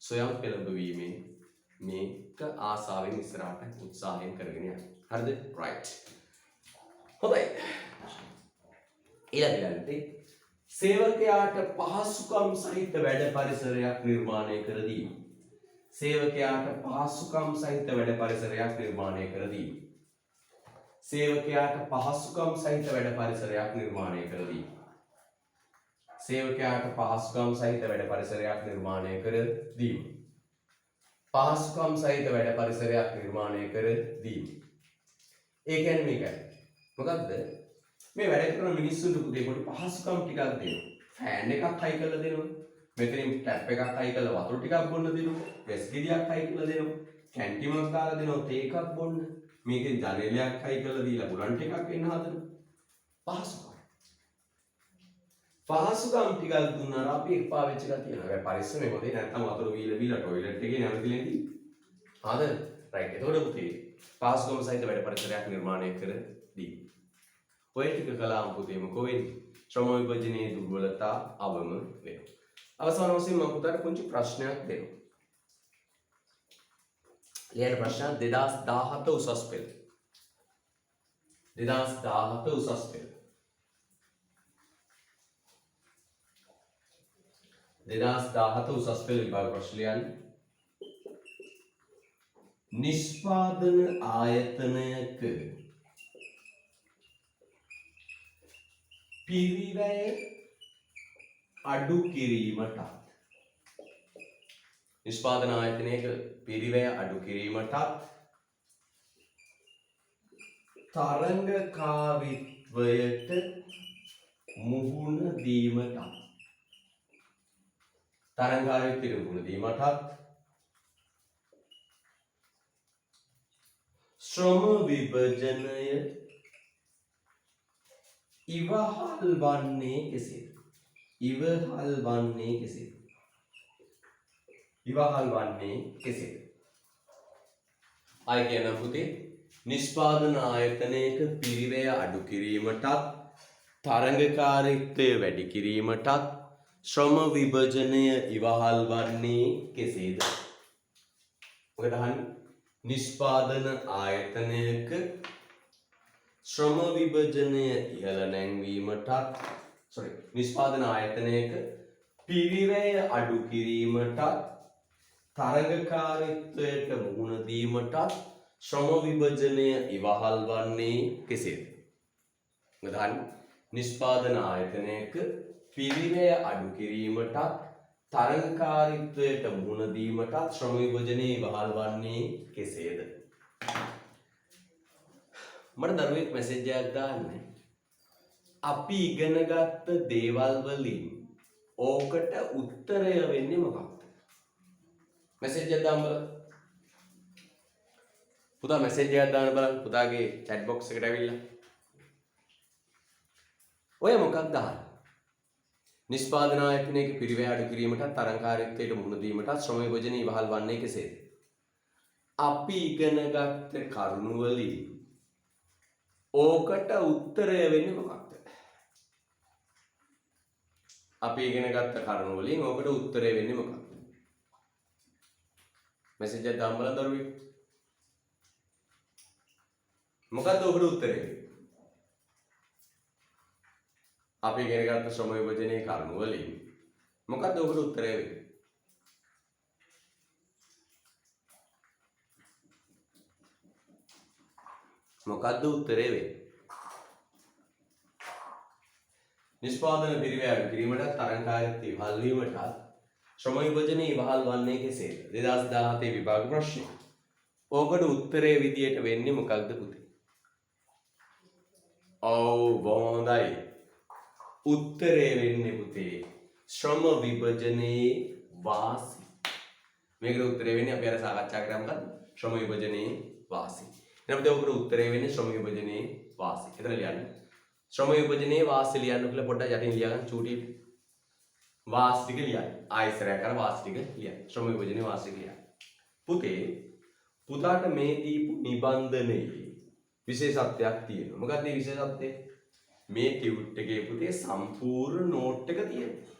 සොයම් පෙළඹවීමෙන් මේක ආසාවෙන් ඉස්සරහට උත්සාහයෙන් කරගෙන යන්න. හරිද? right. හොඳයි. ඊළඟට සේවකයාට පහසුකම් සහිත වැඩ පරිසරයක් නිර්මාණය කර දීම. සේවකයාට පහසුකම් සහිත වැඩ පරිසරයක් නිර්මාණය කර දීම. සේවකයාට පහසුකම් සහිත වැඩ පරිසරයක් නිර්මාණය කර දීම. සේවකයාට පහසුකම් සහිත වැඩ පරිසරයක් නිර්මාණය කර දීම. පහසුකම් සහිත වැඩ පරිසරයක් නිර්මාණය කර දීම. ඒ කියන්නේ මේකයි. මොකද්ද? මේ වැඩ කරන මිනිස්සුන්ට පුතේ පොඩි පහසුකම් ටිකක් දෙනවා. ෆෑන් එකක් හයි කරලා දෙනවා. මෙතනින් ටැප් එකක් හයි කරලා වතුර ටිකක් බොන්න දෙනවා. වැස් ගෙඩියක් හයි කරලා දෙනවා. කැන්ටිමක් දාලා දෙනවා තේ එකක් බොන්න. මේකෙන් ජනේලයක් හයි කරලා දීලා බුලන්ට් එකක් එන්න හදන පහසුකම්. පහසුකම් ටිකක් දුන්නාම අපි එපා වෙච්ච එක තියෙනවා. හැබැයි පරිස්සමෙන් හොදේ නැත්තම් වතුර වීලා ටොයිලට් එකේ නැවතිලෙන්දී. හරිද? රයිට්. එතකොට පුතේ පහසුකම් සහිත වැඩ පරිසරයක් නිර්මාණය කර දී. ඔය ටික කළාම පුතේ මොකෝ වෙන්නේ? ශ්‍රම විභජනයේ දුර්වලතා අවම වෙනවා. අවසාන වශයෙන් මම පුතාට පුංචි ප්‍රශ්නයක් දෙනවා. ලියන ප්‍රශ්න 2017 උසස් පෙළ. 2017 උසස් පෙළ. 2017 උසස් පෙළ විභාග ප්‍රශ්න ලියන්න. නිෂ්පාදන ආයතනයක පිරිවැය අඩු කිරීමටත් නිෂ්පාදන ආයතනයක පිරිවැය අඩු කිරීමටත් තරංගකාරීත්වයට මුහුණ දීමටත් තරංගකාරීත්වයට මුහුණ දීමටත් ශ්‍රම විභජනය ඉවහල් වන්නේ කෙසේද? ඉවහල් වන්නේ කෙසේද? ඉවහල් වන්නේ කෙසේද? ආය කියන පුතේ නිෂ්පාදන ආයතනයක පිරිවැය අඩු කිරීමටත් තරංගකාරීත්වය වැඩි කිරීමටත් ශ්‍රම විභජනය ඉවහල් වන්නේ කෙසේද? මොකද අහන්නේ? නිෂ්පාදන ආයතනයක ශ්‍රම විභජනය ඉහළ නැංවීමටත් නිෂ්පාදන ආයතනයක පිරිවැය අඩු කිරීමටත් තරංගකාරීත්වයට මුහුණ දීමටත් ශ්‍රම විභජනය ඉවහල් වන්නේ කෙසේද? උදාහරණ නිෂ්පාදන ආයතනයක පිරිවැය අඩු කිරීමටත් තරංගකාරීත්වයට මුහුණ දීමටත් ශ්‍රම විභජනය ඉවහල් වන්නේ කෙසේද? මට දරුවෙක් මැසේජ් එකක් දාන්න. අපි ඉගෙන ගත්ත දේවල් වලින් ඕකට උත්තරය වෙන්නේ මොකක්ද? මැසේජ් එකක් දාන්න බලන්න. පුතා මැසේජ් එකක් දාන්න බලන්න පුතාගේ chat box එකට ඇවිල්ලා. ඔය මොකක්ද අහන්නේ? නිෂ්පාදන ආයතනයක පිරිවැය අඩු කිරීමටත් තරංගකාරීත්වයට මුහුණ දීමටත් ශ්‍රම විභජනය ඉවහල් වන්නේ කෙසේද? අපි ඉගෙන ගත්ත කරුණු වලින් ඕකට උත්තරය වෙන්නේ මොකක්ද? අපි ඉගෙන ගත්ත කරුණු වලින් ඕකට උත්තරය වෙන්නේ මොකක්ද? මැසේජ් එකක් දාන්න බලන්න දරුවෙක්. මොකක්ද ඔකට උත්තරය? අපි ඉගෙන ගත්ත ශ්‍රම විභජනයේ කරුණු වලින් මොකක්ද ඔකට උත්තරය වෙන්නේ? මොකක්ද උත්තරේ වෙන්නේ? නිෂ්පාදන පිරිවැය අඩු කිරීමටත් තරංගකාරීත්වය ඉවහල් වීමටත් ශ්‍රම විභජනය ඉවහල් වන්නේ කෙසේද? 2017 විභාග ප්‍රශ්නය. ඕකට උත්තරේ විදියට වෙන්නේ මොකක්ද පුතේ? ඔව් බොහොම හොඳයි. උත්තරේ වෙන්නේ පුතේ ශ්‍රම විභජනයේ වාසි. මේකට උත්තරේ වෙන්නේ අපි අර සාකච්ඡා කරා මොකද්ද? ශ්‍රම විභජනයේ වාසි. එනකොට ඔකට උත්තරේ වෙන්නේ ශ්‍රම විභජනයේ වාසි. එතන ලියන්න. ශ්‍රම විභජනයේ වාසි ලියන්න කියලා පොඩ්ඩක් යටින් ලියගන්න චූටි. වාසි ටික ලියන්න. ආයෙසරයක් අර වාසි ටික ලියන්න. ශ්‍රම විභජනයේ වාසි ලියන්න. පුතේ පුතාට මේ දීපු නිබන්ධනයේ විශේෂත්වයක් තියෙනවා. මොකක්ද මේ විශේෂත්වය? මේ ටියුට් එකේ පුතේ සම්පූර්ණ නෝට් එක තියෙනවා.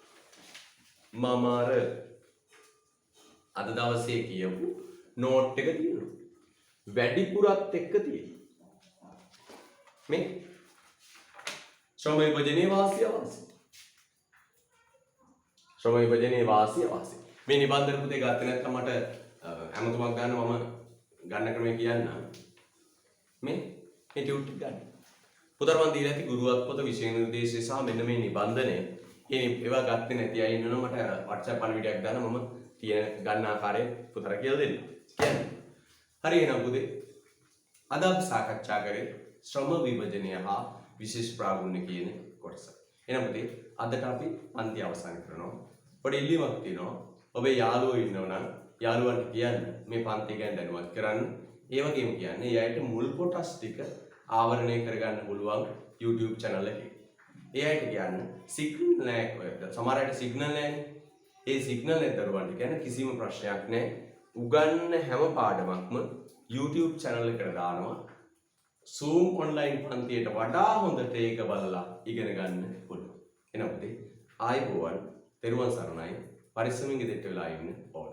මම අද දවසේ කියපු නෝට් එක තියෙනවා. වැඩිපුරත් එක්ක තියෙනවා. මේ ශ්‍රම විභජනයේ වාසිය වාසි. ශ්‍රම විභජනයේ වාසිය වාසි. මේ නිබන්ධන පුතේ ගත්තේ නැත්නම් මට අමතුමක් ගන්න මම ගන්න ක්‍රමය කියන්න. මේ ටියුට් එක ගන්න. පුතර මන් දීලා ඇති ගුරුවත් පොත විෂය නිර්දේශය සහ මෙන්න මේ නිබන්ධනය. ඒවා ගත්තේ නැති අය ඉන්නවනම් මට WhatsApp පණිවිඩයක් දාන්න මම තියෙන ගන්න ආකාරය පුතර කියලා දෙන්න. කියන්නේ. හරි එහෙනම් පුතේ අද අපි සාකච්ඡා කරේ ශ්‍රම විභජනය හා විශේෂ ප්‍රාගුණ්‍ය කියන කොටස. එහෙනම් පුතේ අදට අපි පන්ති අවසන් කරනවා. පොඩි ඉල්ලීමක් තියෙනවා. ඔබේ යාළුවෝ ඉන්නවනම් යාළුවන්ට කියන්න මේ පන්ති ගැන දැනුවත් කරන්න. ඒ වගේම කියන්නේ ඒ අයට මුල් කොටස් ටික ආවරණය කරගන්න පුළුවන් YouTube channel එකේ. ඒ අයට කියන්නේ සිග්නල් නැහැ. සමහර අයට සිග්නල් නැහැනේ. ඒ සිග්නල් එක දරුවන්ට කියන්නේ කිසිම ප්‍රශ්නයක් නැහැ. උගන්වන හැම පාඩමක්ම YouTube channel එකට දානවා. Zoom online පන්තියට වඩා හොඳට ඒක බලලා ඉගෙන ගන්න පුළුවන්. එහෙනම් පුතේ ආයුබෝවන්. තෙරුවන් සරණයි. පරිස්සමින් ගෙදරට වෙලා ඉන්න ඕන.